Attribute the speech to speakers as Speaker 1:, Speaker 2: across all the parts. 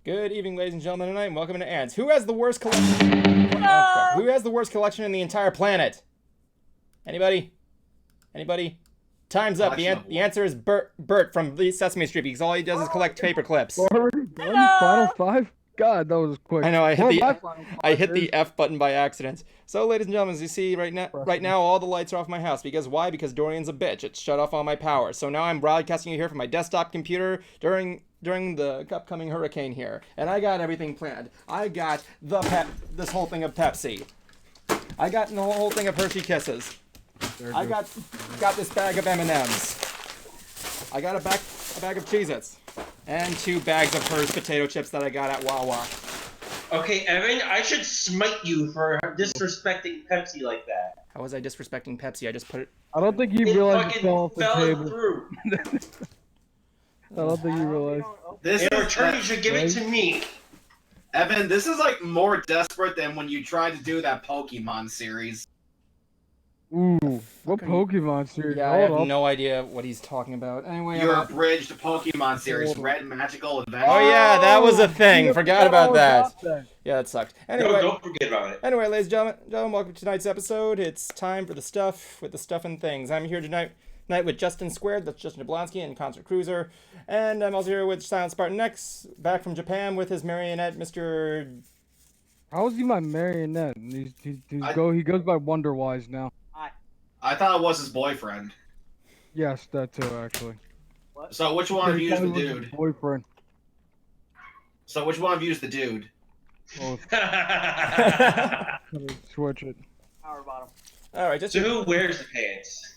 Speaker 1: Good evening, ladies and gentlemen, tonight, and welcome to Ants. Who has the worst collection? Oh, who has the worst collection in the entire planet? Anybody? Anybody? Time's up. The answer is Bert from Sesame Street, because all he does is collect paper clips.
Speaker 2: Already done? Final five? God, that was quick.
Speaker 1: I know. I hit the F button by accident. So, ladies and gentlemen, as you see right now, all the lights are off my house. Because why? Because Dorian's a bitch. It shut off all my power. So now I'm broadcasting you here from my desktop computer during the upcoming hurricane here, and I got everything planned. I got this whole thing of Pepsi. I got the whole thing of Hershey Kisses. I got this bag of M&Ms. I got a bag of Cheez-Its. And 2 bags of Hershey potato chips that I got at Wawa.
Speaker 3: Okay, Evan, I should smite you for disrespecting Pepsi like that.
Speaker 1: How was I disrespecting Pepsi? I just put it...
Speaker 2: I don't think you realized it fell off the table.
Speaker 3: Through.
Speaker 2: I don't think you realized.
Speaker 3: In return, you should give it to me.
Speaker 4: Evan, this is like more desperate than when you tried to do that Pokemon series.
Speaker 2: Ooh, what Pokemon series?
Speaker 1: Yeah, I have no idea what he's talking about. Anyway,
Speaker 4: Your abridged Pokemon series, Red Magical Adventure.
Speaker 1: Oh yeah, that was a thing. Forgot about that. Yeah, that sucked. Anyway,
Speaker 3: don't forget about it.
Speaker 1: Anyway, ladies and gentlemen, welcome to tonight's episode. It's time for the stuff with the stuff and things. I'm here tonight with Justin Squared, that's Justin Jablonski, and Concert Cruiser. And I'm also here with Silent Spartan X, back from Japan with his marionette, Mr.
Speaker 2: How is he my marionette? He goes by Wonderwise now.
Speaker 4: I thought it was his boyfriend.
Speaker 2: Yes, that too, actually.
Speaker 4: What? So which one of you is the dude?
Speaker 2: Boyfriend.
Speaker 4: So which one of you is the dude?
Speaker 2: Oh. Switch it.
Speaker 5: Power bottom.
Speaker 1: All right,
Speaker 3: so who wears the pants?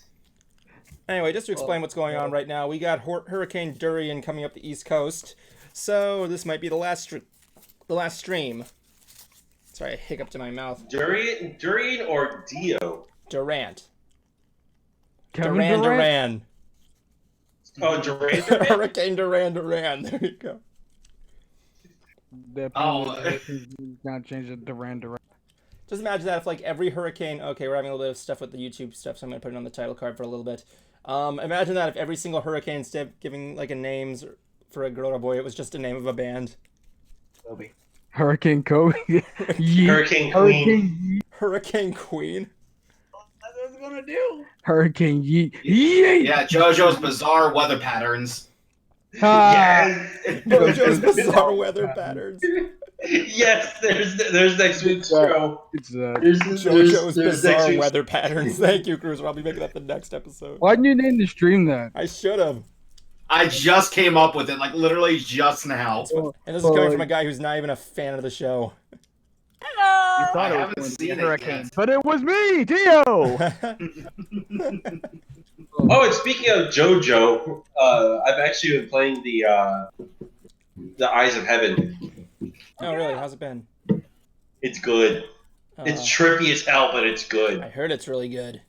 Speaker 1: Anyway, just to explain what's going on right now, we got Hurricane Dorian coming up the East Coast, so this might be the last stream. Sorry, I hiccuped in my mouth.
Speaker 3: Dorian or Dio?
Speaker 1: Durant.
Speaker 2: Kevin
Speaker 1: Duran.
Speaker 3: Oh, Duran.
Speaker 1: Hurricane Duran. There you go.
Speaker 2: Not change it Duran.
Speaker 1: Just imagine that if like every hurricane. Okay, we're having a little bit of stuff with the YouTube stuff, so I'm gonna put it on the title card for a little bit. Imagine that if every single hurricane, instead of giving like a names for a girl or boy, it was just a name of a band.
Speaker 5: Kobe.
Speaker 2: Hurricane Kobe.
Speaker 3: Hurricane Queen.
Speaker 1: Hurricane Queen.
Speaker 5: That's what it's gonna do.
Speaker 2: Hurricane Yeet.
Speaker 4: Yeah, JoJo's Bizarre Weather Patterns.
Speaker 3: Yes.
Speaker 1: JoJo's Bizarre Weather Patterns.
Speaker 3: Yes, there's next week's show.
Speaker 1: JoJo's Bizarre Weather Patterns. Thank you, Cruiser. I'll be making that the next episode.
Speaker 2: Why didn't you name the stream that?
Speaker 1: I should have.
Speaker 4: I just came up with it, like literally just now.
Speaker 1: And this is coming from a guy who's not even a fan of the show.
Speaker 5: Hello.
Speaker 4: You thought I haven't seen Hurricane,
Speaker 2: but it was me, Dio.
Speaker 3: Oh, and speaking of JoJo, I've actually been playing the Eyes of Heaven.
Speaker 1: Oh, really? How's it been?
Speaker 3: It's good. It's trippy as hell, but it's good.
Speaker 1: I heard it's really good.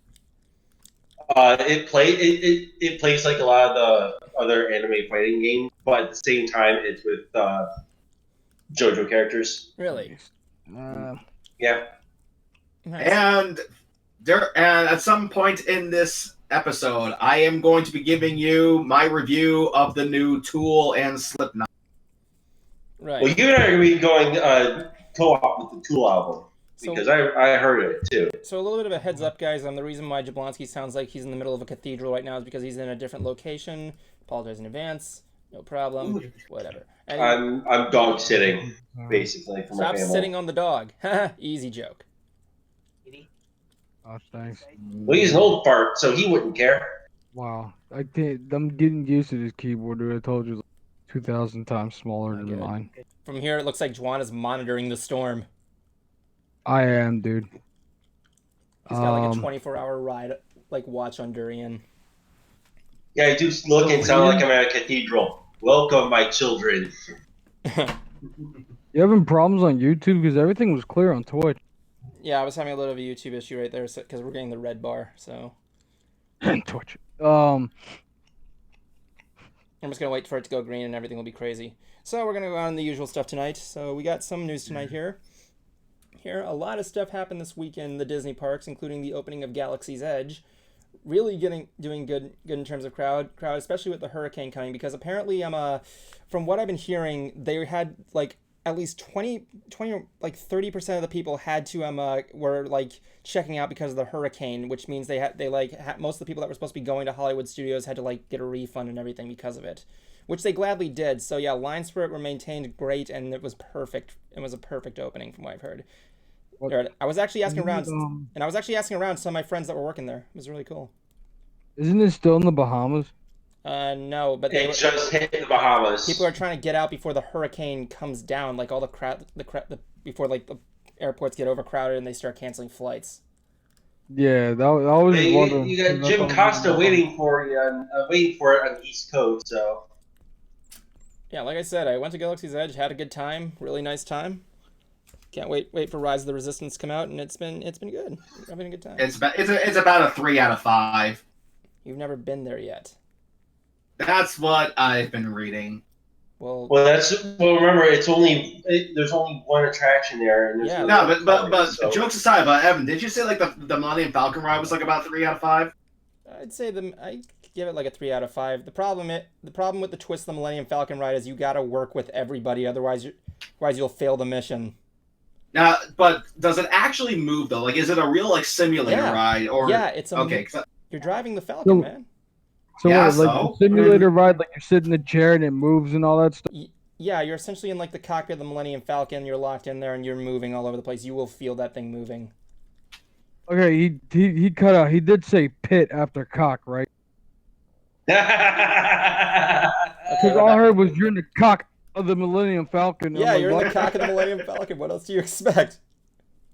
Speaker 3: It plays like a lot of the other anime fighting games, but at the same time, it's with JoJo characters.
Speaker 1: Really?
Speaker 3: Yeah.
Speaker 1: Nice.
Speaker 4: And at some point in this episode, I am going to be giving you my review of the new Tool and Slipknot.
Speaker 1: Right.
Speaker 3: Well, you and I are going to be going co-op with the Tool album. Because I heard it too.
Speaker 1: So a little bit of a heads up, guys. The reason why Jablonski sounds like he's in the middle of a cathedral right now is because he's in a different location. Apologize in advance. No problem. Whatever. Anyway,
Speaker 3: I'm dog sitting, basically, for my family.
Speaker 1: Stop sitting on the dog. Easy joke.
Speaker 2: Oh, thanks.
Speaker 3: Well, he's an old fart, so he wouldn't care.
Speaker 2: Wow, I'm getting used to this keyboard. Dude. I told you, like 2,000 times smaller than mine.
Speaker 1: From here, it looks like Juan is monitoring the storm.
Speaker 2: I am, dude.
Speaker 1: He's got like a 24-hour watch on Durian.
Speaker 3: Yeah, I do look and sound like I'm at a cathedral. Welcome, my children.
Speaker 2: You having problems on YouTube? Because everything was clear on Twitch.
Speaker 1: Yeah, I was having a little of a YouTube issue right there because we're getting the red bar, so.
Speaker 2: Twitch.
Speaker 1: I'm just going to wait for it to go green and everything will be crazy. So we're going to go on the usual stuff tonight. So we got some news tonight here. A lot of stuff happened this week in the Disney parks, including the opening of Galaxy's Edge. really doing good in terms of crowd, especially with the hurricane coming, because apparently from what I've been hearing, they had like at least 20 like 30% of the people had to were like checking out because of the hurricane, which means most of the people that were supposed to be going to Hollywood studios had to like get a refund and everything because of it, which they gladly did. So yeah, lines for it were maintained great, and it was perfect. It was a perfect opening from what I've heard. I was actually asking around, some of my friends that were working there. It was really cool.
Speaker 2: Isn't it still in the Bahamas?
Speaker 1: No, but
Speaker 3: It just hit the Bahamas.
Speaker 1: people are trying to get out before the hurricane comes down. Like all before like the airports get overcrowded and they start canceling flights.
Speaker 2: Yeah, that was wondering.
Speaker 3: You got Jim Costa waiting for you, waiting for it on the East Coast. So
Speaker 1: yeah, like I said, I went to Galaxy's Edge, had a good time, really nice time. Can't wait for Rise of the Resistance to come out, and it's been good. I'm having a good time.
Speaker 4: It's about a 3 out of 5.
Speaker 1: You've never been there yet.
Speaker 4: That's what I've been reading.
Speaker 1: Well,
Speaker 3: remember, there's only one attraction there, and
Speaker 1: Yeah.
Speaker 4: No, but jokes aside, but Evan, did you say like the Millennium Falcon ride was like about 3 out of 5?
Speaker 1: I'd say I give it like a 3 out of 5. The problem with the twist of the Millennium Falcon ride is you gotta work with everybody, otherwise you'll fail the mission.
Speaker 4: Now, but does it actually move though? Like, is it a real like simulator ride or?
Speaker 1: Yeah, it's
Speaker 4: okay.
Speaker 1: You're driving the Falcon, man.
Speaker 2: So
Speaker 4: Yeah,
Speaker 2: what, like
Speaker 4: so?
Speaker 2: the simulator ride, like you sit in the chair and it moves and all that stuff?
Speaker 1: Yeah, you're essentially in like the cockpit of the Millennium Falcon. You're locked in there and you're moving all over the place. You will feel that thing moving.
Speaker 2: Okay, he cut out. He did say pit after cock, right? Because all I heard was you're in the cock of the Millennium Falcon.
Speaker 1: Yeah,
Speaker 2: like,
Speaker 1: you're in the cock of the Millennium Falcon. What else do you expect?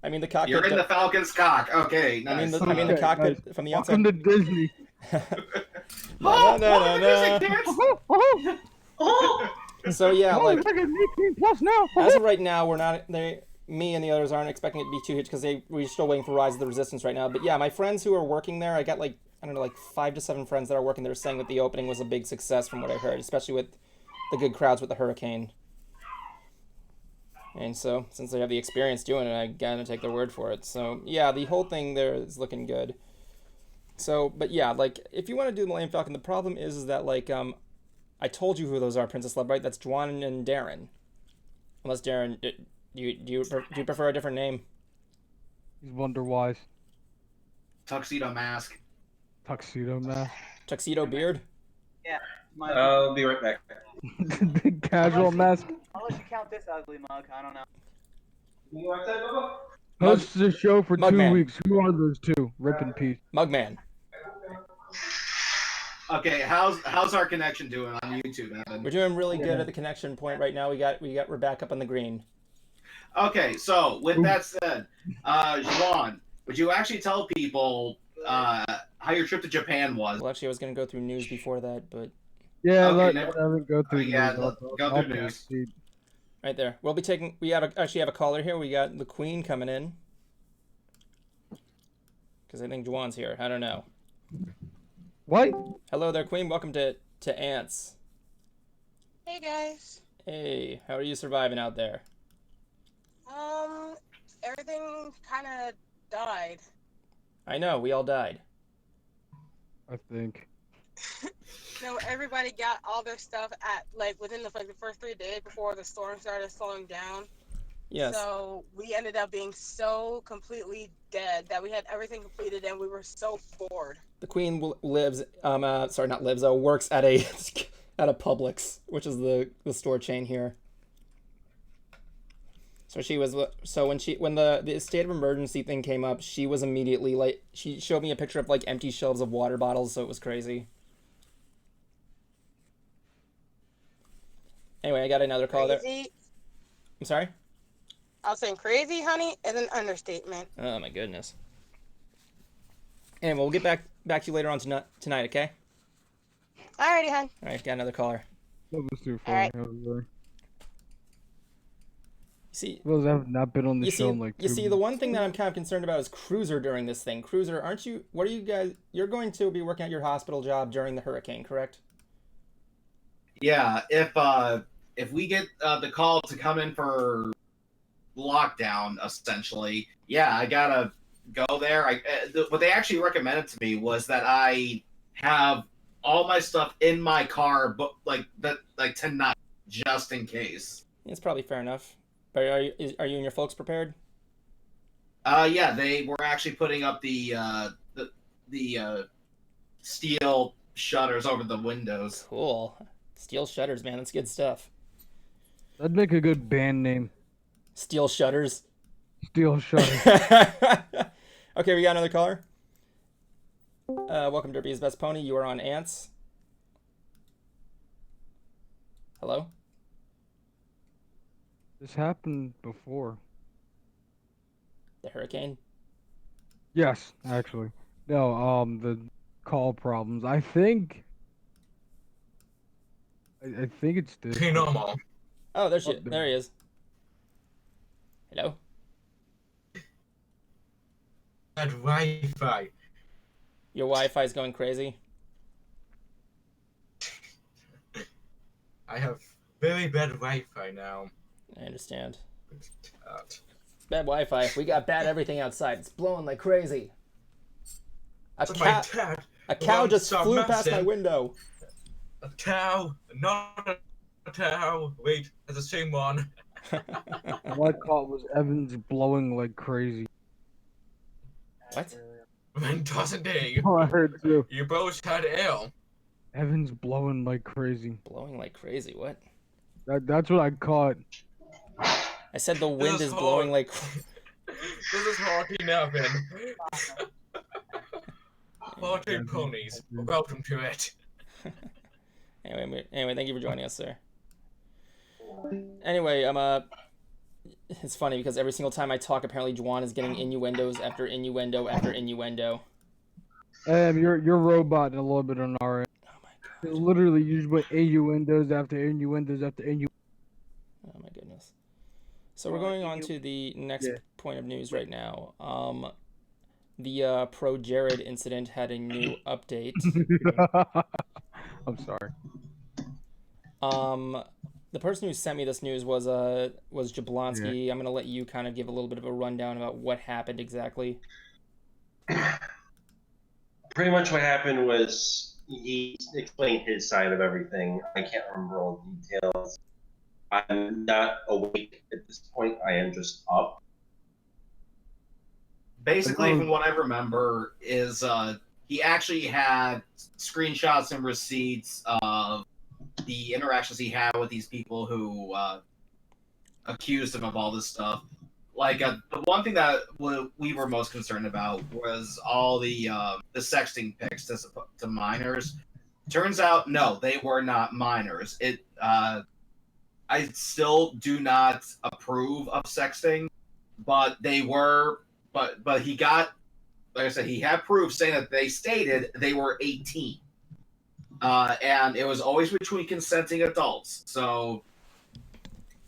Speaker 1: I mean, the cockpit.
Speaker 4: You're in the Falcon's cock. Okay, nice.
Speaker 1: I mean the cockpit from the outside.
Speaker 2: Welcome to Disney.
Speaker 1: So yeah, like
Speaker 2: it's like an 18+ now.
Speaker 1: as of right now, me and the others aren't expecting it to be too huge because we're still waiting for Rise of the Resistance right now. But yeah, my friends who are working there, I got like, I don't know, like 5 to 7 friends that are working there saying that the opening was a big success from what I heard, especially with the good crowds with the hurricane. And so, since they have the experience doing it, I gotta take their word for it. So yeah, the whole thing there is looking good. So, but yeah, like if you want to do the Millennium Falcon, the problem is that like I told you who those are, Princess Love, right? That's Juan and Darren. Unless Darren, do you prefer a different name?
Speaker 2: He's Wonderwise.
Speaker 4: Tuxedo mask.
Speaker 2: Tuxedo mask.
Speaker 1: Tuxedo beard?
Speaker 5: Yeah.
Speaker 3: I'll be right back.
Speaker 2: Casual mask.
Speaker 5: Unless you count this ugly mug, I don't know.
Speaker 3: You like that, Bubba?
Speaker 2: Hosts the show for 2
Speaker 1: Mugman.
Speaker 2: weeks. Who are those two? Rip in peace.
Speaker 1: Mugman.
Speaker 4: Okay, how's our connection doing on YouTube, Evan?
Speaker 1: We're doing really good at the connection point right now. We're back up on the green.
Speaker 4: Okay, so with that said, Juan, would you actually tell people how your trip to Japan was?
Speaker 1: Well, actually, I was gonna go through news before that, but
Speaker 2: Yeah,
Speaker 4: Okay,
Speaker 2: let
Speaker 4: never-
Speaker 2: Evan go through
Speaker 4: yeah,
Speaker 2: news.
Speaker 4: go through news.
Speaker 2: proceed.
Speaker 1: right there. We actually have a caller here. We got the Queen coming in. Because I think Juan's here. I don't know.
Speaker 2: What?
Speaker 1: Hello there, Queen. Welcome to Ants.
Speaker 6: Hey guys.
Speaker 1: Hey, how are you surviving out there?
Speaker 6: Everything kind of died.
Speaker 1: I know, we all died.
Speaker 2: I think.
Speaker 6: No, everybody got all their stuff at like within the first 3 days before the storm started slowing down.
Speaker 1: Yes.
Speaker 6: So we ended up being so completely dead that we had everything completed and we were so bored.
Speaker 1: The Queen works at a at a Publix, which is the store chain here. So when the state of emergency thing came up, she was immediately like, she showed me a picture of like empty shelves of water bottles, so it was crazy. Anyway, I got another call there.
Speaker 6: Crazy.
Speaker 1: I'm sorry?
Speaker 6: I was saying crazy, honey, is an understatement.
Speaker 1: Oh my goodness. Anyway, we'll get back to you later on tonight, okay?
Speaker 6: Alrighty, hon.
Speaker 1: Alright, got another caller.
Speaker 2: That was too
Speaker 6: Alright.
Speaker 2: funny.
Speaker 1: See,
Speaker 2: Those have not been on the show in like 2
Speaker 1: you see, the one thing that I'm kind of concerned about is Cruiser during this thing. Cruiser, what are you guys, you're going to be working at your hospital job during the hurricane, correct?
Speaker 4: Yeah, if we get the call to come in for lockdown, essentially, yeah, I gotta go there. What they actually recommended to me was that I have all my stuff in my car, but like tonight, just in case.
Speaker 1: It's probably fair enough. But are you and your folks prepared?
Speaker 4: Yeah, they were actually putting up the steel shutters over the windows.
Speaker 1: Cool. Steel shutters, man. That's good stuff.
Speaker 2: That'd make a good band name.
Speaker 1: Steel shutters.
Speaker 2: Steel Shutters.
Speaker 1: Okay, we got another caller. Welcome to Derby's Best Pony. You are on Ants. Hello?
Speaker 2: This happened before.
Speaker 1: The hurricane?
Speaker 2: Yes, actually. No, the call problems. I think it's this.
Speaker 7: Normal.
Speaker 1: Oh, there he is. Hello?
Speaker 7: Bad Wi-Fi.
Speaker 1: Your Wi-Fi's going crazy?
Speaker 7: I have very bad Wi-Fi now.
Speaker 1: I understand.
Speaker 7: Uh,
Speaker 1: Bad Wi-Fi. We got bad everything outside. It's blowing like crazy. A
Speaker 7: my dad
Speaker 1: cow
Speaker 7: won't
Speaker 1: just
Speaker 7: stop
Speaker 1: flew past my
Speaker 7: messing.
Speaker 1: window.
Speaker 7: A cow, not a cow. Wait, that's the same one.
Speaker 2: What I caught was Evans blowing like crazy.
Speaker 1: What?
Speaker 7: When doesn't he?
Speaker 2: Oh, I heard too.
Speaker 7: You both had ill.
Speaker 2: Evans blowing like crazy.
Speaker 1: Blowing like crazy. What?
Speaker 2: That's what I caught.
Speaker 1: I said the wind
Speaker 7: This
Speaker 1: is
Speaker 7: whole-
Speaker 1: blowing like...
Speaker 7: This is Hawking Nevin. Haunted ponies. Welcome to it.
Speaker 1: Anyway, thank you for joining us, sir. Anyway, it's funny because every single time I talk, apparently Juwan is getting innuendos after innuendo after innuendo.
Speaker 2: You're robot a little bit on our end.
Speaker 1: Oh my god.
Speaker 2: It literally used by innuendos after innuendos after innuendos.
Speaker 1: Oh my goodness. So we're going on to the next point of news right now. The Pro Jared incident had a new update.
Speaker 2: I'm sorry.
Speaker 1: The person who sent me this news was Jablonski. I'm gonna let you kind of give a little bit of a rundown about what happened exactly.
Speaker 3: Pretty much what happened was he explained his side of everything. I can't remember all the details. I'm not awake at this point. I am just up.
Speaker 4: Basically, from what I remember, is he actually had screenshots and receipts of the interactions he had with these people who accused him of all this stuff. Like the one thing that we were most concerned about was all the sexting pics to minors. Turns out, no, they were not minors. I still do not approve of sexting, but they were. But he got, like I said, he had proof saying that they stated they were 18. And it was always between consenting adults. So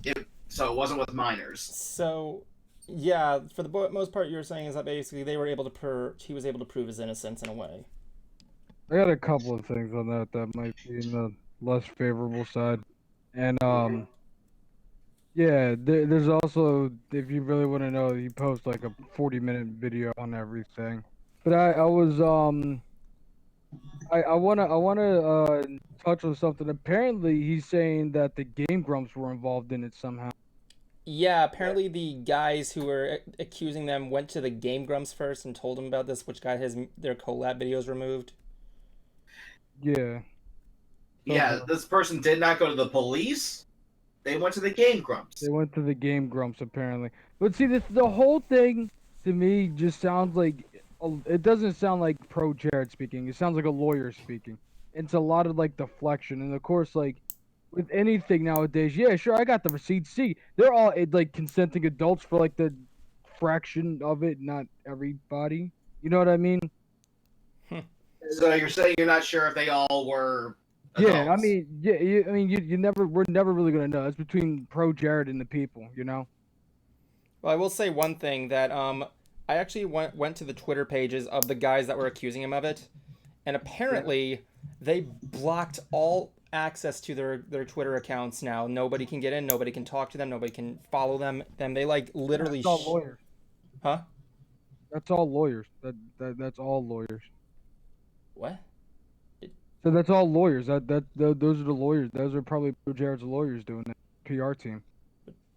Speaker 4: it wasn't with minors.
Speaker 1: So, yeah, for the most part, you were saying is that basically he was able to prove his innocence in a way.
Speaker 2: I got a couple of things on that might be in the less favorable side. And yeah, there's also, if you really want to know, he posts like a 40-minute video on everything. But I was I wanna touch on something. Apparently, he's saying that the Game Grumps were involved in it somehow.
Speaker 1: Yeah, apparently the guys who were accusing them went to the Game Grumps first and told them about this, which got their collab videos removed.
Speaker 2: Yeah.
Speaker 4: Yeah, this person did not go to the police. They went to the Game Grumps.
Speaker 2: They went to the Game Grumps apparently. But see, the whole thing to me just sounds like it doesn't sound like Pro Jared speaking. It sounds like a lawyer speaking. It's a lot of like deflection, and of course, like with anything nowadays, yeah, sure, I got the receipts. See, they're all like consenting adults for like the fraction of it, not everybody. You know what I mean?
Speaker 4: So you're saying you're not sure if they all were adults.
Speaker 2: Yeah, I mean, we're never really gonna know. It's between Pro Jared and the people, you know.
Speaker 1: Well, I will say one thing that I actually went to the Twitter pages of the guys that were accusing him of it, and apparently they blocked all access to their Twitter accounts now. Nobody can get in, nobody can talk to them, nobody can follow them. Then they like literally
Speaker 2: It's all lawyers.
Speaker 1: Huh?
Speaker 2: That's all lawyers. That's all lawyers.
Speaker 1: What?
Speaker 2: So that's all lawyers. Those are the lawyers. Those are probably Jared's lawyers doing it. PR team.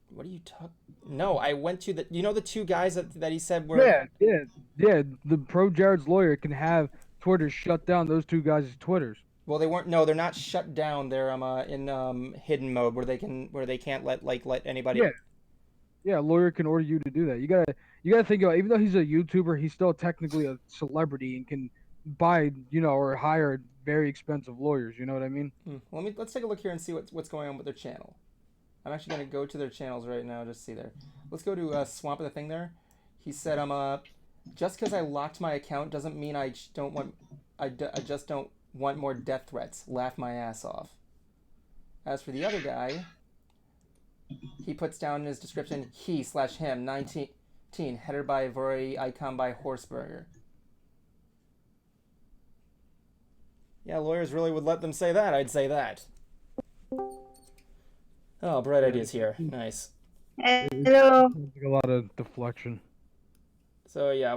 Speaker 1: What are you talking? No, I went to the. You know the two guys that he said were.
Speaker 2: Yeah. The pro Jared's lawyer can have Twitter shut down those two guys' Twitters.
Speaker 1: Well, they weren't. No, they're not shut down. They're in hidden mode where they can't let anybody.
Speaker 2: Yeah. Yeah, a lawyer can order you to do that. You gotta think about it, even though he's a YouTuber, he's still technically a celebrity and can buy, or hire very expensive lawyers. You know what I mean?
Speaker 1: Let's take a look here and see what's going on with their channel. I'm actually gonna go to their channels right now just to see there. Let's go to Swamp of the thing there. He said, just because I locked my account doesn't mean I just don't want more death threats. Laugh my ass off. As for the other guy, he puts down in his description, he/him 19 headed by Vori, icon by Horseburger. Yeah, lawyers really would let them say that. I'd say that. Oh, bright ideas here. Nice.
Speaker 8: Hello.
Speaker 2: A lot of deflection.
Speaker 1: So yeah,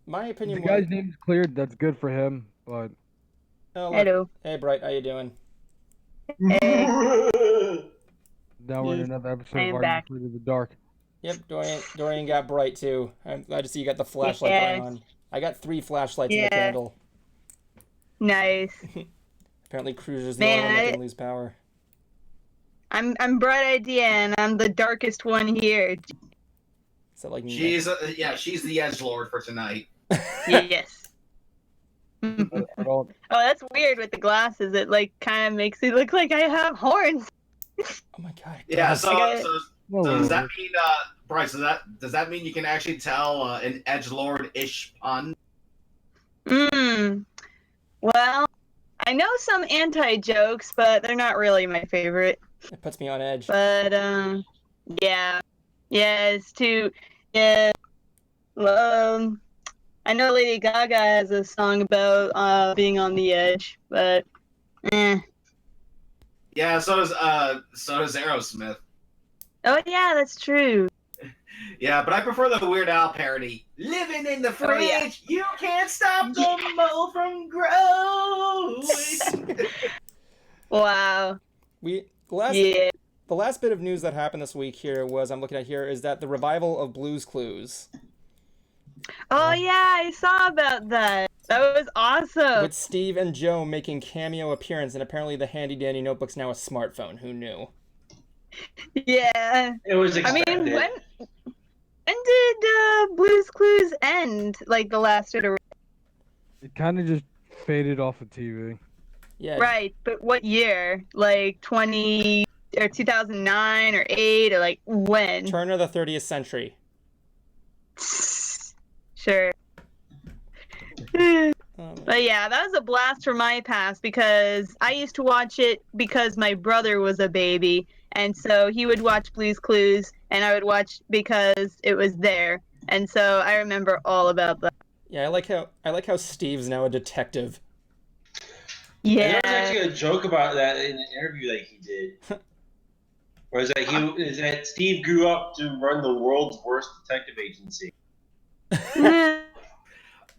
Speaker 1: my
Speaker 2: If
Speaker 1: opinion
Speaker 2: the guy's name's cleared, that's good for him. But
Speaker 1: oh, look.
Speaker 8: Hello.
Speaker 1: Hey, Bright, how you doing?
Speaker 8: Hey.
Speaker 2: now we're in another episode
Speaker 8: I'm
Speaker 2: of
Speaker 8: back.
Speaker 2: Arguing Through the Dark.
Speaker 1: Yep, Dorian got Bright too. I'm glad to see you got the flashlight going on. I got 3 flashlights in the candle.
Speaker 8: Nice.
Speaker 1: Apparently, Cruiser's the only one that can lose power.
Speaker 8: I'm Bright Idea, and I'm the darkest one here.
Speaker 1: Is that like
Speaker 4: She's the edgelord for tonight.
Speaker 8: Yes.
Speaker 2: Oh,
Speaker 8: that's weird with the glasses. It kind of makes it look like I have horns.
Speaker 1: Oh my god.
Speaker 4: Yeah.
Speaker 1: guys.
Speaker 4: So does that mean, Bryce? Does that mean you can actually tell an edgelord-ish pun?
Speaker 8: Well, I know some anti-jokes, but they're not really my favorite.
Speaker 1: It puts me on edge.
Speaker 8: But yeah, it's too. Yeah. I know Lady Gaga has a song about being on the edge, but
Speaker 4: Yeah. So does Aerosmith.
Speaker 8: Oh yeah, that's true.
Speaker 4: Yeah, but I prefer the Weird Al parody. Living in the fridge, you can't stop the mold from growing.
Speaker 8: Wow.
Speaker 1: The last bit of news that happened this week here was, I'm looking at here, is that the revival of Blue's Clues.
Speaker 8: Oh yeah, I saw about that. That was awesome.
Speaker 1: With Steve and Joe making cameo appearance, and apparently the handy dandy notebook's now a smartphone. Who knew?
Speaker 8: Yeah.
Speaker 3: It was expected.
Speaker 8: I mean, when did Blue's Clues end? Like the last iteration?
Speaker 2: it kind of just faded off of TV.
Speaker 1: Yeah.
Speaker 8: Right, but what year? Like 2009 or 8 or like when?
Speaker 1: Turn of the 30th century.
Speaker 8: Sure. But yeah, that was a blast from my past because I used to watch it because my brother was a baby, and so he would watch Blue's Clues, and I would watch because it was there, and so I remember all about that.
Speaker 1: Yeah, I like how Steve's now a detective.
Speaker 8: Yeah.
Speaker 3: And there was actually a joke about that in an interview that he did. Was that Steve grew up to run the world's worst detective agency.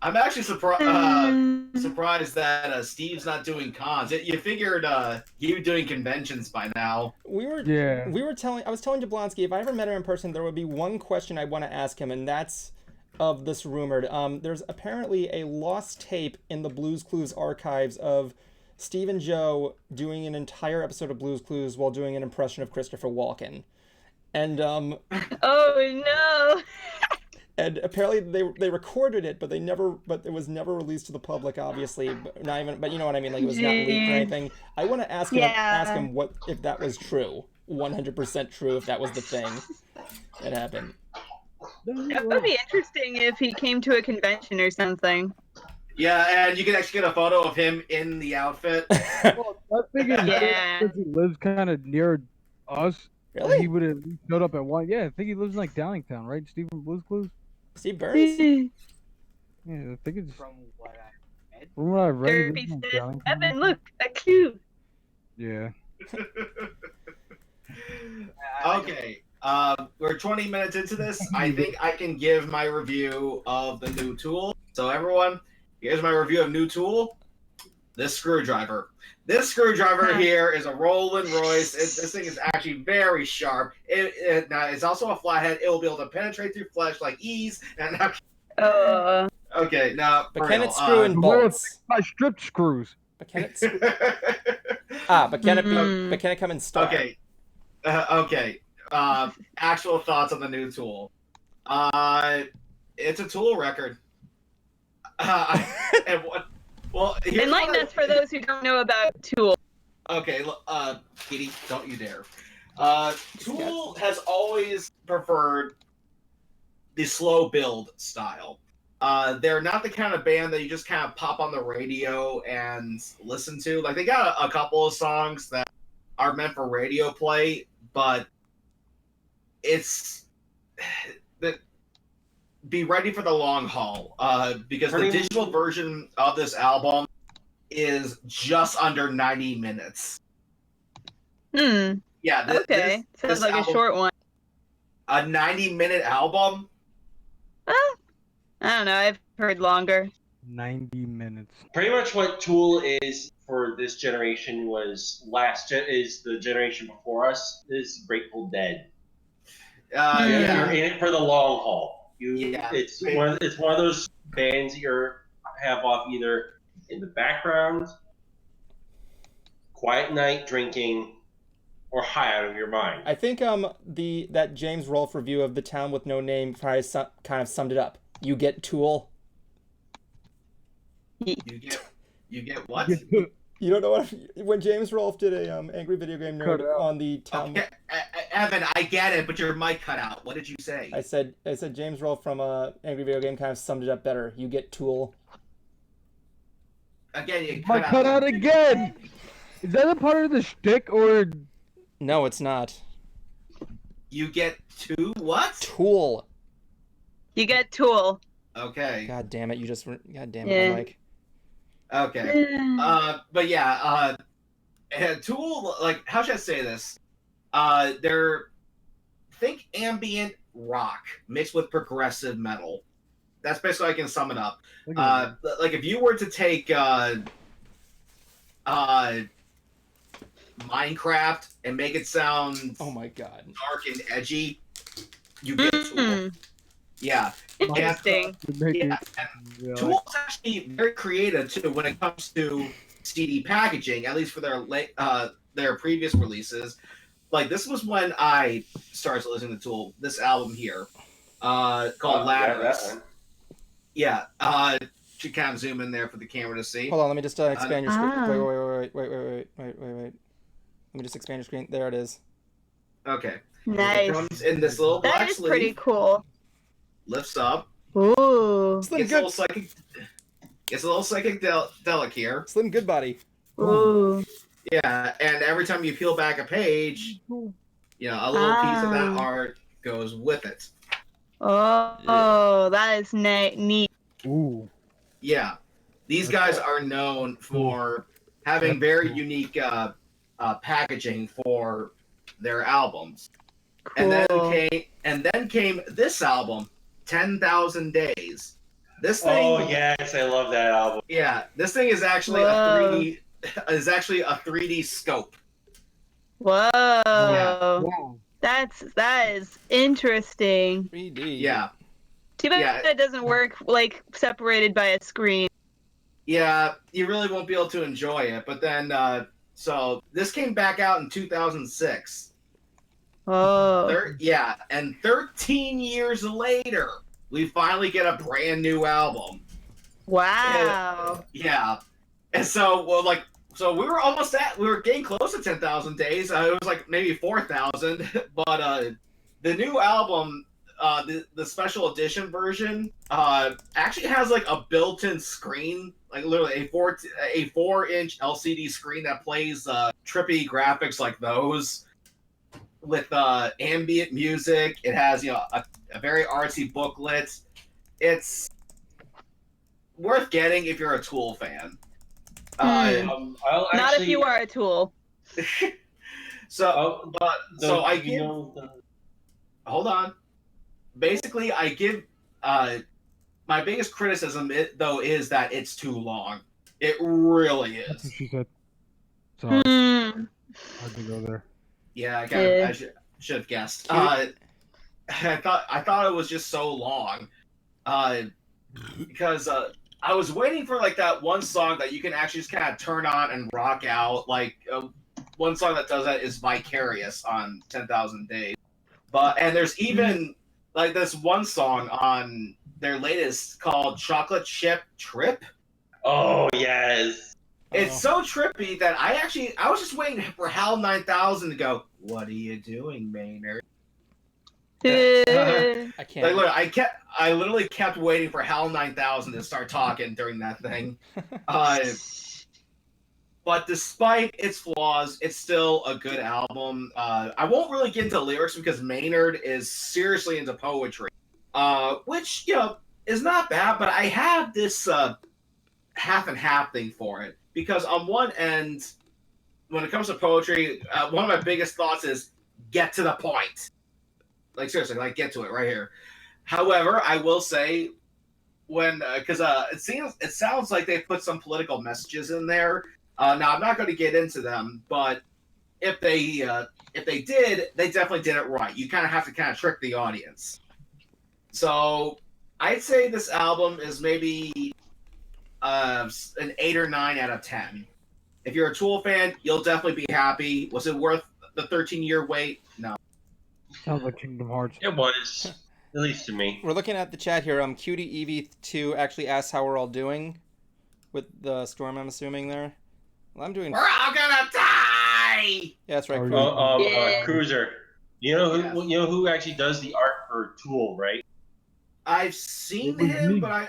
Speaker 4: I'm actually surprised that Steve's not doing cons. You figured he was doing conventions by now.
Speaker 1: I was telling Jablonski, if I ever met him in person, there would be one question I'd want to ask him, and that's of this rumored. There's apparently a lost tape in the Blue's Clues archives of Steve and Joe doing an entire episode of Blue's Clues while doing an impression of Christopher Walken. And
Speaker 8: oh no.
Speaker 1: And apparently they recorded it, but it was never released to the public, obviously. But you know what I mean, like it was not leaked or anything. I want to ask him what if that was true, 100% true, if that was the thing that happened.
Speaker 8: That would be interesting if he came to a convention or something.
Speaker 4: Yeah, and you can actually get a photo of him in the outfit.
Speaker 2: Well, I figured since he lives kind of near us,
Speaker 1: really?
Speaker 2: He would have showed up at one. Yeah, I think he lives in like Downingtown, right? Steve from Blue's Clues.
Speaker 1: Steve Burns?
Speaker 2: Yeah, I think it's
Speaker 5: From what I read.
Speaker 2: from what I've read. he
Speaker 8: Derby
Speaker 2: lives in
Speaker 8: says,
Speaker 2: Downingtown.
Speaker 8: Evan, look, a cube.
Speaker 2: Yeah.
Speaker 4: Okay. We're 20 minutes into this. I think I can give my review of the new tool. So everyone, here's my review of new tool. This screwdriver. This screwdriver here is a Roland Royce. This thing is actually very sharp. Now it's also a flathead. It will be able to penetrate through flesh like ease. And okay, now
Speaker 1: But can it screw in
Speaker 2: More
Speaker 1: bolts?
Speaker 2: by strip screws.
Speaker 1: But can it? But can it be? But can it come in star?
Speaker 4: Okay. Okay. Actual thoughts on the new tool. It's a tool record. And what? Well,
Speaker 8: enlighten us for those who don't know about Tool.
Speaker 4: Okay, Kitty, don't you dare. Tool has always preferred the slow build style. They're not the kind of band that you just kind of pop on the radio and listen to. Like, they got a couple of songs that are meant for radio play, but be ready for the long haul, because the digital version of this album is just under 90 minutes. Yeah.
Speaker 8: Okay. Sounds like a short one.
Speaker 4: A 90-minute album?
Speaker 8: I don't know. I've heard longer.
Speaker 2: 90 minutes.
Speaker 3: Pretty much what Tool is for this generation is the generation before us is Grateful Dead. You're in it for the long haul. It's one of those bands that you have off either in the background, quiet night drinking, or high out of your mind.
Speaker 1: I think that James Rolfe review of The Town with No Name kind of summed it up. You get Tool.
Speaker 4: You get what?
Speaker 1: You don't know what? When James Rolfe did a Angry Video Game Nerd on the Town.
Speaker 4: Okay. Evan, I get it, but your mic cut out. What did you say?
Speaker 1: I said James Rolfe from Angry Video Game kind of summed it up better. You get Tool.
Speaker 4: Again, you
Speaker 2: cut out again. Is that a part of the shtick or?
Speaker 1: No, it's not.
Speaker 4: You get what?
Speaker 1: Tool.
Speaker 8: You get Tool.
Speaker 4: Okay.
Speaker 1: God damn it! God damn it, Mike.
Speaker 4: Okay. But yeah, Tool, like, how should I say this? Think ambient rock mixed with progressive metal. That's basically how I can sum it up. Like, if you were to take Minecraft and make it sound
Speaker 1: oh my god
Speaker 4: dark and edgy, you get Tool. Yeah.
Speaker 8: Interesting.
Speaker 4: Tool's actually very creative too when it comes to CD packaging, at least for their previous releases. Like, this was when I started listening to Tool. This album here, called Ladders. Yeah. Should kind of zoom in there for the camera to see.
Speaker 1: Hold on, let me just expand your screen. Wait. Let me just expand your screen. There it is.
Speaker 4: Okay.
Speaker 8: Nice.
Speaker 4: It comes in this little black
Speaker 8: That is
Speaker 4: sleeve.
Speaker 8: pretty cool.
Speaker 4: Lifts up.
Speaker 8: Ooh.
Speaker 1: Slim Good.
Speaker 4: It's a little psychedelic here.
Speaker 1: Slim Goodbody.
Speaker 8: Ooh.
Speaker 4: Yeah, and every time you peel back a page, a little piece of that art goes with it.
Speaker 8: Oh, that is neat.
Speaker 2: Ooh.
Speaker 4: Yeah. These guys are known for having very unique packaging for their albums.
Speaker 8: Cool.
Speaker 4: And then came this album, 10,000 Days. This thing.
Speaker 3: Oh yes, I love that album.
Speaker 4: Yeah, this thing is actually a 3D scope.
Speaker 8: Whoa.
Speaker 4: Yeah.
Speaker 8: That is interesting.
Speaker 1: 3D.
Speaker 4: Yeah.
Speaker 8: Too bad it doesn't work like separated by a screen.
Speaker 4: Yeah, you really won't be able to enjoy it. But then, so this came back out in 2006.
Speaker 8: Oh.
Speaker 4: And 13 years later, we finally get a brand new album.
Speaker 8: Wow.
Speaker 4: And so, we were getting close to 10,000 days. It was like maybe 4,000. But the new album, the special edition version, actually has like a built-in screen, like literally a 4-inch LCD screen that plays trippy graphics like those with ambient music. It has a very artsy booklet. It's worth getting if you're a Tool fan.
Speaker 8: Not if you are a Tool.
Speaker 4: hold on. Basically, I give my biggest criticism though is that it's too long. It really
Speaker 2: That's what
Speaker 4: is.
Speaker 2: she said. Sorry,
Speaker 8: Hmm.
Speaker 2: I had to go there.
Speaker 4: Yeah,
Speaker 8: Yeah.
Speaker 4: I should have guessed. I thought it was just so long. Because I was waiting for like that one song that you can actually just kind of turn on and rock out. Like one song that does that is Vicarious on 10,000 Days. And there's even like this one song on their latest called Chocolate Chip Trip.
Speaker 3: Oh yes.
Speaker 4: It's so trippy that I was just waiting for HAL 9000 to go, "What are you doing, Maynard?"
Speaker 1: I can't.
Speaker 4: Like, look, I literally kept waiting for HAL 9000 to start talking during that thing. But despite its flaws, it's still a good album. I won't really get into lyrics because Maynard is seriously into poetry, which is not bad. But I have this half and half thing for it because on one end, when it comes to poetry, one of my biggest thoughts is get to the point. Like seriously, like get to it right here. However, I will say because it sounds like they put some political messages in there. Now I'm not going to get into them, but if they did, they definitely did it right. You kind of have to kind of trick the audience. So I'd say this album is maybe an 8 or 9 out of 10. If you're a Tool fan, you'll definitely be happy. Was it worth the 13-year wait? No.
Speaker 2: Sounds like Kingdom Hearts.
Speaker 3: It was, at least to me.
Speaker 1: We're looking at the chat here. Cutie Eevee2 actually asks how we're all doing with the storm, I'm assuming there. Well, I'm doing.
Speaker 4: We're all gonna die.
Speaker 1: Yeah, that's right.
Speaker 3: Cruiser. You know who actually does the art for Tool, right?
Speaker 4: I've seen him, but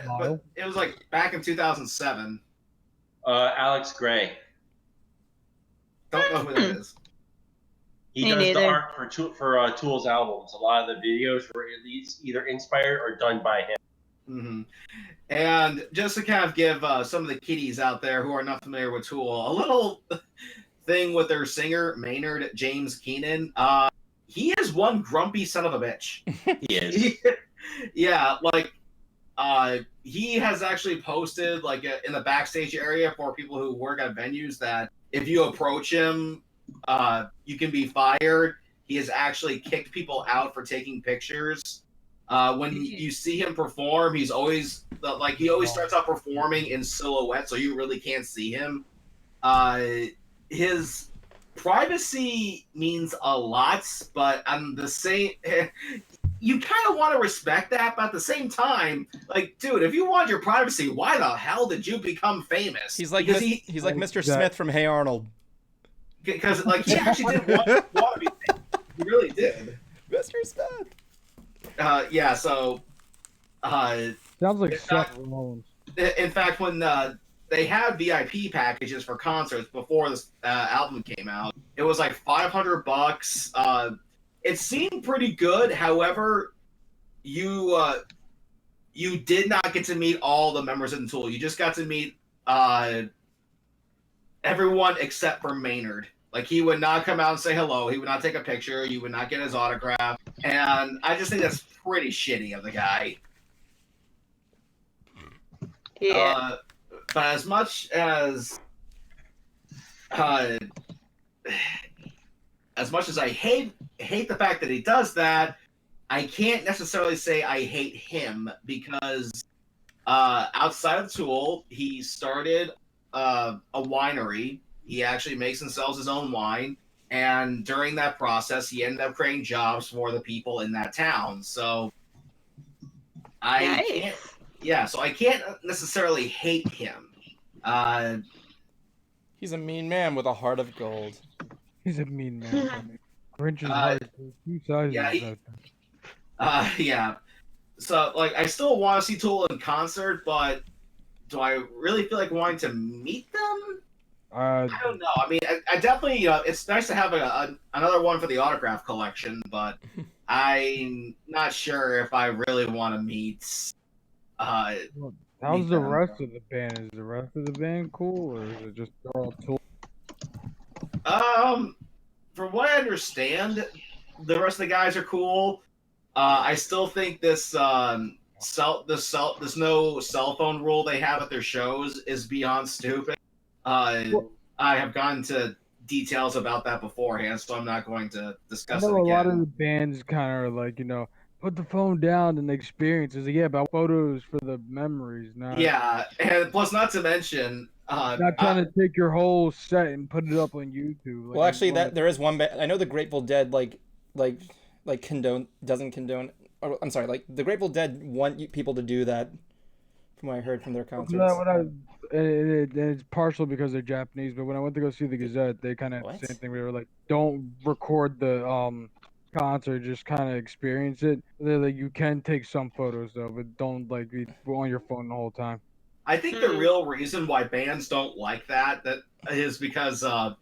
Speaker 4: it was like back in 2007.
Speaker 3: Alex Gray.
Speaker 4: Don't know who that is.
Speaker 3: He
Speaker 8: Me
Speaker 3: does
Speaker 8: neither.
Speaker 3: the art for Tool's albums. A lot of the videos were at least either inspired or done by him.
Speaker 4: Mm-hmm. And just to kind of give some of the kiddies out there who are not familiar with Tool a little thing with their singer Maynard James Keenan. He is one grumpy son of a bitch.
Speaker 3: He is.
Speaker 4: Yeah, like he has actually posted like in the backstage area for people who work at venues that if you approach him, you can be fired. He has actually kicked people out for taking pictures. When you see him perform, he always starts out performing in silhouette, so you really can't see him. His privacy means a lot, but on the same, you kind of want to respect that, but at the same time, like, dude, if you want your privacy, why the hell did you become famous?
Speaker 1: He's like he's like Mr. Smith from Hey Arnold.
Speaker 4: Because like he actually did want to be famous. He really did.
Speaker 1: Mr. Smith.
Speaker 4: Yeah, so
Speaker 2: Sounds like Seth Rollins.
Speaker 4: in fact, when they had VIP packages for concerts before this album came out, it was like $500. It seemed pretty good. However, you did not get to meet all the members of the Tool. You just got to meet everyone except for Maynard. Like, he would not come out and say hello. He would not take a picture. You would not get his autograph. And I just think that's pretty shitty of the guy.
Speaker 8: Yeah.
Speaker 4: But as much as I hate the fact that he does that, I can't necessarily say I hate him because outside of Tool, he started a winery. He actually makes and sells his own wine, and during that process, he ended up creating jobs for the people in that town. So I can't necessarily hate him.
Speaker 1: He's a mean man with a heart of gold.
Speaker 2: He's a mean man. Grinch's heart is 2 sizes.
Speaker 4: Yeah. So, like, I still want to see Tool in concert, but do I really feel like wanting to meet them? I don't know. I mean, I definitely, it's nice to have another one for the autograph collection, but I'm not sure if I really want to meet.
Speaker 2: How's the rest of the band? Is the rest of the band cool, or is it just they're all Tool?
Speaker 4: From what I understand, the rest of the guys are cool. I still think this no cell phone rule they have at their shows is beyond stupid. I have gone into details about that beforehand, so I'm not going to
Speaker 2: I
Speaker 4: discuss it
Speaker 2: know a lot of
Speaker 4: again.
Speaker 2: the bands kind of are like, put the phone down and experience. It's like, yeah, about photos for the memories, not
Speaker 4: Yeah, and plus, not to mention,
Speaker 2: trying to take your whole set and put it up on YouTube.
Speaker 1: Well, actually, that there is one. I know the Grateful Dead like doesn't condone. Or, I'm sorry, like the Grateful Dead want people to do that. From what I heard from their concerts.
Speaker 2: It's partial because they're Japanese, but when I went to go see the Gazette, they kind of had the same thing. We were like, don't record the concert, just kind of experience it. They're like, you can take some photos though, but don't like be on your phone the whole time.
Speaker 4: I think the real reason why bands don't like that is because a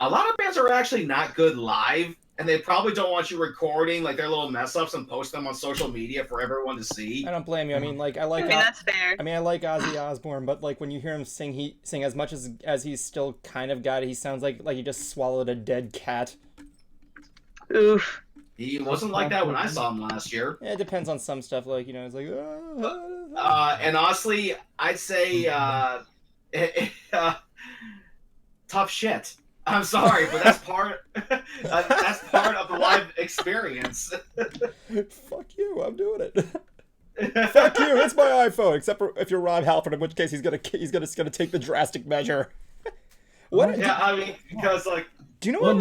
Speaker 4: lot of bands are actually not good live, and they probably don't want you recording like their little mess ups and post them on social media for everyone to see.
Speaker 1: I don't blame you. I mean, like I like.
Speaker 8: that's fair.
Speaker 1: I mean, I like Ozzy Osbourne, but like when you hear him sing, he sing as much as he's still kind of got it. He sounds like he just swallowed a dead cat.
Speaker 8: Oof.
Speaker 4: He wasn't like that when I saw him last year.
Speaker 1: Yeah, it depends on some stuff. Like it's like.
Speaker 4: And honestly, I'd say tough shit. I'm sorry, but that's part of the live experience.
Speaker 1: Fuck you! I'm doing it. Fuck you! It's my iPhone. Except for if you're Rob Halford, in which case he's gonna take the drastic measure. What?
Speaker 4: Yeah, I mean, because like,
Speaker 1: do you know what?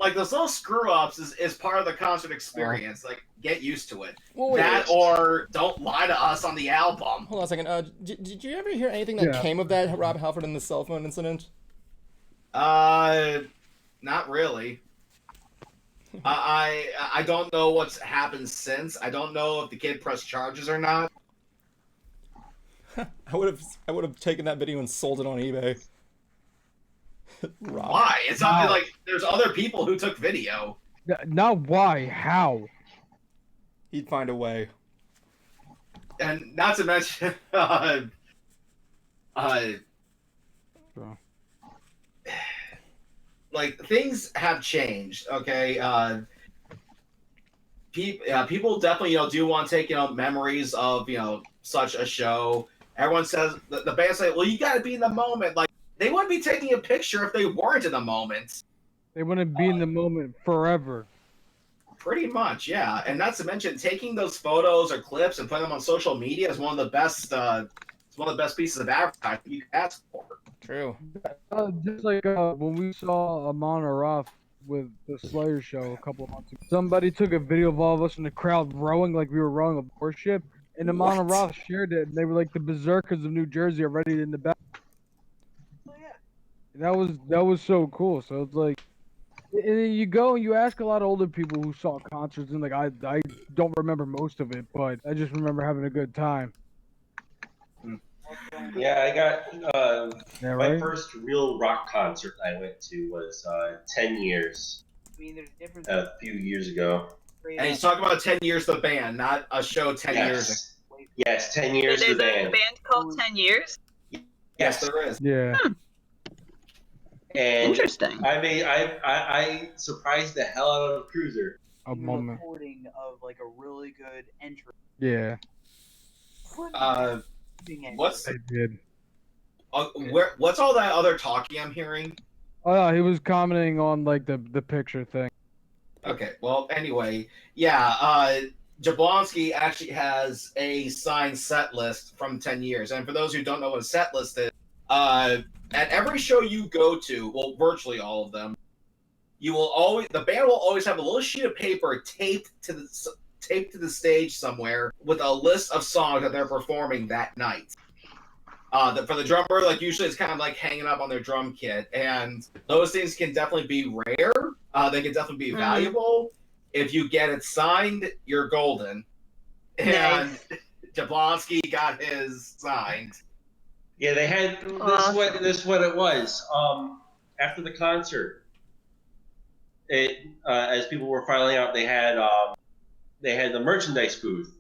Speaker 4: Like those little screw ups is part of the concert experience. Like, get used to it.
Speaker 1: Well, wait,
Speaker 4: that or don't lie to us on the album.
Speaker 1: Hold on a second. Did you ever hear anything that came of that Rob Halford and the cell phone incident?
Speaker 4: Not really. I don't know what's happened since. I don't know if the kid pressed charges or not.
Speaker 1: I would have taken that video and sold it on eBay.
Speaker 4: Rob. Why? It's not like there's other people who took video.
Speaker 2: Not why, how?
Speaker 1: He'd find a way.
Speaker 4: And not to mention, like things have changed. Okay, people definitely do want to take memories of such a show. Everyone says the band say, well, you got to be in the moment. Like they wouldn't be taking a picture if they weren't in the moment.
Speaker 2: They wouldn't be in the moment forever.
Speaker 4: Pretty much, yeah. And not to mention taking those photos or clips and putting them on social media is one of the best. It's one of the best pieces of advertising you can ask for.
Speaker 1: True.
Speaker 2: Just like when we saw Amon Amarth with the Slayer show a couple of months ago, somebody took a video of all of us in the crowd rowing like we were rowing a warship, and Amon Amarth shared it. And they were like, the berserkers of New Jersey are ready in the back.
Speaker 5: Oh yeah.
Speaker 2: That was so cool. So it's like, and then you go and you ask a lot of older people who saw concerts, and like I don't remember most of it, but I just remember having a good time.
Speaker 3: Yeah, I got my first real rock concert I went to was 10 years.
Speaker 5: I mean, there's different.
Speaker 3: A few years ago.
Speaker 4: And he's talking about 10 years of the band, not a show 10 years ago.
Speaker 3: Yes, 10 years of the band.
Speaker 8: There's a band called 10 Years?
Speaker 4: Yes, there is.
Speaker 2: Yeah.
Speaker 3: And
Speaker 8: interesting.
Speaker 3: I surprised the hell out of Cruiser.
Speaker 2: A moment.
Speaker 5: Recording of like a really good entry.
Speaker 2: Yeah.
Speaker 4: What's
Speaker 2: I did.
Speaker 4: What's all that other talking I'm hearing?
Speaker 2: Oh, no, he was commenting on like the picture thing.
Speaker 4: Okay, well, anyway, yeah, Jablonski actually has a signed set list from 10 years. And for those who don't know what a set list is, at every show you go to, well, virtually all of them, the band will always have a little sheet of paper taped to the stage somewhere with a list of songs that they're performing that night. For the drummer, like usually it's kind of like hanging up on their drum kit, and those things can definitely be rare. They can definitely be valuable. If you get it signed, you're golden. And
Speaker 8: Nice.
Speaker 4: Jablonski got his signed.
Speaker 3: Yeah, they had this is what it was. After the concert, as people were filing out, they had the merchandise booth,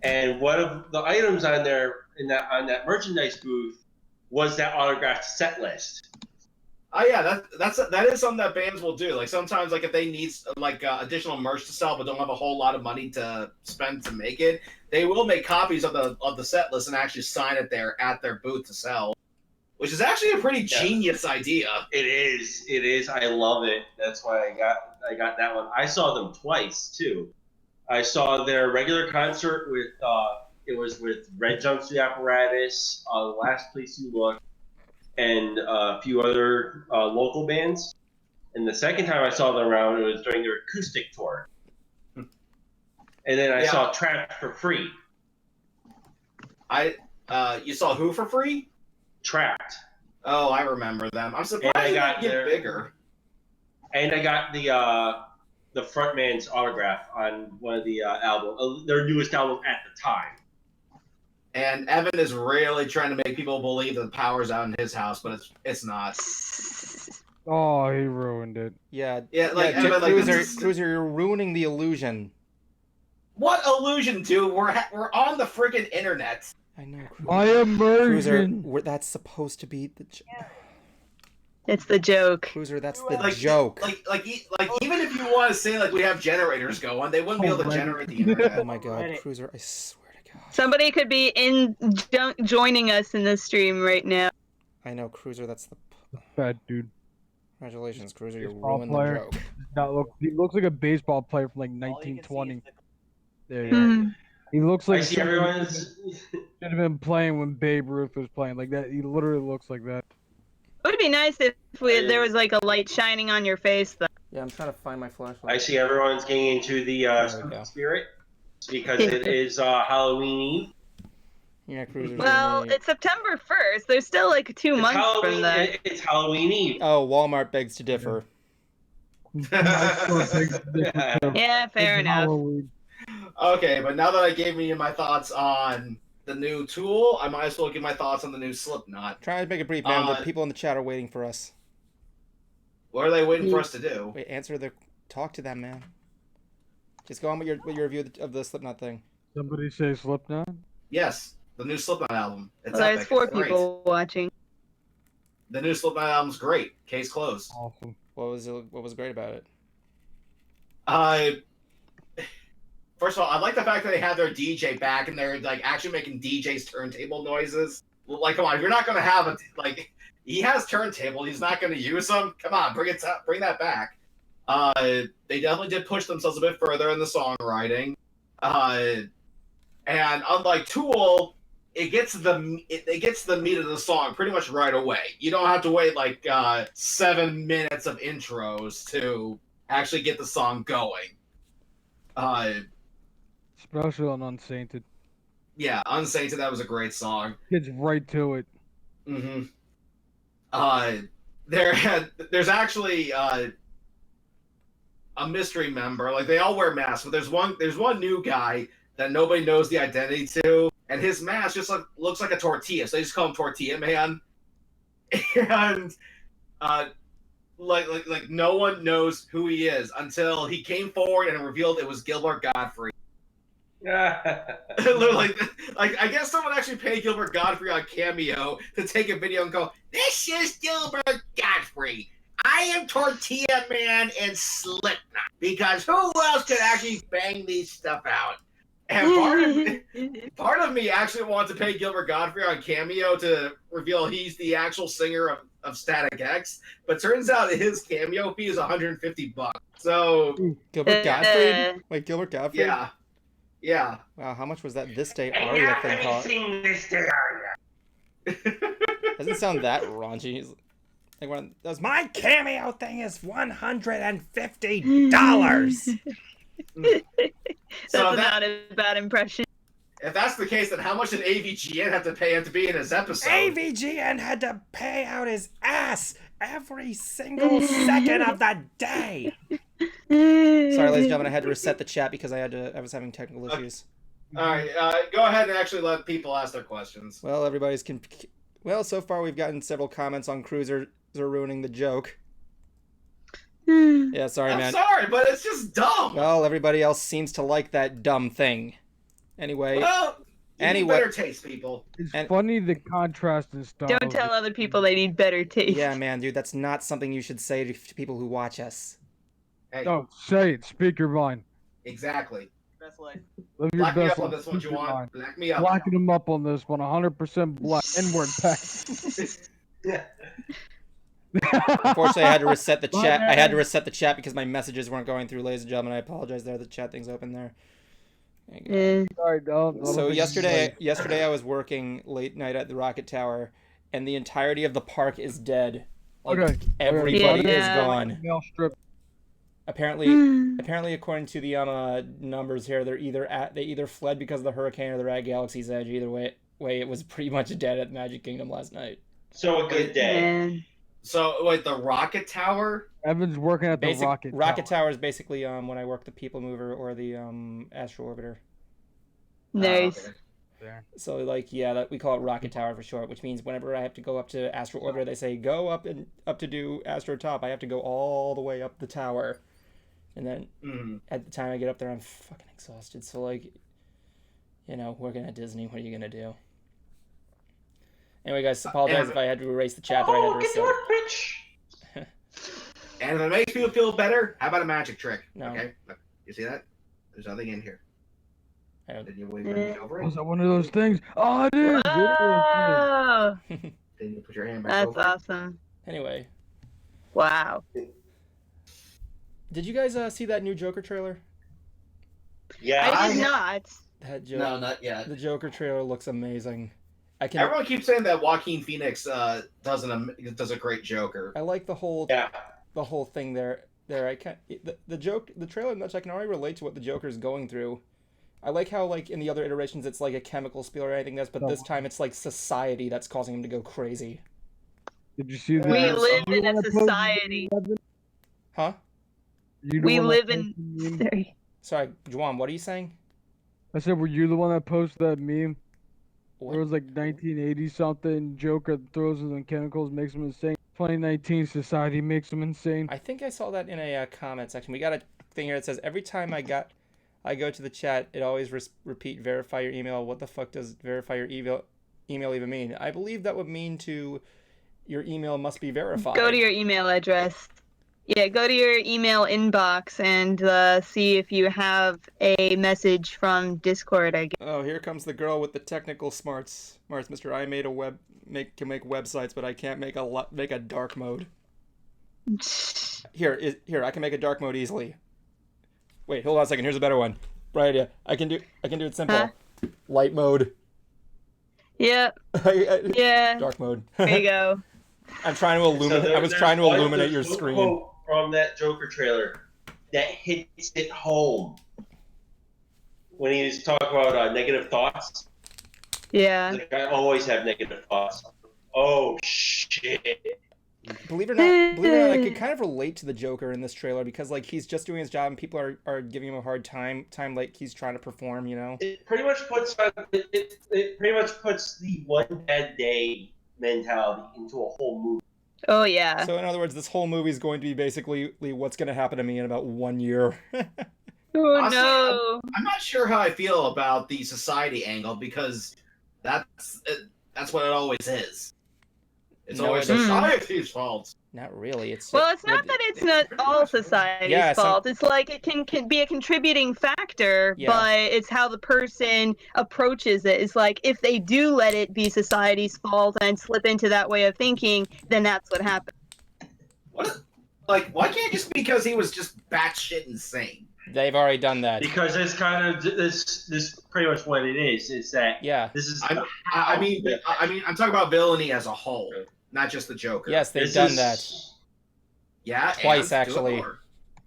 Speaker 3: and one of the items on there on that merchandise booth was that autographed set list.
Speaker 4: Oh yeah, that is something that bands will do. Like sometimes, like if they need like additional merch to sell, but don't have a whole lot of money to spend to make it, they will make copies of the set list and actually sign it there at their booth to sell, which is actually a pretty genius idea.
Speaker 3: It is. I love it. That's why I got that one. I saw them twice too. I saw their regular concert with it was with Red Jumpsuit Apparatus, Last Place You Look, and a few other local bands. And the second time I saw them around, it was during their acoustic tour. And then I saw Trapped for free.
Speaker 4: You saw who for free?
Speaker 3: Trapped.
Speaker 4: Oh, I remember them. I'm surprised they didn't get bigger.
Speaker 3: And I got the frontman's autograph on one of the album, their newest album at the time.
Speaker 4: And Evan is really trying to make people believe that the power's out in his house, but it's not.
Speaker 2: Oh, he ruined it.
Speaker 1: Yeah,
Speaker 4: Evan,
Speaker 1: Cruiser, you're ruining the illusion.
Speaker 4: What illusion, dude? We're on the freaking internet.
Speaker 1: I know.
Speaker 2: My immersion.
Speaker 1: Cruiser, that's supposed to be the.
Speaker 8: It's the joke.
Speaker 1: Cruiser, that's the joke.
Speaker 4: Like even if you want to say like we have generators going, they wouldn't be able to generate the internet.
Speaker 1: Oh my god, Cruiser! I swear to God.
Speaker 8: Somebody could be joining us in this stream right now.
Speaker 1: I know, Cruiser. That's the.
Speaker 2: Bad dude.
Speaker 1: Congratulations, Cruiser. You
Speaker 2: Baseball
Speaker 1: ruined
Speaker 2: player.
Speaker 1: the joke.
Speaker 2: He looks like a baseball player from like 1920. There you go. He looks like
Speaker 3: I see everyone's.
Speaker 2: Should have been playing when Babe Ruth was playing like that. He literally looks like that.
Speaker 8: It would be nice if there was like a light shining on your face, though.
Speaker 1: Yeah, I'm trying to find my flashlight.
Speaker 3: I see everyone's getting into the spooky spirit because it is Halloween Eve.
Speaker 1: Yeah, Cruiser.
Speaker 8: Well, it's September 1st. There's still like 2 months from that.
Speaker 3: It's Halloween Eve.
Speaker 1: Oh, Walmart begs to differ.
Speaker 8: Yeah, fair enough.
Speaker 2: Halloween.
Speaker 4: Okay, but now that I gave you my thoughts on the new Tool, I might as well give my thoughts on the new Slipknot.
Speaker 1: Try to make it brief, man. The people in the chat are waiting for us.
Speaker 4: What are they waiting for us to do?
Speaker 1: Wait, talk to them, man. Just go on with your review of the Slipknot thing.
Speaker 2: Somebody say Slipknot?
Speaker 4: Yes, the new Slipknot album. It's
Speaker 8: There's
Speaker 4: epic.
Speaker 8: 4
Speaker 4: It's great.
Speaker 8: people watching.
Speaker 4: The new Slipknot album's great. Case closed.
Speaker 2: Awesome.
Speaker 1: What was great about it?
Speaker 4: First of all, I like the fact that they have their DJ back and they're like actually making DJ's turntable noises. Like, come on, if you're not gonna have he has turntable, he's not gonna use them. Come on, bring that back. They definitely did push themselves a bit further in the songwriting. And unlike Tool, it gets the meat of the song pretty much right away. You don't have to wait like 7 minutes of intros to actually get the song going.
Speaker 2: Especially on Unsainted.
Speaker 4: Yeah, Unsainted, that was a great song.
Speaker 2: Gets right to it.
Speaker 4: Mm-hmm. There's actually a mystery member. Like they all wear masks, but there's one new guy that nobody knows the identity to, and his mask just looks like a tortilla. So they just call him Tortilla Man. And like no one knows who he is until he came forward and revealed it was Gilbert Gottfried. like I guess someone actually paid Gilbert Gottfried on Cameo to take a video and go, "This is Gilbert Gottfried. I am Tortilla Man and Slipknot." Because who else could actually bang these stuff out? And part of me actually wants to pay Gilbert Gottfried on Cameo to reveal he's the actual singer of Static X, but turns out that his cameo fee is $150. So
Speaker 1: Gilbert Gottfried? Wait, Gilbert Gottfried?
Speaker 4: Yeah.
Speaker 1: Wow, how much was that This Day Aria thing cost? Doesn't sound that raunchy. Like my cameo thing is $150.
Speaker 8: That's not a bad impression.
Speaker 4: If that's the case, then how much did AVGN have to pay him to be in his episode?
Speaker 1: AVGN had to pay out his ass every single second of the day. Sorry, ladies and gentlemen, I had to reset the chat because I was having technical issues.
Speaker 4: All right, go ahead and actually let people ask their questions.
Speaker 1: Well, so far we've gotten several comments on Cruiser ruining the joke. Yeah, sorry, man.
Speaker 4: I'm sorry, but it's just dumb.
Speaker 1: Well, everybody else seems to like that dumb thing. Anyway.
Speaker 4: Well, You
Speaker 1: Anyway-
Speaker 4: need better taste, people.
Speaker 2: It's
Speaker 1: And-
Speaker 2: funny the contrast in style.
Speaker 8: Don't tell other people they need better taste.
Speaker 1: Yeah, man, dude, that's not something you should say to people who watch us.
Speaker 4: Hey,
Speaker 2: No, say it. Speak your mind.
Speaker 4: exactly.
Speaker 5: Best life.
Speaker 2: Live your
Speaker 4: Black me
Speaker 2: best
Speaker 4: up on
Speaker 2: life.
Speaker 4: this one,
Speaker 2: Speak your
Speaker 4: Juwan.
Speaker 2: mind.
Speaker 4: Black me up.
Speaker 2: Blacking him up on this one. 100% black. N-word pack.
Speaker 1: Unfortunately, I had to reset the
Speaker 2: My
Speaker 1: chat. I had to
Speaker 2: bad.
Speaker 1: reset the chat because my messages weren't going through, ladies and gentlemen. I apologize there. The chat thing's open there. There you go.
Speaker 8: Eh.
Speaker 2: Sorry, don't
Speaker 1: So
Speaker 2: think
Speaker 1: yesterday I was working late night at the Rocket Tower, and the entirety of the park is dead. Like,
Speaker 2: Okay.
Speaker 1: everybody is
Speaker 8: Yeah.
Speaker 1: gone.
Speaker 2: Male strip.
Speaker 1: Apparently, according to the numbers here, they either fled because of the hurricane or they're at Galaxy's Edge. Either way, it was pretty much dead at Magic Kingdom last night.
Speaker 3: So a good day.
Speaker 8: Man.
Speaker 4: So, wait, the rocket tower?
Speaker 2: Evan's working at the Rocket
Speaker 1: Tower is basically when I work the People Mover or the Astro Orbiter.
Speaker 8: Nice.
Speaker 4: Okay.
Speaker 1: So like that we call it Rocket Tower for short, which means whenever I have to go up to Astro Orbiter, they say go up to do Astro Top. I have to go all the way up the tower, and then at the time I get up there, I'm fucking exhausted. So like, working at Disney, what are you gonna do? Anyway, guys, apologize if I had to erase the chat that I had to reset.
Speaker 3: Bitch.
Speaker 4: And if it makes people feel better, how about a magic trick?
Speaker 1: No.
Speaker 4: Okay, look, you see that? There's nothing in here.
Speaker 1: I don't-
Speaker 4: Then you wave your hand over
Speaker 2: Was
Speaker 4: it.
Speaker 2: that one of those things? Oh, it is.
Speaker 8: Oh,
Speaker 4: Then you put your hand back
Speaker 8: that's
Speaker 4: over it.
Speaker 8: awesome.
Speaker 1: Anyway,
Speaker 8: Wow.
Speaker 1: did you guys see that new Joker trailer?
Speaker 3: Yeah.
Speaker 8: I did not.
Speaker 1: That joke.
Speaker 4: No, not yet.
Speaker 1: The Joker trailer looks amazing.
Speaker 4: Everyone keeps saying that Joaquin Phoenix does a great Joker.
Speaker 1: I like the whole
Speaker 3: Yeah.
Speaker 1: thing there. I can't the trailer much. I can already relate to what the Joker's going through. I like how like in the other iterations it's like a chemical spill or anything else, but this time it's like society that's causing him to go crazy.
Speaker 2: Did you see that?
Speaker 8: We
Speaker 4: Yeah,
Speaker 8: live
Speaker 2: You
Speaker 8: in a
Speaker 2: wanna post
Speaker 8: society.
Speaker 2: the
Speaker 1: Huh?
Speaker 2: You the
Speaker 8: We
Speaker 2: one that
Speaker 8: live
Speaker 2: posted
Speaker 8: in.
Speaker 2: the meme?
Speaker 8: Sorry.
Speaker 1: Sorry, Juan, what are you saying?
Speaker 2: I said, were you the one that posted that meme?
Speaker 1: What?
Speaker 2: There was like 1980 something. Joker throws in chemicals, makes him insane. 2019 society makes him insane.
Speaker 1: I think I saw that in a comment section. We got a thing here that says every time I go to the chat, it always repeat verify your email. What the fuck does verify your email even mean? I believe that would mean to your email must be verified.
Speaker 8: Go to your email address. Yeah, go to your email inbox and see if you have a message from Discord, I guess.
Speaker 1: Oh, here comes the girl with the technical smarts. Mr. I made can make websites, but I can't make a dark mode. Here, I can make a dark mode easily. Wait, hold on a second. Here's a better one. Bright idea. I can do it simple.
Speaker 8: Huh?
Speaker 1: Light mode.
Speaker 8: Yep. Yeah.
Speaker 1: Dark mode.
Speaker 8: There you go.
Speaker 1: I'm trying to illuminate. I was trying to illuminate your screen.
Speaker 3: Quote from that Joker trailer that hits it home when he was talking about negative thoughts.
Speaker 8: Yeah.
Speaker 3: Like, I always have negative thoughts. Oh shit!
Speaker 1: Believe it or not, I could kind of relate to the Joker in this trailer because like he's just doing his job and people are giving him a hard time like he's trying to perform,
Speaker 3: It pretty much puts it pretty much puts the one bad day mentality into a whole movie.
Speaker 8: Oh yeah.
Speaker 1: So in other words, this whole movie is going to be basically what's going to happen to me in about 1 year.
Speaker 8: Oh
Speaker 4: Honestly,
Speaker 8: no.
Speaker 4: I'm not sure how I feel about the society angle because that's what it always is. It's
Speaker 1: No,
Speaker 4: always
Speaker 1: it
Speaker 8: isn't.
Speaker 4: society's fault.
Speaker 1: Not really. It's
Speaker 8: Well, it's not that it's not all society's
Speaker 1: Yeah,
Speaker 8: fault. It's like it can be a contributing factor,
Speaker 1: Yeah.
Speaker 8: but it's how the person approaches it. It's like if they do let it be society's fault and slip into that way of thinking, then that's what happens.
Speaker 4: What? Like, why can't it just be because he was just batshit insane?
Speaker 1: They've already done that.
Speaker 3: Because it's kind of this pretty much what it is. Is that
Speaker 1: Yeah.
Speaker 3: this is
Speaker 4: I mean, I'm talking about villainy as a whole, not just the Joker.
Speaker 1: Yes, they've
Speaker 3: this
Speaker 1: done
Speaker 3: is-
Speaker 1: that,
Speaker 4: Yeah,
Speaker 1: Twice,
Speaker 4: and do it
Speaker 1: actually.
Speaker 4: more.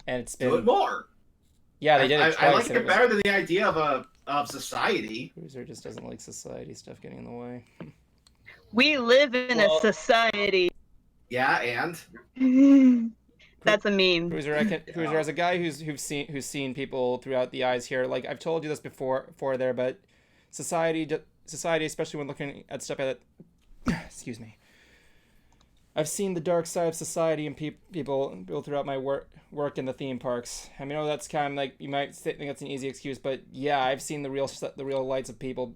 Speaker 1: and it's
Speaker 4: Do it
Speaker 1: been
Speaker 4: more.
Speaker 1: yeah they did it twice.
Speaker 4: I like
Speaker 1: and
Speaker 4: it better than the idea of society.
Speaker 1: Cruiser just doesn't like society stuff getting in the way.
Speaker 8: We live in a society.
Speaker 4: Yeah, and
Speaker 8: That's a meme.
Speaker 1: Cruiser, Cruiser, as a guy who's seen people throughout the eyes here, like I've told you this before there, but society, especially when looking at stuff at excuse me, I've seen the dark side of society and people throughout my work in the theme parks. I mean, that's kind of like you might think that's an easy excuse, but yeah, I've seen the real lights of people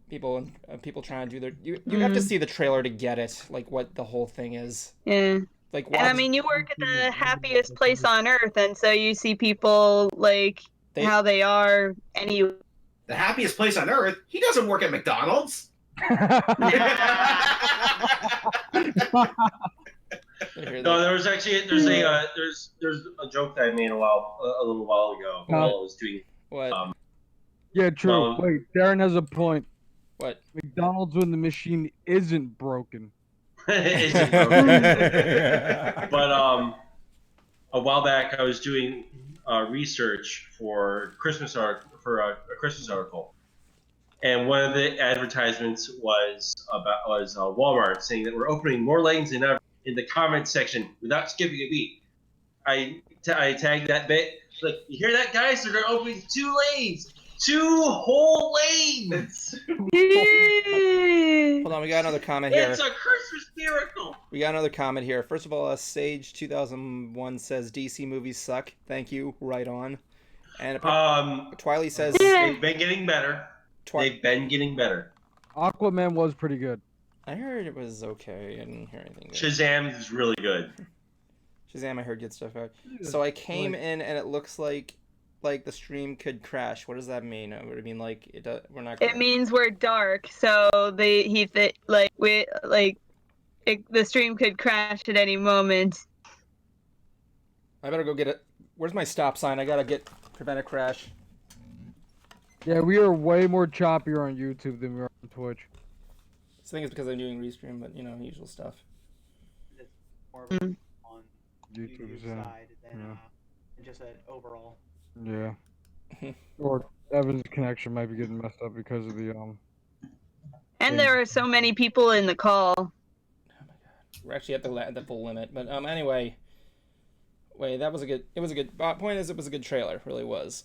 Speaker 1: trying to do their. You have to see the trailer to get it, like what the whole thing is.
Speaker 8: Yeah.
Speaker 1: Like
Speaker 8: And I
Speaker 1: watch.
Speaker 8: mean, you work at the happiest place on earth, and so you see people like how they are anyway.
Speaker 4: The happiest place on earth? He doesn't work at McDonald's.
Speaker 3: No, there's a joke that I made a little while ago while I was doing.
Speaker 1: What?
Speaker 2: Yeah, true. Wait, Darren has a point.
Speaker 1: What?
Speaker 2: McDonald's when the machine isn't broken.
Speaker 3: Isn't broken. But a while back I was doing research for a Christmas article, and one of the advertisements was Walmart saying that we're opening more lanes than ever. In the comments section, without skipping a beat, I tagged that bit. Like, you hear that, guys? They're going to open 2 lanes, 2 whole lanes.
Speaker 1: Hold on, we got another comment here.
Speaker 3: It's a Christmas miracle.
Speaker 1: We got another comment here. First of all, Sage 2001 says DC movies suck. Thank you. Right on. And Twiley says
Speaker 3: they've been getting better. They've been getting better.
Speaker 2: Aquaman was pretty good.
Speaker 1: I heard it was okay. I didn't hear anything good.
Speaker 3: Shazam is really good.
Speaker 1: Shazam, I heard good stuff about. So I came in and it looks like the stream could crash. What does that mean? Would it mean like we're not?
Speaker 8: It means we're dark. So the stream could crash at any moment.
Speaker 1: I better go get it. Where's my stop sign? I gotta prevent a crash.
Speaker 2: Yeah, we are way more choppier on YouTube than we are on Twitch.
Speaker 1: I think it's because I'm doing restream, but usual stuff.
Speaker 5: It's more of on
Speaker 2: YouTube's
Speaker 5: side than just an overall.
Speaker 2: Yeah. Or Evan's connection might be getting messed up because of the
Speaker 8: And there are so many people in the call.
Speaker 1: Oh my god, we're actually at the full limit. But anyway, wait, it was a good. Point is, it was a good trailer. It really was.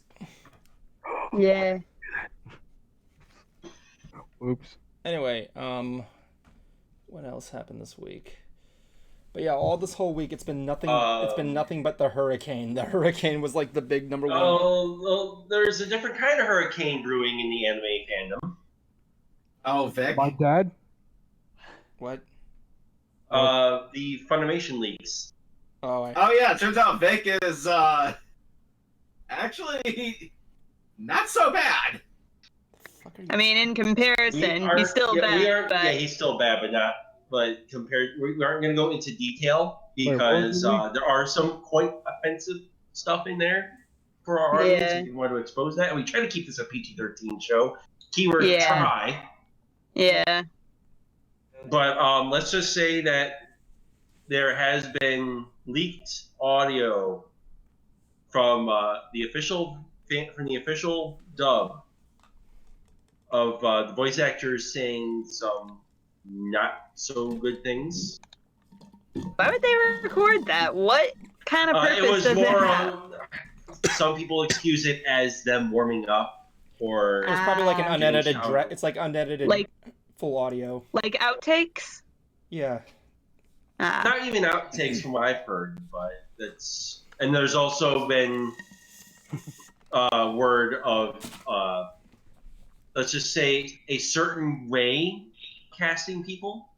Speaker 8: Yeah.
Speaker 2: Oops.
Speaker 1: Anyway, what else happened this week? But yeah, all this whole week it's been nothing. It's been nothing but the hurricane. The hurricane was like the big number one.
Speaker 3: Oh, well, there's a different kind of hurricane brewing in the anime fandom.
Speaker 4: Oh, Vic.
Speaker 2: My dad.
Speaker 1: What?
Speaker 3: The Funimation leaks.
Speaker 1: Oh
Speaker 4: yeah, it turns out Vic is actually not so bad.
Speaker 8: I mean, in comparison, he's still bad. But...
Speaker 3: Yeah, he's still bad, but not. But compared, we aren't going to go into detail because there are some quite offensive stuff in there for our audience. If you want to expose that, and we try to keep this a PG-13 show. Keyword try.
Speaker 8: Yeah.
Speaker 3: But let's just say that there has been leaked audio from the official dub of the voice actors saying some not so good things.
Speaker 8: Why would they record that? What kind of purpose
Speaker 3: it was
Speaker 8: does
Speaker 3: more
Speaker 8: it have?
Speaker 3: Some people excuse it as them warming up, or
Speaker 1: it's probably like an unedited. It's like unedited,
Speaker 8: like
Speaker 1: full audio,
Speaker 8: like outtakes.
Speaker 1: Yeah.
Speaker 3: Not even outtakes from what I've heard, but that's. And there's also been word of let's just say a certain way casting people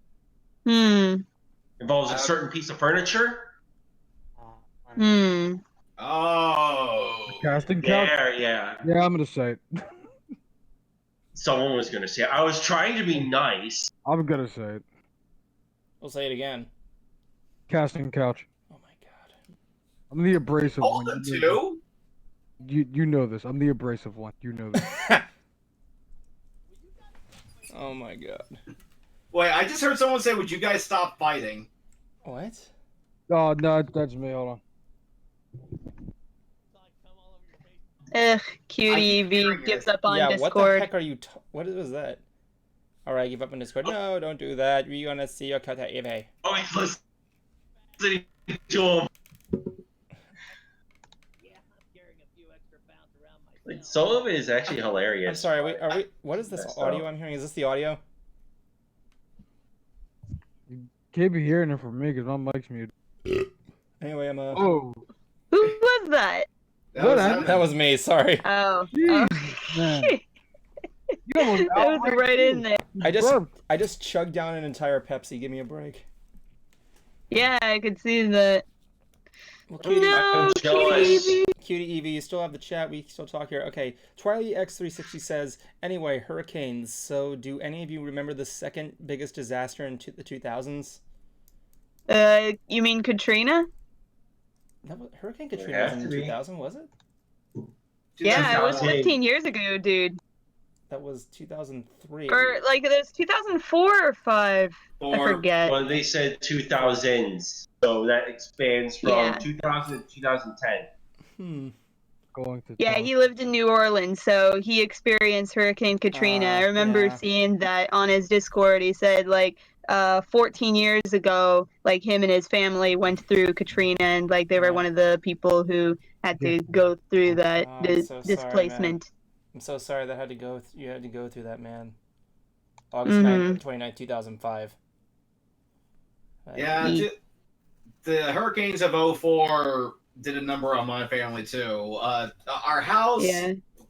Speaker 3: involves a certain piece of furniture.
Speaker 4: Oh.
Speaker 2: Casting couch?
Speaker 3: Yeah.
Speaker 2: Yeah, I'm gonna say it.
Speaker 3: Someone was gonna say it. I was trying to be nice.
Speaker 2: I'm gonna say it.
Speaker 1: We'll say it again.
Speaker 2: Casting couch.
Speaker 1: Oh my god.
Speaker 2: I'm the abrasive one. You know this. I'm the abrasive one. You know this.
Speaker 1: Oh my god.
Speaker 4: Wait, I just heard someone say, "Would you guys stop fighting?"
Speaker 1: What?
Speaker 2: Oh no, that's me. Hold on.
Speaker 8: Ugh, cutie V gives up on Discord.
Speaker 1: What the heck are you? What was that? All right, give up on Discord. No, don't do that. We're gonna see your cut at eBay.
Speaker 3: Oh, he's listening to him. Like, some of it is actually hilarious.
Speaker 1: I'm sorry. What is this audio I'm hearing? Is this the audio?
Speaker 2: Can't be hearing it from me because my mic's muted.
Speaker 1: Anyway, I'm
Speaker 2: Oh,
Speaker 8: Who was that?
Speaker 1: That was me. Sorry.
Speaker 8: Oh.
Speaker 2: jeez,
Speaker 8: Oh.
Speaker 2: man. You almost
Speaker 8: That was
Speaker 2: outright
Speaker 8: right in there.
Speaker 2: burped.
Speaker 1: I just chugged down an entire Pepsi. Give me a break.
Speaker 8: Yeah, I could see that.
Speaker 1: Well, Cutie,
Speaker 8: No,
Speaker 3: jealous.
Speaker 8: Cutie.
Speaker 1: Cutie Evie, you still have the chat. We still talk here. Okay, Twilight X360 says, anyway, hurricanes. So, do any of you remember the second biggest disaster in the 2000s?
Speaker 8: You mean Katrina?
Speaker 1: Hurricane Katrina
Speaker 3: have
Speaker 1: was
Speaker 3: to
Speaker 1: in
Speaker 3: be.
Speaker 1: 2000, was it?
Speaker 8: Yeah, it was
Speaker 3: 2000.
Speaker 8: 15 years ago, dude.
Speaker 1: That was 2003.
Speaker 8: Or like it was 2004 or 5. I forget.
Speaker 3: Well, they said 2000s, so that expands from
Speaker 8: Yeah.
Speaker 3: 2000 to 2010.
Speaker 2: Going to
Speaker 8: Yeah,
Speaker 2: talk.
Speaker 8: he lived in New Orleans, so he experienced Hurricane Katrina. I remember
Speaker 1: yeah.
Speaker 8: seeing that on his Discord. He said, like, 14 years ago, like, him and his family went through Katrina, and, like, they were one of the people who had to go through that
Speaker 1: I'm so
Speaker 8: displacement.
Speaker 1: Sorry, man. I'm so sorry that you had to go through that, man. August 9th, 29th, 2005.
Speaker 4: Yeah, the hurricanes of 04 did a number on my family too. Our house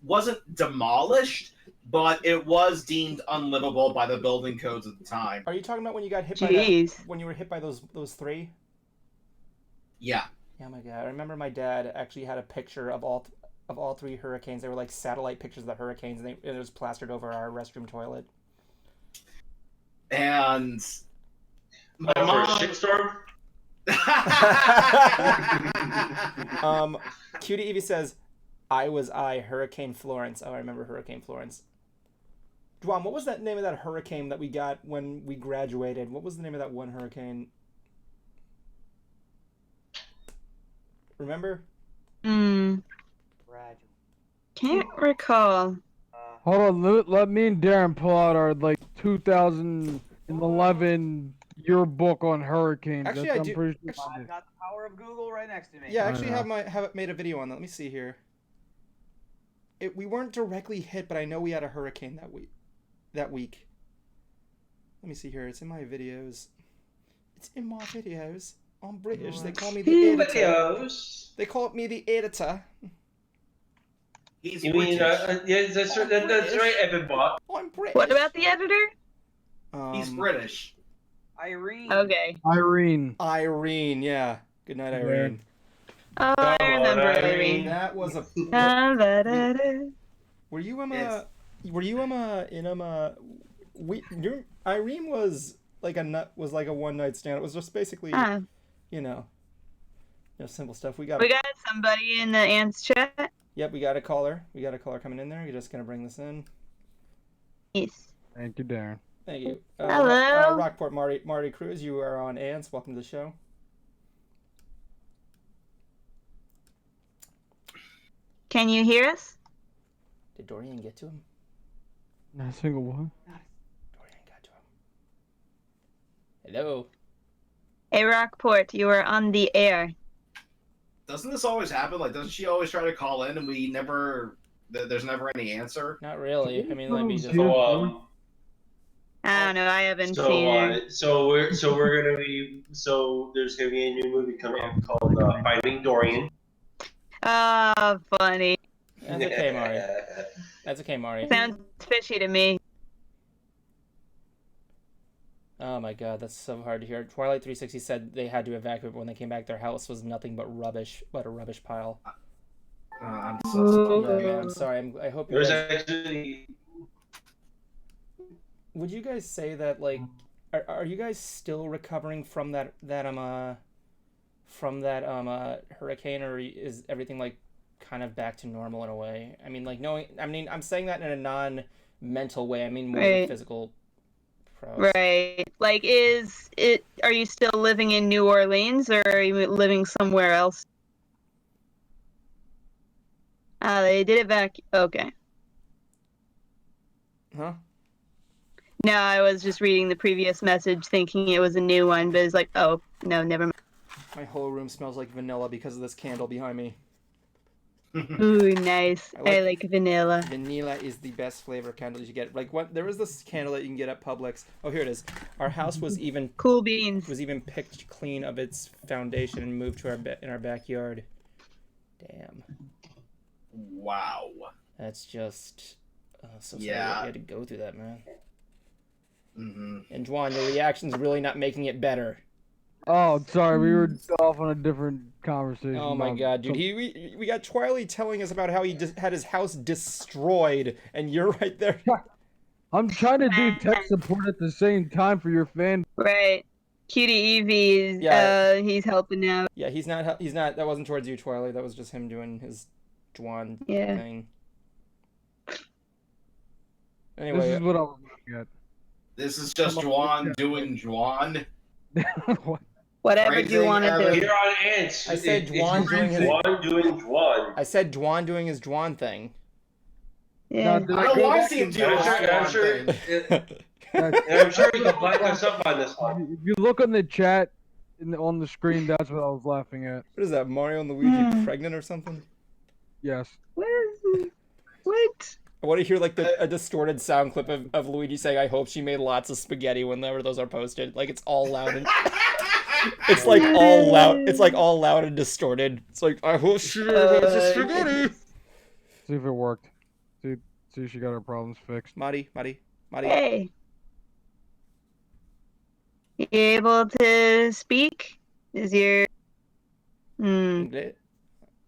Speaker 4: wasn't demolished, but it was deemed unlivable by the building codes at the time.
Speaker 1: Are you talking about when you got hit by that? When you were hit by those three?
Speaker 4: Yeah.
Speaker 1: Oh my god! I remember my dad actually had a picture of all three hurricanes. They were like satellite pictures of the hurricanes, and it was plastered over our restroom toilet.
Speaker 4: And my
Speaker 3: For a
Speaker 4: mom.
Speaker 3: shitstorm?
Speaker 1: Cutie Evie says, Hurricane Florence. Oh, I remember Hurricane Florence. Dwan, what was that name of that hurricane that we got when we graduated? What was the name of that one hurricane? Remember?
Speaker 8: Can't recall.
Speaker 2: Hold on, let me and Darren pull out our like 2011 yearbook on hurricanes.
Speaker 1: Actually,
Speaker 2: I'm pretty sure
Speaker 5: I've got the power of Google right next to me.
Speaker 1: Yeah, I actually have it made a video on that. Let me see here. We weren't directly hit, but I know we had a hurricane that week. Let me see here. It's in my videos. It's in my videos. I'm British. They call me the editor.
Speaker 3: Videos.
Speaker 1: They call me the editor.
Speaker 4: He's
Speaker 3: You
Speaker 4: British.
Speaker 3: mean, yeah, that's right, Evan Bot.
Speaker 1: I'm British.
Speaker 8: What about the editor?
Speaker 4: He's British.
Speaker 5: Irene.
Speaker 8: Okay.
Speaker 2: Irene,
Speaker 1: yeah. Good night, Irene.
Speaker 8: Oh, I remember Irene.
Speaker 1: That was a. Were you Irene was like a one night stand. It was just basically, simple stuff. We got
Speaker 8: somebody in the Ants chat.
Speaker 1: Yep, we got a caller. We got a caller coming in there. You're just gonna bring this in.
Speaker 8: Yes.
Speaker 2: Thank you, Darren.
Speaker 1: Thank you.
Speaker 8: Hello.
Speaker 1: Rockport Marty Cruz, you are on Ants. Welcome to the show.
Speaker 8: Can you hear us?
Speaker 1: Did Dorian get to him?
Speaker 2: Not a single one.
Speaker 1: Dorian got to him. Hello.
Speaker 8: Hey, Rockport, you are on the air.
Speaker 4: Doesn't this always happen? Like, doesn't she always try to call in and there's never any answer?
Speaker 1: Not really. I mean, let me just.
Speaker 8: I don't know. I haven't seen it.
Speaker 3: So there's gonna be a new movie coming out called Finding Dorian.
Speaker 8: Oh, funny.
Speaker 1: That's okay, Mari. That's okay, Mari.
Speaker 8: Sounds fishy to me.
Speaker 1: Oh my god, that's so hard to hear. Twilight 360 said they had to evacuate, but when they came back, their house was nothing but rubbish, a rubbish pile.
Speaker 4: I'm so sorry.
Speaker 1: Yeah, I'm sorry. I hope you
Speaker 3: There's
Speaker 1: guys...
Speaker 3: actually.
Speaker 1: Would you guys say that, like, are you guys still recovering from that hurricane, or is everything like kind of back to normal in a way? I mean, like I'm saying that in a non-mental way. I mean more physical.
Speaker 8: Right. Like, are you still living in New Orleans, or are you living somewhere else? They did evacuate. Okay.
Speaker 1: Huh?
Speaker 8: No, I was just reading the previous message thinking it was a new one, but it's like, oh, no, never mind.
Speaker 1: My whole room smells like vanilla because of this candle behind me.
Speaker 8: Ooh, nice.
Speaker 1: I
Speaker 8: I like vanilla.
Speaker 1: Vanilla is the best flavor candle you should get. Like what? There was this candle that you can get at Publix. Oh, here it is. Our house was even
Speaker 8: Cool beans.
Speaker 1: picked clean of its foundation and moved to in our backyard. Damn.
Speaker 4: Wow.
Speaker 1: That's just so sorry
Speaker 4: Yeah.
Speaker 1: you had to go through that, man.
Speaker 4: Mm-hmm.
Speaker 1: And Juan, your reaction's really not making it better.
Speaker 2: Oh, sorry, we were off on a different conversation.
Speaker 1: Oh my god, dude! We got Twiley telling us about how he had his house destroyed, and you're right there.
Speaker 2: I'm trying to do tech support at the same time for your fan.
Speaker 8: Right. Cutie Evie's, he's helping out.
Speaker 1: Yeah, he's not. That wasn't towards you, Twiley. That was just him doing his Juan thing. Anyway,
Speaker 2: This is what I was looking at.
Speaker 4: This is just Juan doing Juan.
Speaker 8: Whatever
Speaker 4: Crazy
Speaker 8: you want to do.
Speaker 3: You're on Ants.
Speaker 1: I said Juan doing his
Speaker 3: Juan.
Speaker 1: I said Juan doing his Juan thing.
Speaker 8: Yeah.
Speaker 4: I don't know why I see him doing
Speaker 3: I'm sure you can black us up on this one.
Speaker 2: If you look on the chat on the screen, that's what I was laughing at.
Speaker 1: What is that? Mario and Luigi pregnant or something?
Speaker 2: Yes.
Speaker 8: What?
Speaker 1: I want to hear like a distorted sound clip of Luigi saying, "I hope she made lots of spaghetti" whenever those are posted. Like it's all loud and it's like all loud. It's like all loud and distorted. It's like I hope she made lots of spaghetti.
Speaker 2: See if it worked. See if she got her problems fixed.
Speaker 1: Mari.
Speaker 8: Hey. You able to speak? Is your
Speaker 1: Inglés.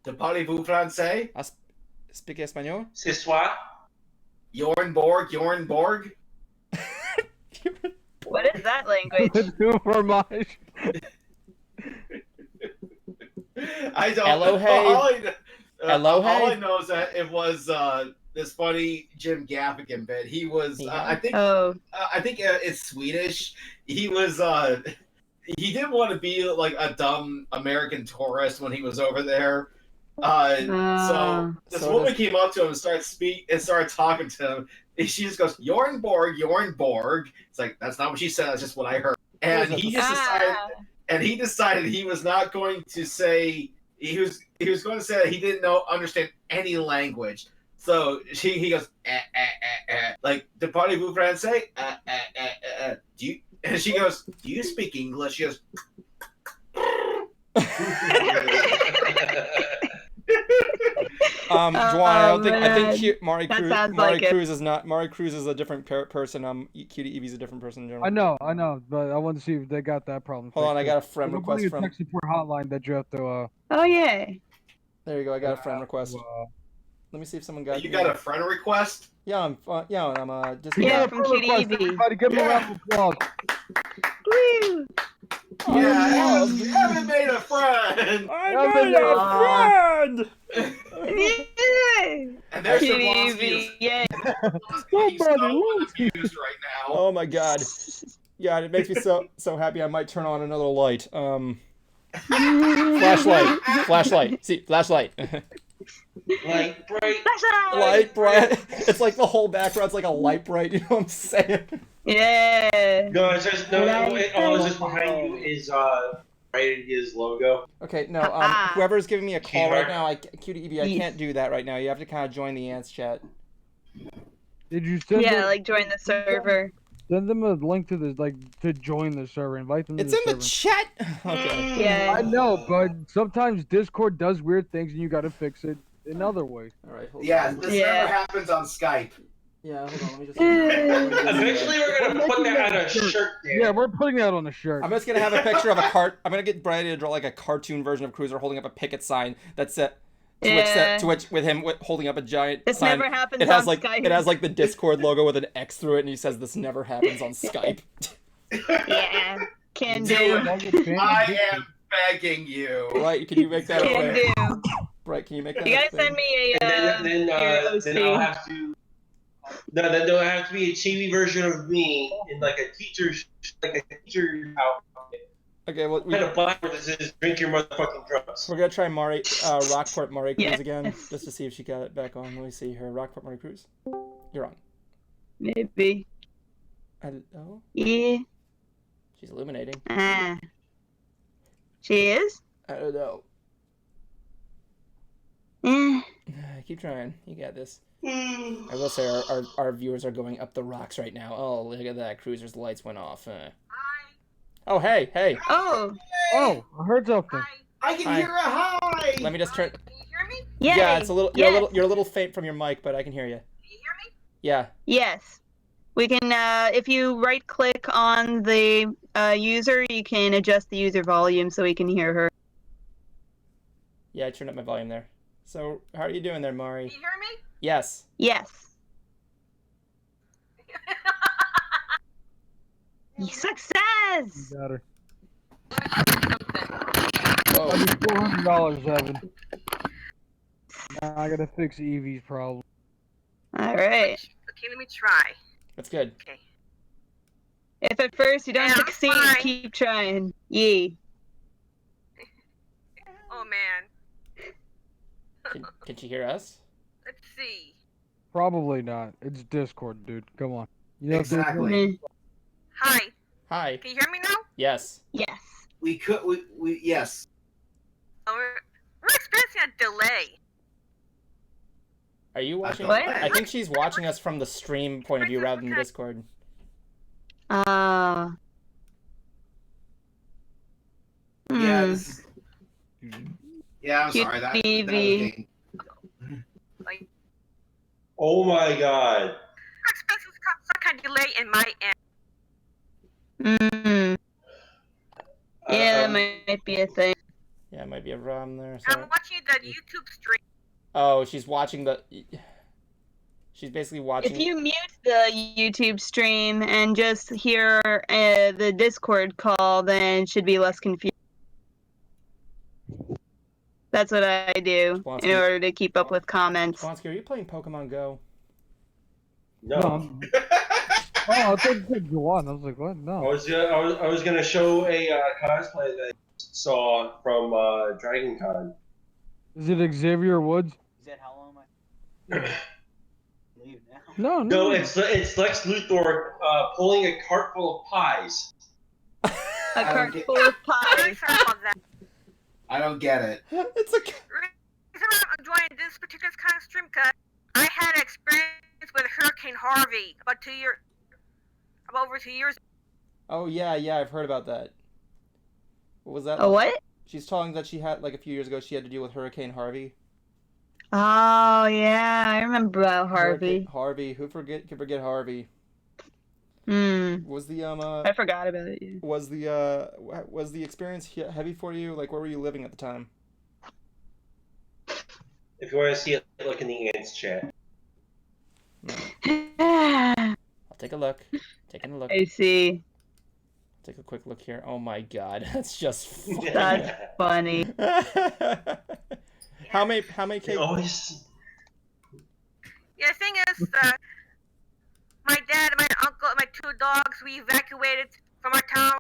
Speaker 4: De parlez-vous français?
Speaker 1: Speak español?
Speaker 3: C'est soi.
Speaker 4: Jorn Borg.
Speaker 8: What is that language?
Speaker 2: Do fromage.
Speaker 4: I don't.
Speaker 1: Elohe.
Speaker 4: All I know is that it was this funny Jim Gaffigan bit. He was, I think it's Swedish. He was, he didn't want to be like a dumb American tourist when he was over there. So this woman came up to him and started talking to him. And she just goes, Jorn Borg. It's like, that's not what she said. That's just what I heard. And he just decided he was not going to say. He was going to say that he didn't understand any language. So he goes, like, de parlez-vous français? Do you? And she goes, do you speak English? She goes.
Speaker 1: Juan, I don't think. I think Mari
Speaker 8: That
Speaker 1: Cruz is a different person. Cutie Evie's a different person in general.
Speaker 2: I know, but I want to see if they got that problem.
Speaker 1: Hold on, I got a
Speaker 2: There's
Speaker 1: friend request from.
Speaker 2: tech support hotline that you have to.
Speaker 8: Oh yeah.
Speaker 1: There you go. I got a friend request. Let me see if someone got.
Speaker 4: You got a friend request?
Speaker 1: Yeah, I'm just.
Speaker 8: Yeah, from Cutie Evie.
Speaker 2: Everybody, give him a round of applause.
Speaker 8: Woo!
Speaker 4: Yeah, you haven't made a friend.
Speaker 1: I made a friend.
Speaker 4: And there's
Speaker 8: Cutie
Speaker 4: Jablonski
Speaker 8: Evie, yay!
Speaker 4: he's so confused right now.
Speaker 1: Oh my god. Yeah, it makes me so happy. I might turn on another light. Flashlight. See, flashlight.
Speaker 3: Light bright.
Speaker 1: Light bright. It's like the whole background's like a light bright. You know what I'm saying?
Speaker 8: Yeah.
Speaker 3: No, it's just all is just behind you is right his logo.
Speaker 1: Okay, no. Whoever's giving me a call right now, Cutie Evie, I can't do that right now. You have to kind of join the Ants chat.
Speaker 2: Did you send?
Speaker 8: Yeah, like join the server.
Speaker 2: Send them a link to this, like to join the server. Invite them.
Speaker 1: It's
Speaker 2: to
Speaker 1: in the chat. Okay.
Speaker 8: Yeah.
Speaker 2: I know, but sometimes Discord does weird things, and you got to fix it another way.
Speaker 1: All right.
Speaker 4: Yeah, this never happens on Skype.
Speaker 1: Yeah, hold on. Let me just.
Speaker 3: Eventually, we're gonna put that on a shirt. There.
Speaker 2: Yeah, we're putting that on a shirt.
Speaker 1: I'm just gonna have a picture of a cart. I'm gonna get Brady to draw like a cartoon version of Cruiser holding up a picket sign that's set. To which with him holding up a giant
Speaker 8: This
Speaker 1: sign.
Speaker 8: never happens
Speaker 1: It has
Speaker 8: on
Speaker 1: like
Speaker 8: Skype.
Speaker 1: it has like the Discord logo with an X through it, and he says this never happens on Skype.
Speaker 8: Yeah. Can
Speaker 4: Dude,
Speaker 8: do.
Speaker 4: I am begging you.
Speaker 1: Right? Can you make that?
Speaker 8: Can do.
Speaker 1: Right? Can you make that?
Speaker 8: You gotta send me a.
Speaker 3: Then I'll have to. No, then there'll have to be a chibi version of me in like a teacher's outfit.
Speaker 1: Okay, well,
Speaker 3: Kind of black where this is drink your motherfucking drugs.
Speaker 1: we're gonna try Rockport Mari Cruz
Speaker 8: Yes.
Speaker 1: again, just to see if she got it back on. Let me see her. Rockport Mari Cruz. You're on.
Speaker 8: Maybe.
Speaker 1: Hello?
Speaker 8: Yeah.
Speaker 1: She's illuminating.
Speaker 8: She is?
Speaker 1: I don't know.
Speaker 8: Eh.
Speaker 1: Keep trying. You got this. I will say our viewers are going up the rocks right now. Oh, look at that. Cruiser's lights went off. Oh, hey, hey.
Speaker 8: Oh.
Speaker 2: Oh, I heard something.
Speaker 4: I can
Speaker 1: Hi.
Speaker 4: hear a hi.
Speaker 1: Let me just turn.
Speaker 9: Can you hear me?
Speaker 8: Yay.
Speaker 1: Yeah, it's a little.
Speaker 8: Yes.
Speaker 1: You're a little faint from your mic, but I can hear you.
Speaker 9: Can you hear me?
Speaker 1: Yeah.
Speaker 8: Yes. We can, if you right click on the user, you can adjust the user volume so we can hear her.
Speaker 1: Yeah, I turned up my volume there. So, how are you doing there, Mari?
Speaker 9: Can you hear me?
Speaker 1: Yes.
Speaker 8: Yes. Success!
Speaker 2: Got her.
Speaker 1: Whoa.
Speaker 2: $400, Evan. Now I gotta fix Evie's problem.
Speaker 8: All right.
Speaker 9: Okay, let me try.
Speaker 1: That's good.
Speaker 9: Okay.
Speaker 8: If at first you don't
Speaker 9: Yeah, I'm
Speaker 8: succeed,
Speaker 9: fine.
Speaker 8: keep trying. Yee.
Speaker 9: Oh man.
Speaker 1: Can she hear us?
Speaker 9: Let's see.
Speaker 2: Probably not. It's Discord, dude. Come on. You know
Speaker 4: Exactly.
Speaker 8: Mhm.
Speaker 9: Hi.
Speaker 1: Hi.
Speaker 9: Can you hear me now?
Speaker 1: Yes.
Speaker 8: Yes.
Speaker 4: We yes.
Speaker 9: Oh, we're experiencing a delay.
Speaker 1: Are you watching?
Speaker 8: What?
Speaker 1: I think she's watching us from the stream point of view rather than the Discord.
Speaker 4: Yeah. Yeah, I'm
Speaker 8: Cute
Speaker 4: sorry. That
Speaker 8: Evie.
Speaker 3: Oh my god.
Speaker 9: We're experiencing some kind of delay in my end.
Speaker 8: Mm. Yeah, that might be a thing.
Speaker 1: Yeah, it might be a ROM there.
Speaker 9: I'm
Speaker 1: Sorry.
Speaker 9: watching the YouTube stream.
Speaker 1: Oh, she's watching the. She's basically watching.
Speaker 8: If you mute the YouTube stream and just hear the Discord call, then it should be less confusing. That's what I do in order to keep up with comments.
Speaker 1: Blonsky, are you playing Pokemon Go?
Speaker 3: No.
Speaker 2: Oh, I thought you said you won. I was like, what? No.
Speaker 3: I was gonna show a cosplay that I saw from Dragon Con.
Speaker 2: Is it Xavier Woods?
Speaker 5: Is that how long am I? Leave now.
Speaker 2: No,
Speaker 3: No, it's Lex Luthor pulling a cart full of pies.
Speaker 8: A cart full of pies.
Speaker 9: Sorry about that.
Speaker 4: I don't get it.
Speaker 1: It's a.
Speaker 9: The reason I'm enjoying this particular kind of stream because I had an experience with Hurricane Harvey about over 2 years.
Speaker 1: Oh yeah, I've heard about that. What was that?
Speaker 8: A what?
Speaker 1: She's telling that she had like a few years ago. She had to deal with Hurricane Harvey.
Speaker 8: Oh yeah, I remember about Harvey.
Speaker 1: Harvey, can forget Harvey? Was the
Speaker 8: I forgot about it. Yeah.
Speaker 1: Was the experience heavy for you? Like, where were you living at the time?
Speaker 3: If you want to see it, look in the ants chat.
Speaker 1: I'll take a look. Taking a look.
Speaker 8: I see.
Speaker 1: Take a quick look here. Oh my god, that's just funny.
Speaker 8: That's funny.
Speaker 1: How many cake?
Speaker 3: Always.
Speaker 9: Yeah, the thing is, my dad, my uncle, and my 2 dogs, we evacuated from our town.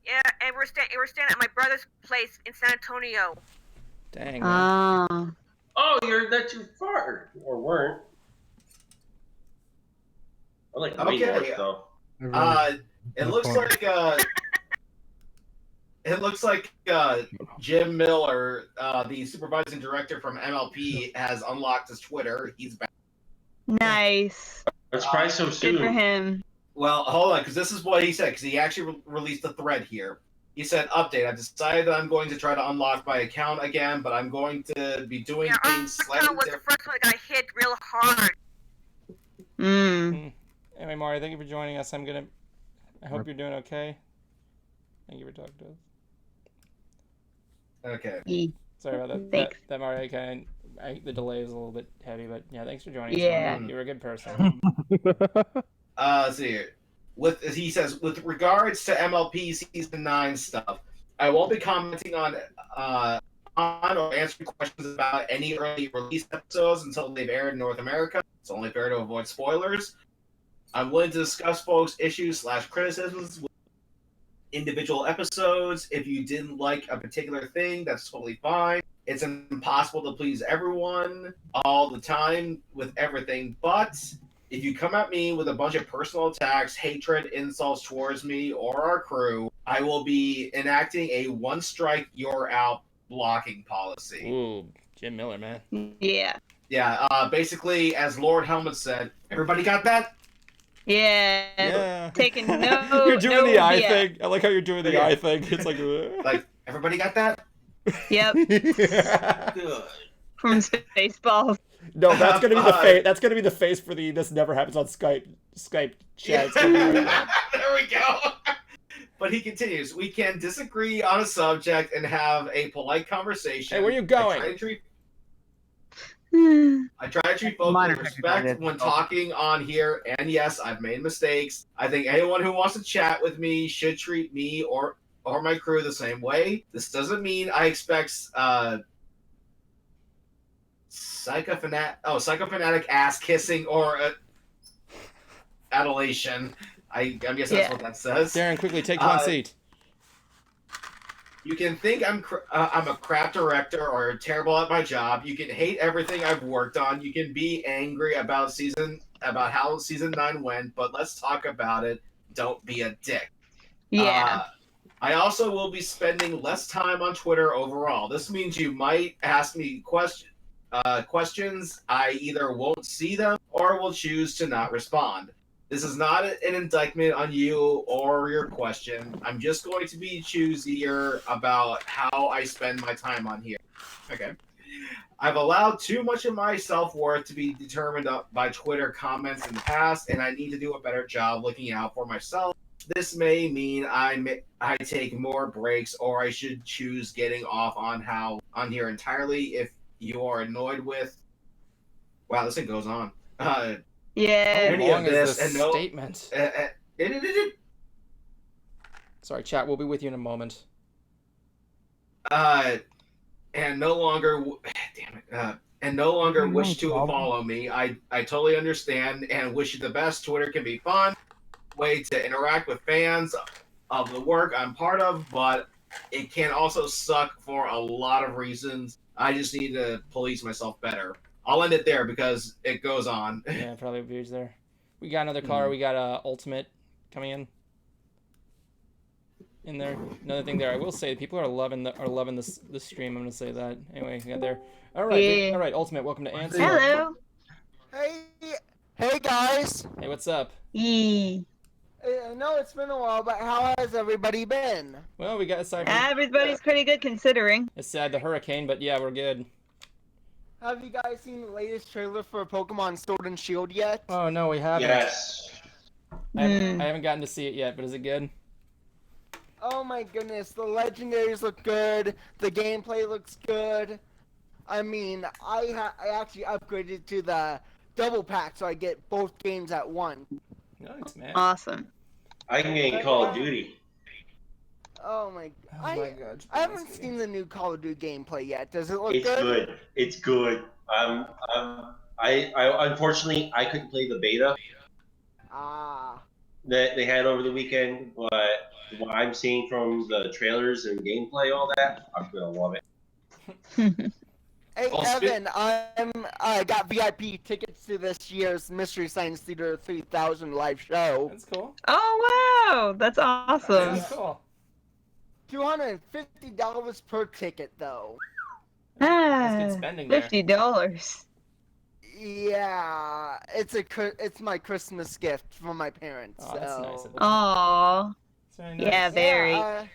Speaker 9: Yeah, and we're staying at my brother's place in San Antonio.
Speaker 1: Dang.
Speaker 8: Oh.
Speaker 3: Oh, you're not too far, or weren't. I like way north though.
Speaker 4: It looks like Jim Miller, the supervising director from MLP, has unlocked his Twitter. He's back.
Speaker 8: Nice.
Speaker 3: It's probably so soon.
Speaker 8: Good for him.
Speaker 4: Well, hold on, because this is what he said, because he actually released a thread here. He said, update, I've decided that I'm going to try to unlock my account again, but I'm going to be doing things slightly
Speaker 9: was
Speaker 4: different.
Speaker 9: the first one that got hit real hard.
Speaker 1: Anyway, Mari, thank you for joining us. I hope you're doing okay. Thank you for talking to us.
Speaker 4: Okay.
Speaker 1: Sorry about that.
Speaker 8: Thanks.
Speaker 1: That Mari, the delay is a little bit heavy, but yeah, thanks for joining us.
Speaker 8: Yeah.
Speaker 1: You're a good person.
Speaker 4: Let's see here. He says, with regards to MLP Season 9 stuff, I won't be commenting on or answering questions about any early release episodes until they've aired in North America. It's only fair to avoid spoilers. I'm willing to discuss folks' issues/criticisms with individual episodes. If you didn't like a particular thing, that's totally fine. It's impossible to please everyone all the time with everything, but if you come at me with a bunch of personal attacks, hatred, insults towards me or our crew, I will be enacting a one strike, you're out blocking policy.
Speaker 1: Ooh, Jim Miller, man.
Speaker 8: Yeah.
Speaker 4: Yeah, basically, as Lord Helmet said, everybody got that?
Speaker 8: Yeah.
Speaker 1: Yeah.
Speaker 8: Taking no.
Speaker 1: You're doing
Speaker 8: no
Speaker 1: the eye
Speaker 8: BS.
Speaker 1: thing. I like how you're doing the
Speaker 4: Yeah.
Speaker 1: eye thing. It's like.
Speaker 4: Like, everybody got that?
Speaker 8: Yep.
Speaker 3: Good.
Speaker 8: From Spaceballs.
Speaker 1: No, that's gonna be the face. That's gonna be the face for the "This never happens on Skype" chat.
Speaker 4: There we go. But he continues, we can disagree on a subject and have a polite conversation.
Speaker 1: Hey, where you going?
Speaker 4: I try to treat folks with respect when talking on here, and yes, I've made mistakes. I think anyone who wants to chat with me should treat me or my crew the same way. This doesn't mean I expect psychopanatic ass kissing or adulation. I guess that's what that says.
Speaker 1: Darren, quickly take one seat.
Speaker 4: You can think I'm a crap director or terrible at my job. You can hate everything I've worked on. You can be angry about how season 9 went, but let's talk about it. Don't be a dick.
Speaker 8: Yeah.
Speaker 4: I also will be spending less time on Twitter overall. This means you might ask me questions. I either won't see them or will choose to not respond. This is not an indictment on you or your question. I'm just going to be choosier about how I spend my time on here. Okay. I've allowed too much of my self-worth to be determined by Twitter comments in the past, and I need to do a better job looking out for myself. This may mean I take more breaks, or I should choose getting off on here entirely if you are annoyed with... Wow, this thing goes on.
Speaker 8: Yeah.
Speaker 1: How long is this statement? Sorry, chat. We'll be with you in a moment.
Speaker 4: And no longer, wish to follow me. I totally understand and wish you the best. Twitter can be fun way to interact with fans of the work I'm part of, but it can also suck for a lot of reasons. I just need to police myself better. I'll end it there because it goes on.
Speaker 1: Yeah, probably views there. We got another caller. We got Ultimate coming in there. Another thing there. I will say people are loving this stream. I'm gonna say that. Anyway, we got there. All right, all right. Ultimate, welcome to Answer.
Speaker 8: Hello.
Speaker 10: Hey guys.
Speaker 1: Hey, what's up?
Speaker 10: I know it's been a while, but how has everybody been?
Speaker 1: Well, we got aside.
Speaker 8: Everybody's pretty good considering.
Speaker 1: It's sad the hurricane, but yeah, we're good.
Speaker 10: Have you guys seen the latest trailer for Pokemon Sword and Shield yet?
Speaker 1: Oh no, we haven't.
Speaker 3: Yes.
Speaker 1: I haven't gotten to see it yet, but is it good?
Speaker 10: Oh my goodness, the legendaries look good. The gameplay looks good. I mean, I actually upgraded to the double pack so I get both games at once.
Speaker 1: Nice, man.
Speaker 8: Awesome.
Speaker 3: I can get Call of Duty.
Speaker 10: Oh my god. I haven't seen the new Call of Duty gameplay yet. Does it look
Speaker 3: It's good. It's good. I unfortunately I couldn't play the beta that they had over the weekend, but what I'm seeing from the trailers and gameplay, all that, I'm gonna love it.
Speaker 10: Hey Evan, I got VIP tickets to this year's Mystery Science Theater 3000 live show.
Speaker 1: That's cool.
Speaker 8: Oh wow, that's awesome.
Speaker 1: That's cool.
Speaker 10: $250 per ticket though.
Speaker 8: Ah,
Speaker 1: That's good spending there.
Speaker 8: $50.
Speaker 10: Yeah, it's my Christmas gift from my parents.
Speaker 1: Oh, that's nice of them.
Speaker 8: Aww.
Speaker 1: Very nice.
Speaker 8: Yeah, very.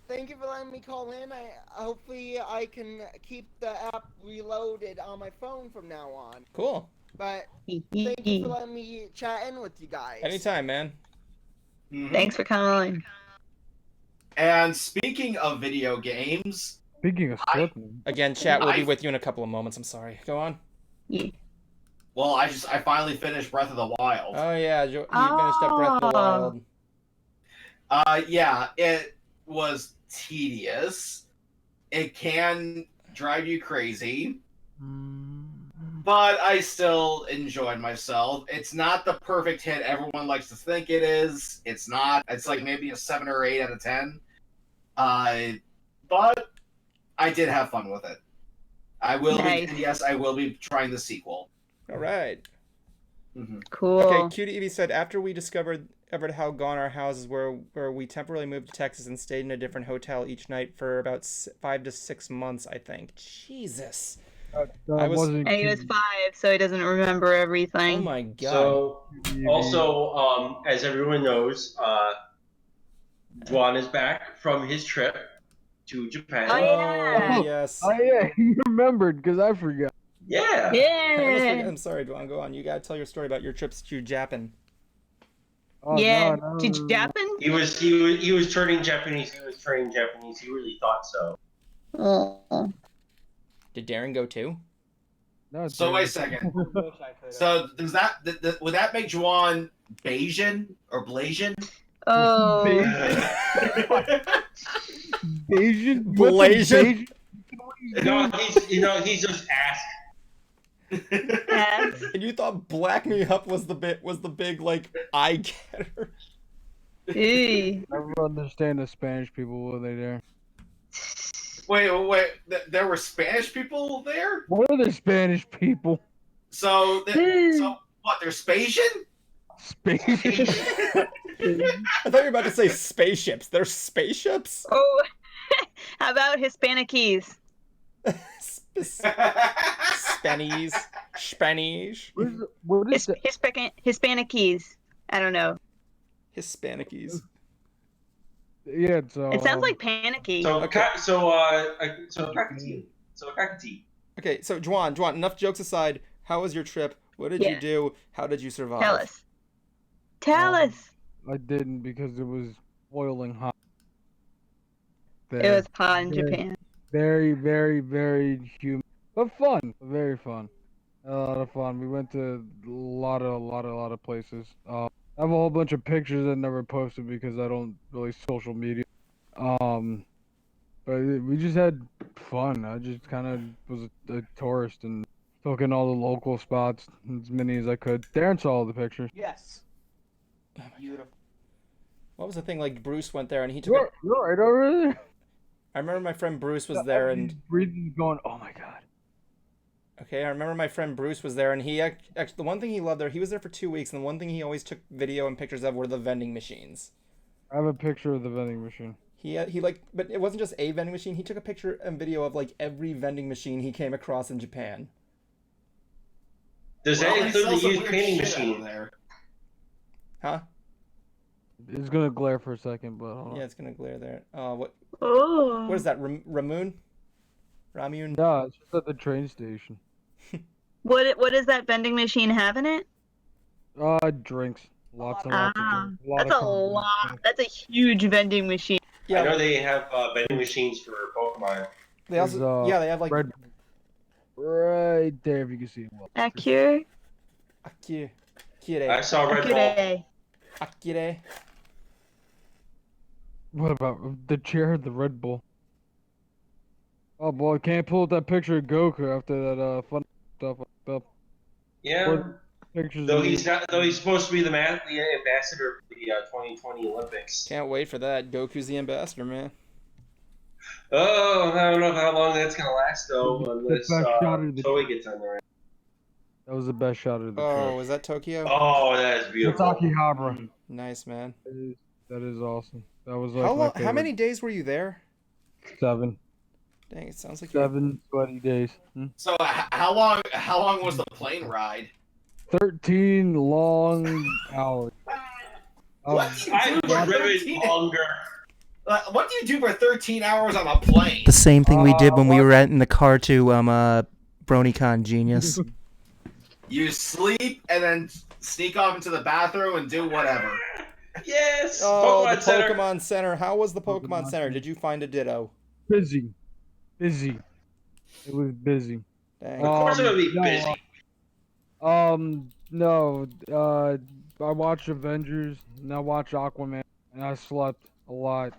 Speaker 10: Thank you for letting me call in. Hopefully I can keep the app reloaded on my phone from now on.
Speaker 1: Cool.
Speaker 10: But thank you for letting me chat in with you guys.
Speaker 1: Anytime, man.
Speaker 8: Thanks for calling.
Speaker 4: And speaking of video games...
Speaker 2: Speaking of Splitman.
Speaker 1: Again, chat will be with you in a couple of moments. I'm sorry. Go on.
Speaker 8: Yeah.
Speaker 4: Well, I finally finished Breath of the Wild.
Speaker 1: Oh, yeah. You finished up Breath of the Wild.
Speaker 4: Yeah, it was tedious. It can drive you crazy. But I still enjoyed myself. It's not the perfect hit everyone likes to think it is. It's not. It's like maybe a 7 or 8 out of 10. But I did have fun with it. I will be trying the sequel.
Speaker 1: All right.
Speaker 8: Cool.
Speaker 1: Okay, Cutie Evie said, after we discovered ever how gone our houses where we temporarily moved to Texas and stayed in a different hotel each night for about 5 to 6 months, I think. Jesus. I was.
Speaker 2: wasn't
Speaker 8: And he was 5, so he doesn't remember everything.
Speaker 1: Oh my god.
Speaker 3: So, also, as everyone knows, Juan is back from his trip to Japan.
Speaker 8: Oh, yeah.
Speaker 1: Yes.
Speaker 2: Oh yeah, you remembered because I forgot.
Speaker 3: Yeah.
Speaker 8: Yeah.
Speaker 1: I'm sorry, Dwan. Go on. You gotta tell your story about your trips to Japan.
Speaker 2: Oh,
Speaker 8: Yeah.
Speaker 2: no.
Speaker 8: To Japan?
Speaker 3: He was turning Japanese. He was turning Japanese. He really thought so.
Speaker 8: Oh.
Speaker 1: Did Darren go too?
Speaker 2: No,
Speaker 4: So wait a second. So does that would that make Juan Bayesian or Blasian?
Speaker 8: Oh.
Speaker 2: Asian?
Speaker 1: Blasian?
Speaker 3: No, he's just asked.
Speaker 8: Yes.
Speaker 1: And you thought Black Me Up was the big like eye getter.
Speaker 8: Eee.
Speaker 2: I don't understand the Spanish people when they there.
Speaker 4: Wait. There were Spanish people there?
Speaker 2: What are the Spanish people?
Speaker 4: So what? They're Spasian?
Speaker 2: Spanish.
Speaker 1: I thought you were about to say spaceships. They're spaceships?
Speaker 8: Oh. How about Hispanicies?
Speaker 1: Spanish.
Speaker 2: What is that?
Speaker 8: Hispanicies. I don't know.
Speaker 1: Hispanicies.
Speaker 2: Yeah, so
Speaker 8: It sounds like panicky.
Speaker 3: So Kakati.
Speaker 1: Okay, so Juan, enough jokes aside, how was your trip? What did you do? How did you survive?
Speaker 8: Tell us. Tell us.
Speaker 2: I didn't because it was boiling hot.
Speaker 8: It was hot in Japan.
Speaker 2: Very, very, very humid, but fun. Very fun. A lot of fun. We went to a lot of places. I have a whole bunch of pictures that I never posted because I don't really social media. But we just had fun. I just kind of was a tourist and took in all the local spots, as many as I could. Darren saw all the pictures.
Speaker 5: Yes. Beautiful.
Speaker 1: What was the thing, like Bruce went there and he took
Speaker 2: You're right over there.
Speaker 1: I remember my friend Bruce was there and
Speaker 2: breathing, going, oh my god.
Speaker 1: Okay, I remember my friend Bruce was there, and he actually the one thing he loved there, he was there for 2 weeks, and the one thing he always took video and pictures of were the vending machines.
Speaker 2: I have a picture of the vending machine.
Speaker 1: He like, but it wasn't just a vending machine. He took a picture and video of like every vending machine he came across in Japan.
Speaker 3: Does that include the used painting machine
Speaker 4: there?
Speaker 1: Huh?
Speaker 2: It's gonna glare for a second, but hold on.
Speaker 1: Yeah, it's gonna glare there. What?
Speaker 8: Oh.
Speaker 1: What is that? Ramoon? Ramune?
Speaker 2: No, it's just at the train station.
Speaker 8: What does that vending machine have in it?
Speaker 2: Drinks. Lots and lots of drinks.
Speaker 8: That's a lot. That's a huge vending machine.
Speaker 1: Yeah.
Speaker 3: I know they have vending machines for Pokemon.
Speaker 1: They also, yeah, they have like
Speaker 2: right there if you can see it. Well.
Speaker 8: Akira.
Speaker 3: I saw Red Bull.
Speaker 1: Akire.
Speaker 2: What about the chair, the Red Bull? Oh boy, can't pull up that picture of Goku after that fun stuff.
Speaker 3: Yeah.
Speaker 2: Pictures
Speaker 3: Though he's supposed to be the ambassador for the 2020 Olympics.
Speaker 1: Can't wait for that. Goku's the ambassador, man.
Speaker 3: Oh, I don't know how long that's gonna last though, unless Toei gets on there.
Speaker 2: That was the best shot of the trip.
Speaker 1: Oh, is that Tokyo?
Speaker 3: Oh, that is beautiful.
Speaker 2: It's Akihabara.
Speaker 1: Nice, man.
Speaker 2: That is awesome. That was like
Speaker 1: how many days were you there?
Speaker 2: 7.
Speaker 1: Dang, it sounds like
Speaker 2: 7 sweaty days.
Speaker 4: So how long was the plane ride?
Speaker 2: 13 long hours.
Speaker 4: What do you do for 13
Speaker 3: longer?
Speaker 4: What do you do for 13 hours on a plane?
Speaker 1: The same thing we did when we were in the car to BronyCon Genius.
Speaker 4: You sleep and then sneak off into the bathroom and do whatever.
Speaker 3: Yes.
Speaker 1: Oh,
Speaker 3: Pokemon
Speaker 1: the
Speaker 3: Center.
Speaker 1: Pokemon Center. How was the Pokemon Center? Did you find a Ditto?
Speaker 2: Busy. It was busy.
Speaker 1: Dang.
Speaker 3: Of course it would be busy.
Speaker 2: No. I watched Avengers and I watched Aquaman and I slept a lot.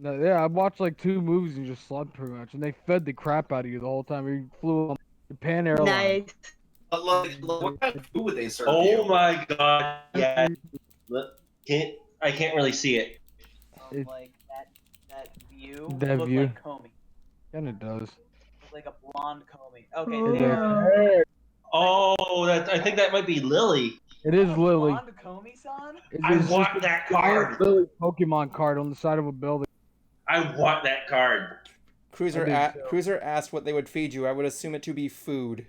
Speaker 2: No, yeah, I watched like 2 movies and just slept pretty much, and they fed the crap out of you the whole time. We flew on Japan Airlines.
Speaker 8: Nice.
Speaker 4: What kind of food would they serve you?
Speaker 3: Oh my god! Yeah. I can't really see it.
Speaker 5: Like that view.
Speaker 2: That
Speaker 5: looked
Speaker 2: view.
Speaker 5: like Comey.
Speaker 2: And it does.
Speaker 5: It's like a blonde Comey. Okay.
Speaker 8: Oh,
Speaker 5: there.
Speaker 8: yeah.
Speaker 3: Oh, I think that might be Lily.
Speaker 2: It is Lily.
Speaker 5: Blonde Komi-san?
Speaker 3: I
Speaker 2: It's
Speaker 3: want
Speaker 2: just a
Speaker 3: that
Speaker 2: giant
Speaker 3: card.
Speaker 2: Lily Pokemon card on the side of a building.
Speaker 3: I want that card.
Speaker 1: Cruiser asked what they would feed you. I would assume it to be food.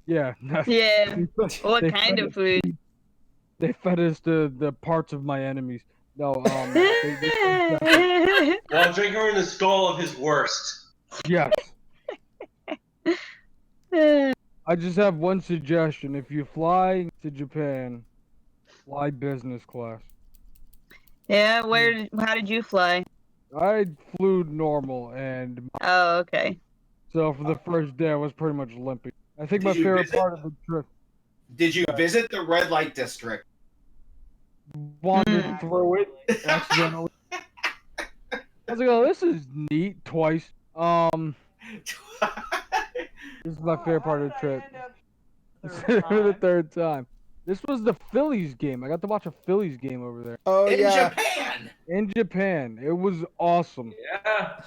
Speaker 2: Yeah.
Speaker 8: Yeah. What
Speaker 2: They
Speaker 8: kind
Speaker 2: fed
Speaker 8: of food?
Speaker 2: They fed us the parts of my enemies. No,
Speaker 3: While drinking in the skull of his worst.
Speaker 2: yes. I just have one suggestion. If you fly to Japan, fly business class.
Speaker 8: Yeah, how did you fly?
Speaker 2: I flew normal, and
Speaker 8: Oh, okay.
Speaker 2: so for the first day, I was pretty much limping. I think my
Speaker 4: Did you
Speaker 2: favorite
Speaker 4: visit-
Speaker 2: part of the trip
Speaker 4: Did you visit the red light district?
Speaker 2: wandered through it accidentally. I was like, oh, this is neat. Twice. This is my favorite part of the trip. The third time. This was the Phillies game. I got to watch a Phillies game over there.
Speaker 1: Oh
Speaker 4: In
Speaker 1: yeah.
Speaker 4: Japan!
Speaker 2: In Japan. It was awesome.
Speaker 3: Yeah.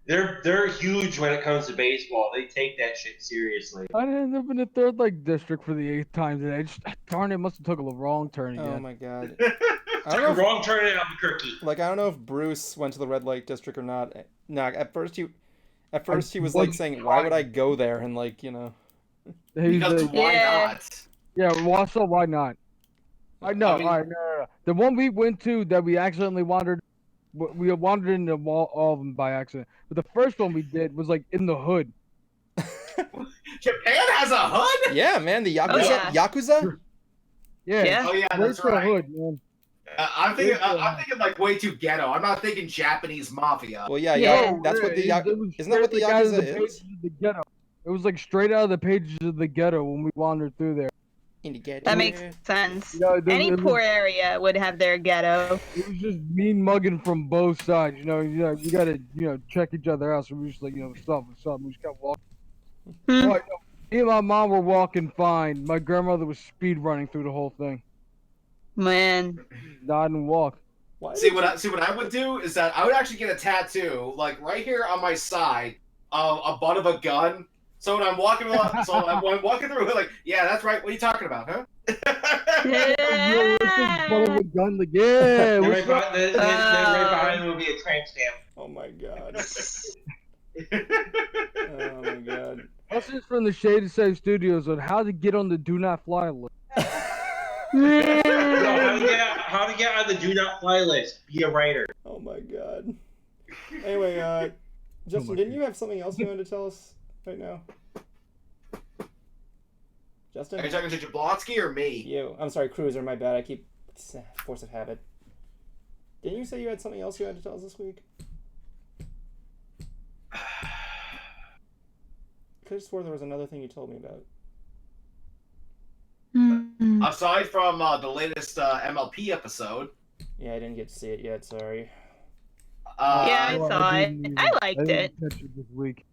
Speaker 3: They're huge when it comes to baseball. They take that shit seriously.
Speaker 2: I ended up in the third district for the 8th time today. Darn it, must have took a wrong turn again.
Speaker 1: Oh my god. I
Speaker 3: Took
Speaker 1: don't know
Speaker 3: a
Speaker 1: if,
Speaker 3: wrong turn in Albuquerque.
Speaker 1: like I don't know if Bruce went to the red light district or not. Nah, at first he was like
Speaker 2: wasn't
Speaker 1: saying, "Why would I go there?" And like, you know.
Speaker 4: Because why
Speaker 8: Yeah.
Speaker 4: not?
Speaker 2: Yeah, well, so why not? I know.
Speaker 3: I mean-
Speaker 2: All right, no. The one we went to that we accidentally wandered, we wandered into all of them by accident. But the first one we did was like in the hood.
Speaker 4: Japan has a hood?
Speaker 1: Yeah, man, the Yakuza.
Speaker 8: yeah.
Speaker 1: Yakuza.
Speaker 2: Yeah.
Speaker 8: Yeah.
Speaker 4: Oh yeah,
Speaker 2: Right
Speaker 4: that's
Speaker 2: to the
Speaker 4: right.
Speaker 2: hood, man.
Speaker 4: I'm thinking like way too ghetto. I'm not thinking Japanese mafia.
Speaker 1: Well, yeah,
Speaker 8: Yeah.
Speaker 1: yeah. That's what the
Speaker 2: It
Speaker 1: Yakuza.
Speaker 2: was
Speaker 1: Isn't that what the
Speaker 2: straight out of
Speaker 1: Yakuza
Speaker 2: the
Speaker 1: is?
Speaker 2: pages of the ghetto. It was like straight out of the pages of the ghetto when we wandered through there.
Speaker 1: In the ghetto.
Speaker 8: That makes sense.
Speaker 2: You know,
Speaker 8: Any
Speaker 2: it
Speaker 8: poor
Speaker 2: was,
Speaker 8: area would have their ghetto.
Speaker 2: it was just mean mugging from both sides. You gotta check each other out. So we just like what's up. We just kept walking.
Speaker 8: Hmm.
Speaker 2: Right, me and my mom were walking fine. My grandmother was speed running through the whole thing.
Speaker 8: Man.
Speaker 2: Nod and walk.
Speaker 1: Why
Speaker 4: See
Speaker 1: did
Speaker 4: what I would do is that I would actually get a tattoo, like right here on my side, a butt of a gun. So when I'm walking when I'm walking through, like, yeah, that's right. What are you talking about, huh?
Speaker 2: Realistic butt of a gun, like, yeah.
Speaker 3: Then
Speaker 2: What's
Speaker 3: right,
Speaker 2: up?
Speaker 3: then right behind them will be a tramp stamp.
Speaker 1: Oh my god. Oh my god.
Speaker 2: Lessons from the Shade Save Studios on how to get on the Do Not Fly list.
Speaker 3: No, how to get on the do not fly list? Be a writer.
Speaker 1: Oh my god. Anyway, Justin, didn't you have something else you wanted to tell us right now? Justin?
Speaker 4: Are you talking to Jablonski or me?
Speaker 1: You. I'm sorry, Cruiser, my bad. I keep... Force of habit. Didn't you say you had something else you had to tell us this week? I could have swore there was another thing you told me about.
Speaker 4: Aside from the latest MLP episode.
Speaker 1: Yeah, I didn't get to see it yet, sorry.
Speaker 8: Yeah, I
Speaker 2: Well,
Speaker 8: saw it.
Speaker 2: didn't
Speaker 8: I liked
Speaker 2: didn't
Speaker 8: it.
Speaker 2: catch it this week.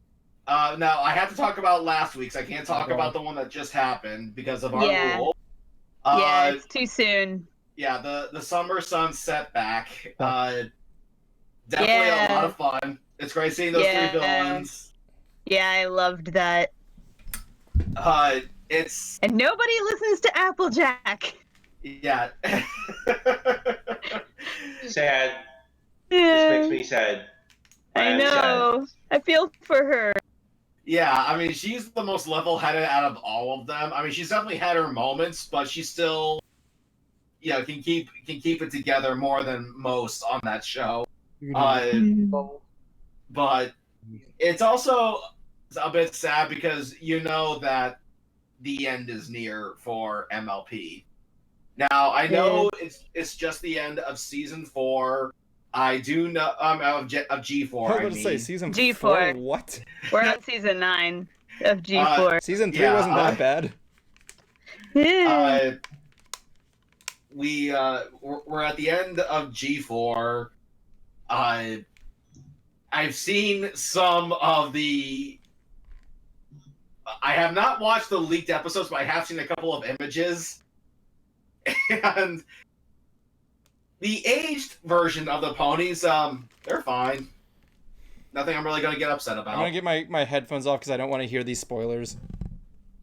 Speaker 4: Now I have to talk about last week's. I can't talk
Speaker 2: Okay.
Speaker 4: about the one that just happened because of our
Speaker 8: Yeah.
Speaker 4: rule.
Speaker 8: Yeah, it's too soon.
Speaker 4: Yeah, the summer sun setback. Definitely
Speaker 8: Yeah.
Speaker 4: a lot of fun. It's great seeing those
Speaker 8: Yeah.
Speaker 4: three villains.
Speaker 8: Yeah, I loved that.
Speaker 4: It's
Speaker 8: And nobody listens to Applejack.
Speaker 4: yeah.
Speaker 3: Sad. This
Speaker 8: Yeah,
Speaker 3: makes me sad.
Speaker 8: I
Speaker 3: am
Speaker 8: know. I feel for her.
Speaker 4: Yeah, I mean, she's the most level-headed out of all of them. I mean, she's definitely had her moments, but she still, can keep it together more than most on that show. But it's also a bit sad because you know that the end is near for MLP. Now I know it's just the end of season 4. I do know of G4.
Speaker 1: I was going to say, season
Speaker 8: G4.
Speaker 1: 4? What?
Speaker 8: We're on season 9 of G4.
Speaker 1: Season 3
Speaker 4: yeah,
Speaker 1: wasn't that bad.
Speaker 4: We're at the end of G4. I've seen some of the. I have not watched the leaked episodes, but I have seen a couple of images, and the aged version of the ponies, they're fine. Nothing I'm really going to get upset about.
Speaker 1: I'm going to get my headphones off because I don't want to hear these spoilers.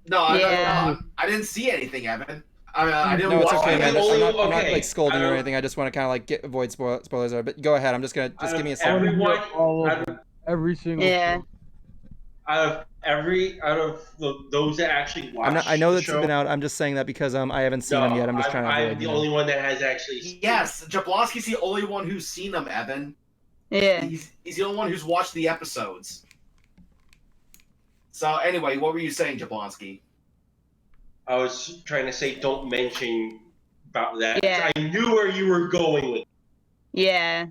Speaker 4: No,
Speaker 8: Yeah.
Speaker 4: I didn't see anything, Evan. I didn't
Speaker 1: No, it's
Speaker 4: watch
Speaker 1: okay,
Speaker 4: it.
Speaker 1: man. I'm not
Speaker 3: Okay.
Speaker 1: like scolding you or
Speaker 3: Out of-
Speaker 1: anything. I just want to kind of like avoid spoilers. But go ahead. I'm just gonna
Speaker 3: Out
Speaker 1: give
Speaker 3: of
Speaker 1: me a
Speaker 2: I
Speaker 1: second.
Speaker 2: wanna hear
Speaker 3: everyone,
Speaker 2: all
Speaker 3: out
Speaker 2: of
Speaker 3: of,
Speaker 2: it. Every single.
Speaker 8: Yeah.
Speaker 3: out of those that actually watch
Speaker 1: I'm not. I know
Speaker 3: the
Speaker 1: that's
Speaker 3: show,
Speaker 1: been out. I'm just saying that because I haven't seen them yet. I'm just trying to avoid.
Speaker 3: I'm the only one that has actually.
Speaker 4: Yes, Jablonski's the only one who's seen them, Evan.
Speaker 8: Yeah.
Speaker 4: He's the only one who's watched the episodes. So anyway, what were you saying, Jablonski?
Speaker 3: I was trying to say, don't mention about that.
Speaker 8: Yeah.
Speaker 3: I knew where you were going with.
Speaker 8: Yeah.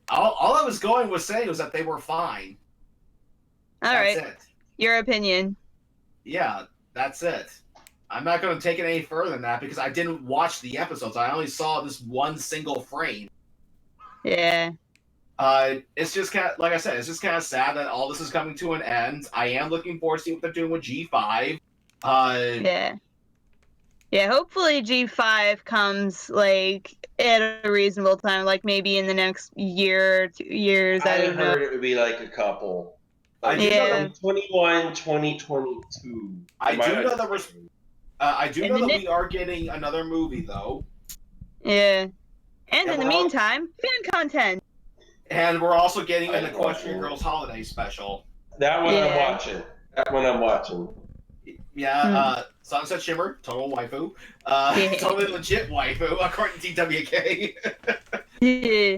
Speaker 4: All I was going was saying was that they were fine.
Speaker 8: All
Speaker 4: That's
Speaker 8: right.
Speaker 4: it.
Speaker 8: Your opinion.
Speaker 4: Yeah, that's it. I'm not going to take it any further than that because I didn't watch the episodes. I only saw this one single frame.
Speaker 8: Yeah.
Speaker 4: It's just kind of, like I said, it's just kind of sad that all this is coming to an end. I am looking forward to see what they're doing with G5.
Speaker 8: Yeah. Yeah, hopefully G5 comes like at a reasonable time, like maybe in the next year, 2 years. I don't know.
Speaker 3: heard it would be like a couple.
Speaker 4: I
Speaker 3: Like
Speaker 4: do know
Speaker 8: Yeah.
Speaker 3: 2021, 2022.
Speaker 4: I do know that
Speaker 8: And the
Speaker 4: we are getting another movie though,
Speaker 8: Yeah. And
Speaker 4: Yeah,
Speaker 8: in the
Speaker 4: we're all-
Speaker 8: meantime, fan content.
Speaker 4: and we're also getting an Equestrian Girls holiday special.
Speaker 3: That one I'm
Speaker 8: Yeah.
Speaker 3: watching. That one I'm watching.
Speaker 4: Yeah, Sunset Shimmer, total waifu.
Speaker 8: Yeah.
Speaker 4: Totally legit waifu, according to TWK.
Speaker 8: Yeah.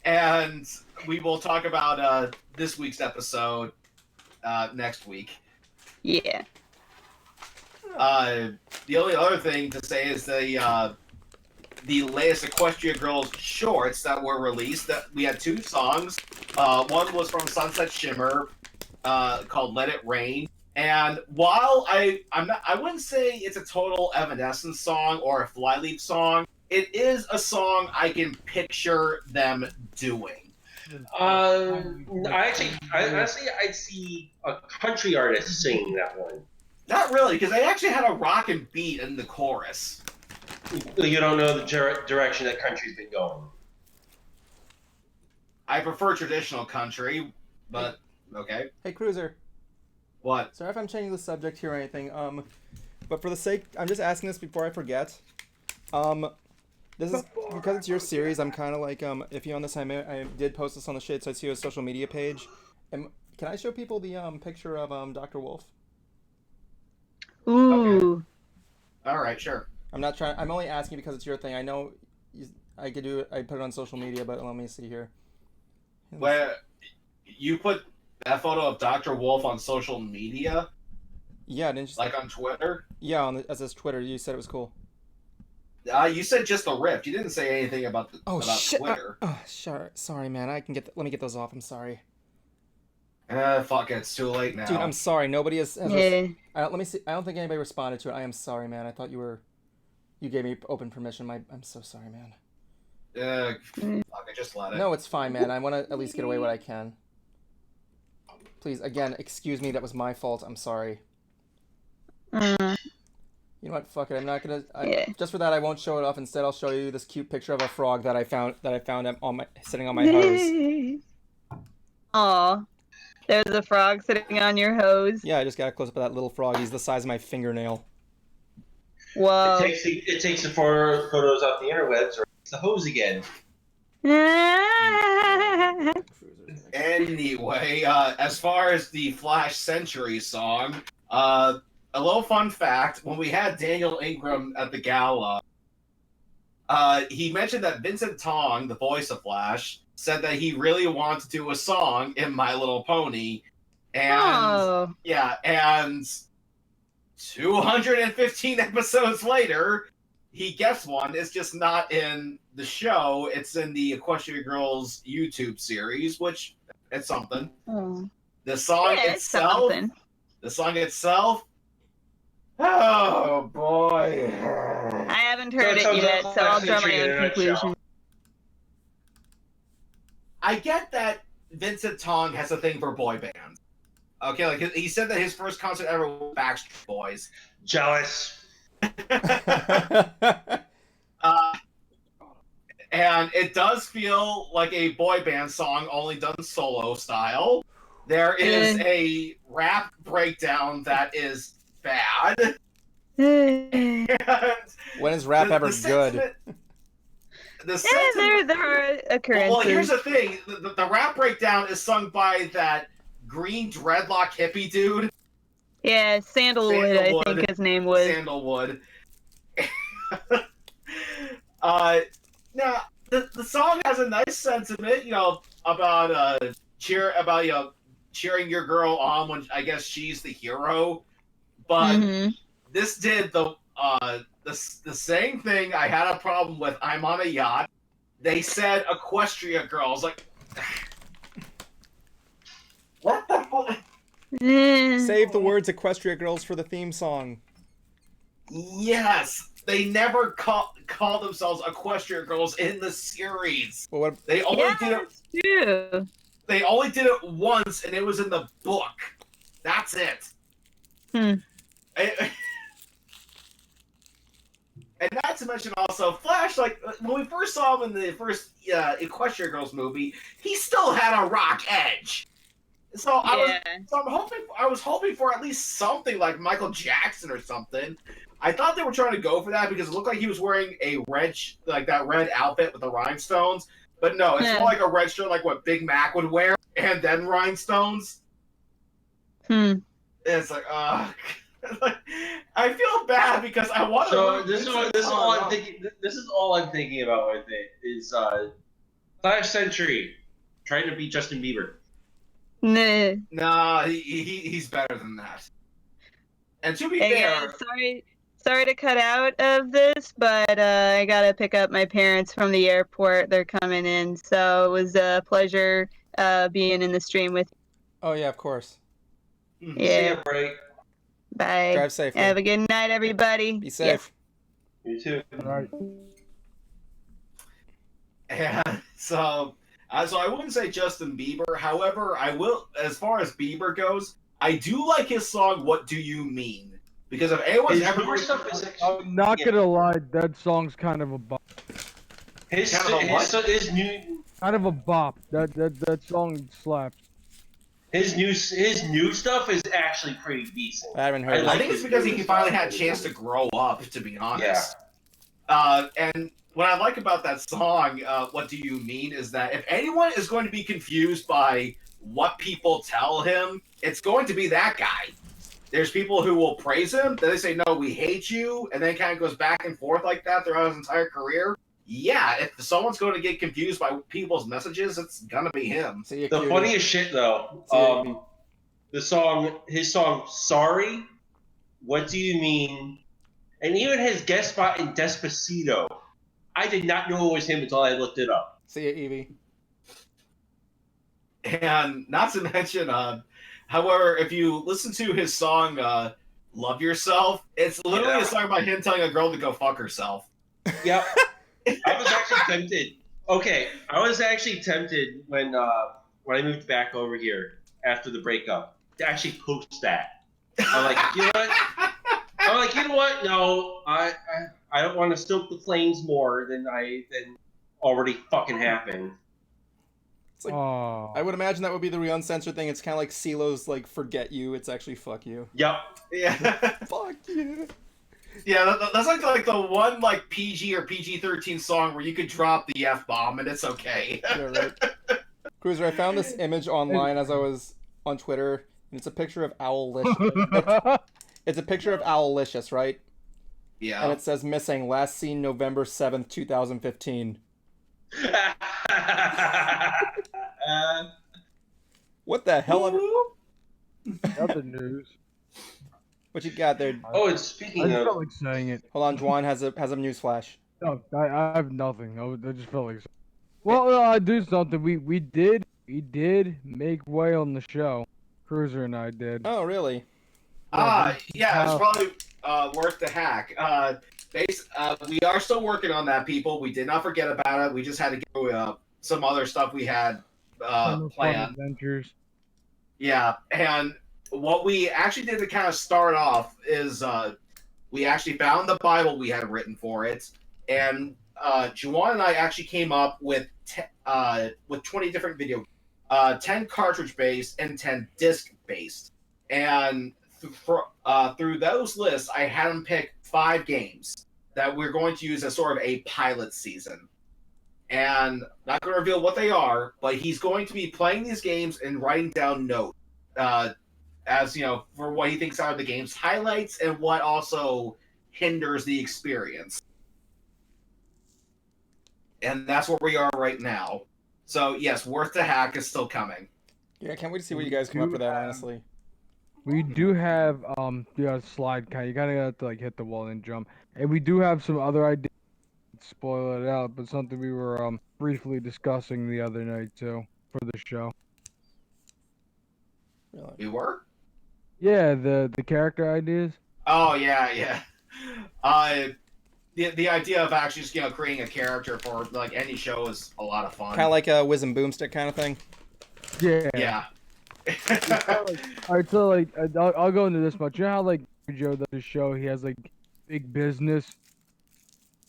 Speaker 4: And we will talk about this week's episode next week.
Speaker 8: Yeah.
Speaker 4: The only other thing to say is the latest Equestria Girls shorts that were released. That we had 2 songs. One was from Sunset Shimmer, called "Let It Rain." And while I wouldn't say it's a total Evanescence song or a Flyleaf song, it is a song I can picture them doing.
Speaker 3: Honestly, I'd see a country artist singing that one.
Speaker 4: Not really, because they actually had a rockin' beat in the chorus.
Speaker 3: You don't know the direction that country's been going.
Speaker 4: I prefer traditional country, but okay.
Speaker 1: Hey, Cruiser.
Speaker 4: What?
Speaker 1: Sorry if I'm changing the subject here or anything. But for the sake, I'm just asking this before I forget. This is because it's your series. I'm kind of like iffy on this. I did post this on the Shade Socio social media page. And can I show people the picture of Dr. Wolf?
Speaker 8: Ooh.
Speaker 4: Okay. All right, sure.
Speaker 1: I'm not trying. I'm only asking because it's your thing. I know I could do it. I put it on social media, but let me see here.
Speaker 4: Where you put that photo of Dr. Wolf on social media?
Speaker 1: Yeah, didn't you?
Speaker 4: Like on Twitter?
Speaker 1: Yeah, as this Twitter, you said it was cool.
Speaker 4: You said just the rift. You didn't say anything about
Speaker 1: Shit.
Speaker 4: Twitter.
Speaker 1: Sure. Sorry, man. I can get. Let me get those off. I'm sorry.
Speaker 4: Fuck it. It's too late now.
Speaker 1: Dude, I'm sorry. Nobody has
Speaker 8: Yeah.
Speaker 1: let me see. I don't think anybody responded to it. I am sorry, man. I thought you gave me open permission. I'm so sorry, man.
Speaker 4: Fuck it. Just let it.
Speaker 1: No, it's fine, man. I want to at least get away what I can. Please, again, excuse me. That was my fault. I'm sorry. You know what? Fuck it. I'm not gonna. Just for that, I won't show it off. Instead, I'll show you this cute picture of a frog that I found sitting on my hose.
Speaker 8: Aw. There's a frog sitting on your hose.
Speaker 1: Yeah, I just got a close up of that little frog. He's the size of my fingernail.
Speaker 8: Whoa.
Speaker 3: It takes the photos off the interwebs, or it's the hose again.
Speaker 4: Anyway, as far as the Flash Century song, a little fun fact: when we had Daniel Ingram at the gala, he mentioned that Vincent Tong, the voice of Flash, said that he really wanted to do a song in My Little Pony, and and 215 episodes later, he gets one. It's just not in the show. It's in the Equestria Girls YouTube series, which it's something.
Speaker 8: Oh.
Speaker 4: The song itself. The song itself. Oh boy.
Speaker 8: I haven't heard it yet, so I'll draw my own conclusion.
Speaker 4: I get that Vincent Tong has a thing for boy bands. Okay, like he said that his first concert ever was Backstreet Boys.
Speaker 3: Jealous.
Speaker 4: And it does feel like a boy band song, only done solo style. There is a rap breakdown that is bad. And
Speaker 1: When is rap ever good?
Speaker 4: sentiment- The sentiment,
Speaker 8: there are occurrences.
Speaker 4: well, here's the thing: the rap breakdown is sung by that green dreadlock hippie dude.
Speaker 8: Yeah, Sandalwood, I think his name was.
Speaker 4: Sandalwood. Now the song has a nice sentiment, about cheering your girl on when I guess she's the hero. But this did the same thing I had a problem with I'm on a Yacht. They said Equestria Girls. Like, what the fuck?
Speaker 1: Save the words Equestria Girls for the theme song.
Speaker 4: Yes, they never call themselves Equestria Girls in the series.
Speaker 1: Well, what...
Speaker 4: They only did it.
Speaker 8: True.
Speaker 4: They only did it once, and it was in the book. That's it. And not to mention also, Flash, like, when we first saw him in the first Equestria Girls movie, he still had a rock edge. So I was hoping for at least something like Michael Jackson or something. I thought they were trying to go for that because it looked like he was wearing a red, like that red outfit with the rhinestones. But no, it's more like a red shirt, like what Big Mac would wear, and then rhinestones. It's like, I feel bad because I want to.
Speaker 3: So this is all I'm thinking. This is all I'm thinking about with it is Flash Century trying to beat Justin Bieber.
Speaker 4: Nah, he's better than that. And to be fair,
Speaker 8: sorry to cut out of this, but I gotta pick up my parents from the airport. They're coming in, so it was a pleasure being in the stream with you.
Speaker 1: Oh yeah, of course.
Speaker 8: Yeah.
Speaker 3: See ya, break.
Speaker 8: Bye.
Speaker 1: Drive safely.
Speaker 8: Have a good night, everybody.
Speaker 1: Be safe.
Speaker 3: You too.
Speaker 2: All right.
Speaker 4: And so I wouldn't say Justin Bieber. However, I will, as far as Bieber goes, I do like his song "What Do You Mean?" Because if anyone's ever,
Speaker 2: I'm not gonna lie, that song's kind of a bop.
Speaker 3: His new
Speaker 2: Kind of a bop. That song slaps.
Speaker 3: His new stuff is actually pretty decent.
Speaker 1: I haven't heard.
Speaker 4: I think it's because he finally had a chance to grow up. To be honest. Yeah. And what I like about that song, "What Do You Mean?" is that if anyone is going to be confused by what people tell him, it's going to be that guy. There's people who will praise him, then they say, "No, we hate you," and then it kind of goes back and forth like that throughout his entire career. Yeah, if someone's going to get confused by people's messages, it's gonna be him.
Speaker 3: The funniest shit though, his song "Sorry," "What Do You Mean," and even his guest spot in Despacito. I did not know it was him until I looked it up.
Speaker 1: See ya, Evie.
Speaker 4: And not to mention, however, if you listen to his song "Love Yourself," it's literally a song about him telling a girl to go fuck herself.
Speaker 3: Yep. I was actually tempted. Okay, I was actually tempted when I moved back over here after the breakup to actually post that. I'm like, you know what? No, I don't want to stoke the flames more than already fucking happened.
Speaker 1: It's like, I would imagine that would be the real uncensored thing. It's kind of like CeeLo's like "Forget You." It's actually "Fuck You."
Speaker 3: Yep.
Speaker 4: Yeah.
Speaker 1: Fuck you.
Speaker 4: Yeah, that's like the one like PG or PG-13 song where you could drop the F-bomb and it's okay.
Speaker 1: Yeah, right. Cruiser, I found this image online as I was on Twitter, and it's a picture of Owlicious. It's a picture of Owlicious, right?
Speaker 4: Yeah.
Speaker 1: And it says "Missing, last seen November 7th, 2015. What the hell?
Speaker 2: Other news.
Speaker 1: What you got there?
Speaker 3: Oh, it's speaking
Speaker 2: I just
Speaker 3: of.
Speaker 2: felt like saying it.
Speaker 1: Hold on, Juan has a news flash.
Speaker 2: No, I have nothing. I just felt like. Well, I do something. We did make way on the show. Cruiser and I did.
Speaker 1: Oh, really?
Speaker 4: Yeah, it's probably worth the hack. We are still working on that, people. We did not forget about it. We just had to get through some other stuff we had planned.
Speaker 2: Adventures.
Speaker 4: Yeah, and what we actually did to kind of start off is we actually found the Bible we had written for it, and Juwan and I actually came up with 20 different 10 cartridge based and 10 disc based, and through those lists, I had him pick 5 games that we're going to use as sort of a pilot season. And not going to reveal what they are, but he's going to be playing these games and writing down notes, as for what he thinks are the game's highlights and what also hinders the experience. And that's where we are right now. So yes, Worth the Hack is still coming.
Speaker 1: Yeah, I can't wait to see what you guys come up with that. Honestly,
Speaker 2: we do have slide kind. You kind of have to like hit the wall and jump, and we do have some other ideas. Spoil it out, but something we were briefly discussing the other night too for the show.
Speaker 1: really.
Speaker 4: We were?
Speaker 2: Yeah, the character ideas.
Speaker 4: Oh yeah. The idea of actually just creating a character for like any show is a lot of fun.
Speaker 1: Kind of like a whiz and boomstick kind of thing.
Speaker 2: Yeah.
Speaker 4: Yeah.
Speaker 2: Alright, so like I'll go into this much. You know how like Joe does the show, he has like big business.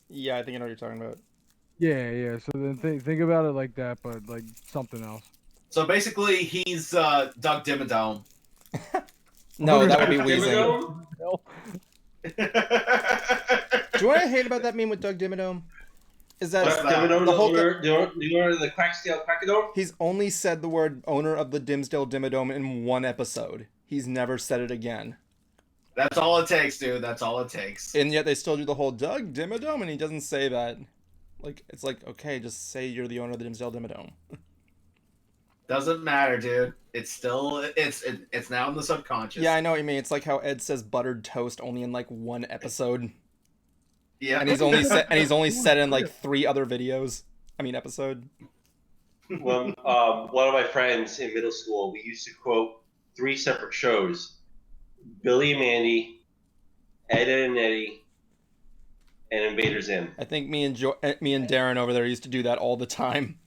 Speaker 1: Yeah, I think I know what you're talking about.
Speaker 2: Yeah. So then think about it like that, but like something else.
Speaker 4: So basically, he's Doug Dimmadome.
Speaker 1: No, that would be wheezing.
Speaker 2: No.
Speaker 1: Do you know what I hate about that meme with Doug Dimmadome? Is that
Speaker 3: Dimmadome, the owner of the Quacksdale Quackadome?
Speaker 1: He's only said the word owner of the Dimsdale Dimmadome in one episode. He's never said it again.
Speaker 4: That's all it takes, dude. That's all it takes.
Speaker 1: And yet they still do the whole Doug Dimmadome, and he doesn't say that. Like, it's like, okay, just say you're the owner of the Dimsdale Dimmadome.
Speaker 4: Doesn't matter, dude. It's still it's now in the subconscious.
Speaker 1: Yeah, I know what you mean. It's like how Ed says buttered toast only in like one episode.
Speaker 4: Yeah.
Speaker 1: And he's only said it in like 3 other videos. I mean episode.
Speaker 3: Well, one of my friends in middle school, we used to quote 3 separate shows: Billy and Mandy, Ed, Edd and Eddy, and Invader Zim.
Speaker 1: I think me and Darren over there used to do that all the time.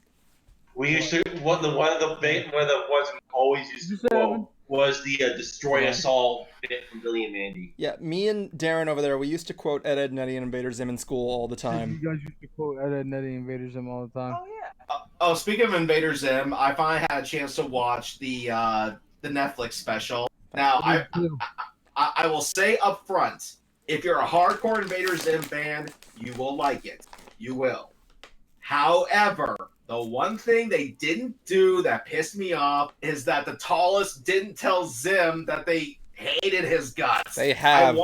Speaker 3: We used to one of the ones we always used to quote was the "Destroy Us All" bit from Billy and Mandy.
Speaker 1: Yeah, me and Darren over there, we used to quote Ed, Edd and Eddy and Invader Zim in school all the time.
Speaker 2: You guys used to quote Ed, Edd and Eddy and Invader Zim all the time.
Speaker 9: Oh yeah.
Speaker 4: Speaking of Invader Zim, I finally had a chance to watch the Netflix special. Now, I will say up front, if you're a hardcore Invader Zim fan, you will like it. You will. However, the one thing they didn't do that pissed me off is that the Tallest didn't tell Zim that they hated his guts.
Speaker 1: They have.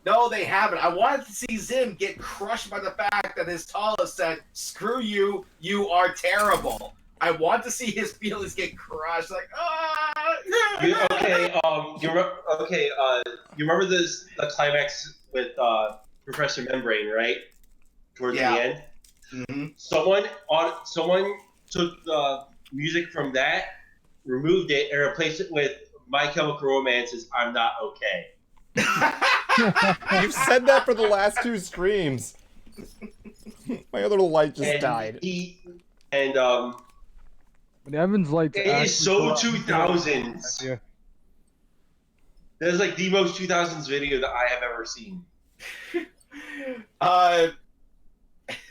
Speaker 4: No, they haven't. I wanted to see Zim get crushed by the fact that his Tallest said, "Screw you, you are terrible." I want to see his feelings get crushed. Like,
Speaker 3: You remember the climax with Professor Membrane, right? Towards the end.
Speaker 4: Mm-hmm.
Speaker 3: Someone took the music from that, removed it, and replaced it with My Chemical Romance's "I'm Not Okay."
Speaker 1: You've said that for the last 2 streams. My other little light just died.
Speaker 2: When Evan's lights.
Speaker 3: It is so 2000s.
Speaker 2: Yeah.
Speaker 3: That is like the most 2000s video that I have ever seen.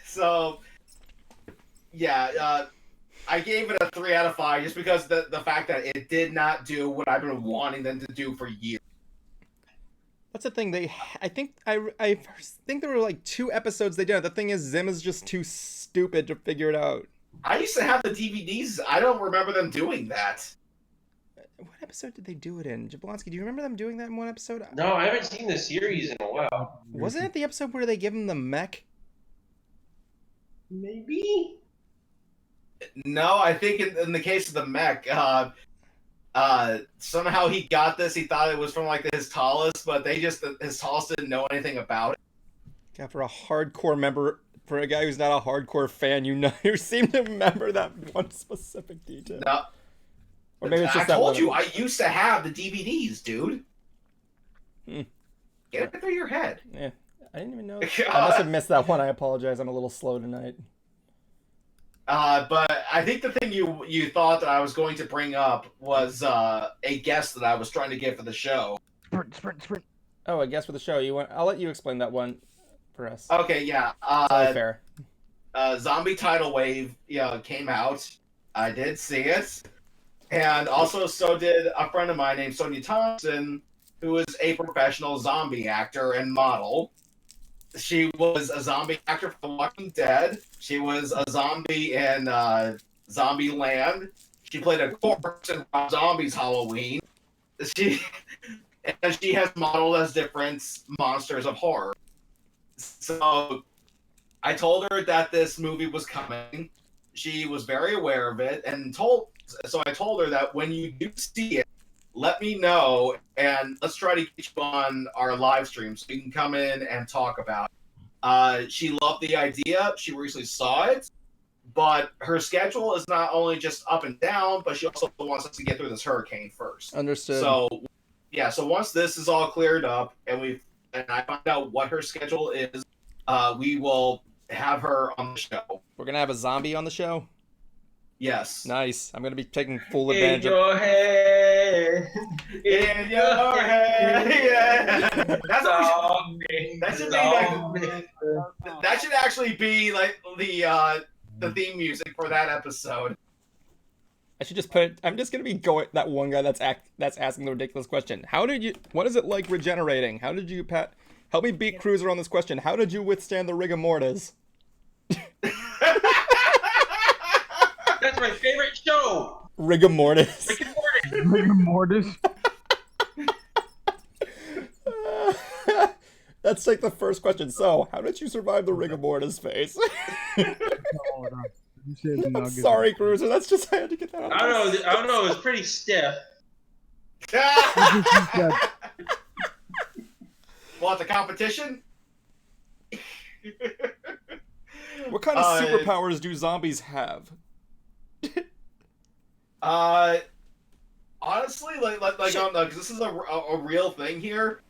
Speaker 4: So, yeah, I gave it a 3 out of 5 just because the fact that it did not do what I've been wanting them to do for years.
Speaker 1: That's the thing. I think there were like 2 episodes they did. The thing is, Zim is just too stupid to figure it out.
Speaker 4: I used to have the DVDs. I don't remember them doing that.
Speaker 1: What episode did they do it in? Jablonski, do you remember them doing that in one episode?
Speaker 3: No, I haven't seen the series in a while.
Speaker 1: Wasn't it the episode where they give him the mech?
Speaker 3: Maybe?
Speaker 4: No, I think in the case of the mech, somehow he got this. He thought it was from like his Tallest, but his Tallest didn't know anything about it.
Speaker 1: Yeah, for a guy who's not a hardcore fan, you seem to remember that one specific detail.
Speaker 4: No.
Speaker 1: Or maybe it's just
Speaker 4: I
Speaker 1: that
Speaker 4: told
Speaker 1: one.
Speaker 4: you, I used to have the DVDs, dude. Get it through your head.
Speaker 1: Yeah, I didn't even know. I must have missed that one. I apologize. I'm a little slow tonight.
Speaker 4: But I think the thing you thought that I was going to bring up was a guest that I was trying to get for the show.
Speaker 2: Sprint.
Speaker 1: Oh, a guest for the show. I'll let you explain that one for us.
Speaker 4: Okay, yeah.
Speaker 1: Fair.
Speaker 4: Zombie Tidal Wave, came out. I did see it. And also, so did a friend of mine named Sonia Thompson, who is a professional zombie actor and model. She was a zombie actor for The Walking Dead. She was a zombie in Zombie Land. She played a corpse in Rob Zombie's Halloween. She has modeled as different monsters of horror. So I told her that this movie was coming. She was very aware of it, and so I told her that when you do see it, let me know, and let's try to get you on our live stream so you can come in and talk about it. She loved the idea. She recently saw it, but her schedule is not only just up and down, but she also wants us to get through this hurricane first.
Speaker 1: Understood.
Speaker 4: So, yeah. So once this is all cleared up, and I find out what her schedule is, we will have her on the show.
Speaker 1: We're gonna have a zombie on the show.
Speaker 4: Yes.
Speaker 1: Nice. I'm gonna be taking full advantage
Speaker 3: In
Speaker 1: of.
Speaker 3: your head.
Speaker 4: In your head. Yeah. That should actually be like the theme music for that episode.
Speaker 1: I should just put it. I'm just gonna be going that one guy that's asking the ridiculous question. What is it like regenerating? How did you, Pat? Help me beat Cruiser on this question. How did you withstand the rigor mortis?
Speaker 3: That's my favorite show.
Speaker 1: Rigor mortis.
Speaker 2: Rigor mortis.
Speaker 1: That's like the first question. So, how did you survive the rigor mortis phase? I'm sorry, Cruiser. That's just I had to get that out.
Speaker 3: I don't know. It was pretty stiff.
Speaker 4: What, the competition?
Speaker 1: What kind of superpowers do zombies have?
Speaker 4: Honestly, because this is a real thing here.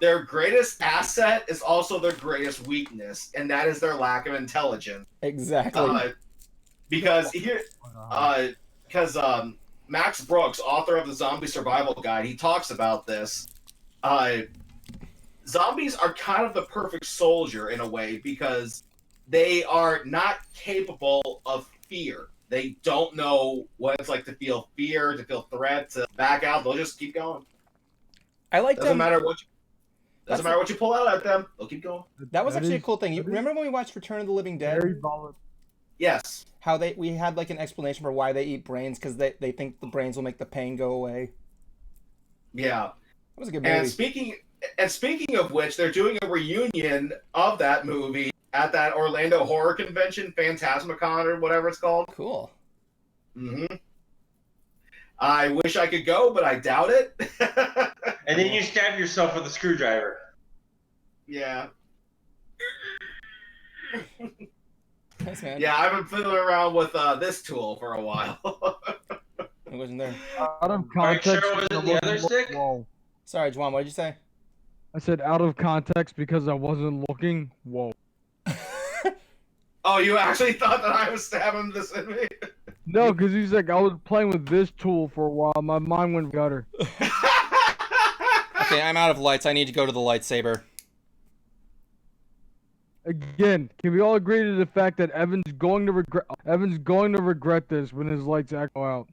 Speaker 4: Their greatest asset is also their greatest weakness, and that is their lack of intelligence.
Speaker 1: Exactly.
Speaker 4: Because Max Brooks, author of the Zombie Survival Guide, he talks about this. Zombies are kind of the perfect soldier in a way because they are not capable of fear. They don't know what it's like to feel fear, to feel threat, to back out. They'll just keep going.
Speaker 1: I like
Speaker 4: Doesn't matter what you pull out at them. They'll keep going.
Speaker 1: That was actually a cool thing. You remember when we watched Return of the Living Dead?
Speaker 2: Very volatile.
Speaker 4: Yes.
Speaker 1: How we had like an explanation for why they eat brains because they think the brains will make the pain go away.
Speaker 4: Yeah.
Speaker 1: That was a good movie.
Speaker 4: And speaking of which, they're doing a reunion of that movie at that Orlando Horror Convention, Phantasmicon or whatever it's called.
Speaker 1: Cool.
Speaker 4: Mm-hmm. I wish I could go, but I doubt it.
Speaker 3: And then you stab yourself with a screwdriver.
Speaker 4: Yeah.
Speaker 1: Thanks, man.
Speaker 4: Yeah, I've been fiddling around with this tool for a while.
Speaker 1: It wasn't there.
Speaker 2: Out of context.
Speaker 3: Sure, was it the other stick?
Speaker 2: Whoa.
Speaker 1: Sorry, Juan, what did you say?
Speaker 2: I said out of context because I wasn't looking. Whoa.
Speaker 4: Oh, you actually thought that I was stabbing this in me?
Speaker 2: No, because he's like, I was playing with this tool for a while. My mind went gutter.
Speaker 1: Okay, I'm out of lights. I need to go to the lightsaber.
Speaker 2: Again, can we all agree to the fact that Evan's going to regret this when his lights go out?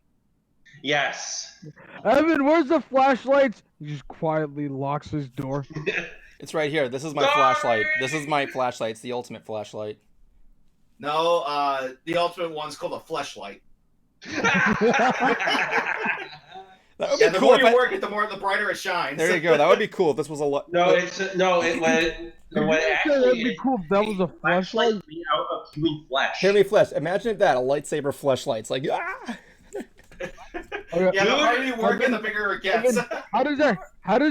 Speaker 3: Yes.
Speaker 2: Evan, where's the flashlights? He just quietly locks his door.
Speaker 1: It's right here. This is my flashlight. This is my flashlight. It's the ultimate flashlight.
Speaker 4: No, the ultimate one's called a fleshlight.
Speaker 1: That would be
Speaker 4: the
Speaker 1: cool.
Speaker 4: more you work it, the brighter it shines.
Speaker 1: There you go. That would be cool if this was a
Speaker 2: That'd be cool if that was a flashlight.
Speaker 3: Out of human flesh.
Speaker 1: Hear me, flesh. Imagine that, a lightsaber fleshlight's like, ah!
Speaker 4: Yeah, the harder you work it, the bigger it gets.
Speaker 2: How does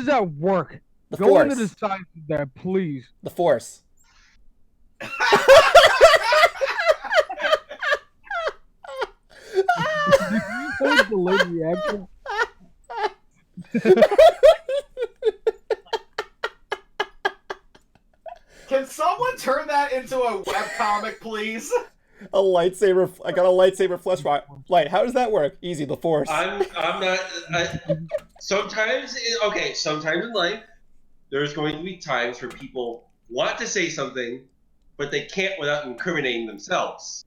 Speaker 2: that work?
Speaker 1: The
Speaker 2: Go
Speaker 1: Force.
Speaker 2: into the science of that, please.
Speaker 1: The Force.
Speaker 2: Delayed reaction.
Speaker 4: Can someone turn that into a webcomic, please?
Speaker 1: A lightsaber. I got a lightsaber fleshlight. How does that work? Easy. The Force.
Speaker 3: I'm not. Sometimes in life, there's going to be times where people want to say something, but they can't without incriminating themselves.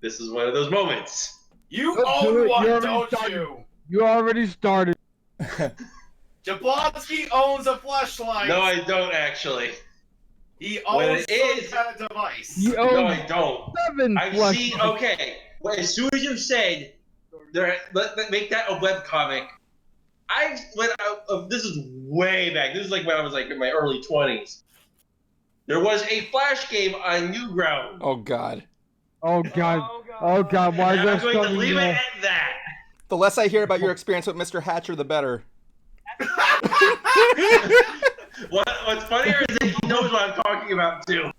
Speaker 3: This is one of those moments.
Speaker 4: You
Speaker 2: Let's do
Speaker 4: own
Speaker 2: it.
Speaker 4: one,
Speaker 2: You already
Speaker 4: don't
Speaker 2: started.
Speaker 4: you?
Speaker 2: You already started.
Speaker 4: Jablonski owns a flashlight.
Speaker 3: No, I don't actually.
Speaker 4: He
Speaker 3: What
Speaker 4: owns
Speaker 3: it is-
Speaker 4: some kind of device.
Speaker 2: You
Speaker 3: No,
Speaker 2: own
Speaker 3: I don't.
Speaker 2: 7
Speaker 3: I've
Speaker 2: flashlights.
Speaker 3: seen. Okay, well, as soon as you said, make that a webcomic. This is way back. This is like when I was like in my early 20s. There was a Flash game on Newgrounds.
Speaker 1: Oh God.
Speaker 2: Oh God. Oh God. Why is
Speaker 3: And
Speaker 2: that
Speaker 3: I'm going to
Speaker 2: something
Speaker 3: leave it
Speaker 2: wrong?
Speaker 3: at that.
Speaker 1: The less I hear about your experience with Mr. Hatcher, the better.
Speaker 3: What's funnier is that he knows what I'm talking about too.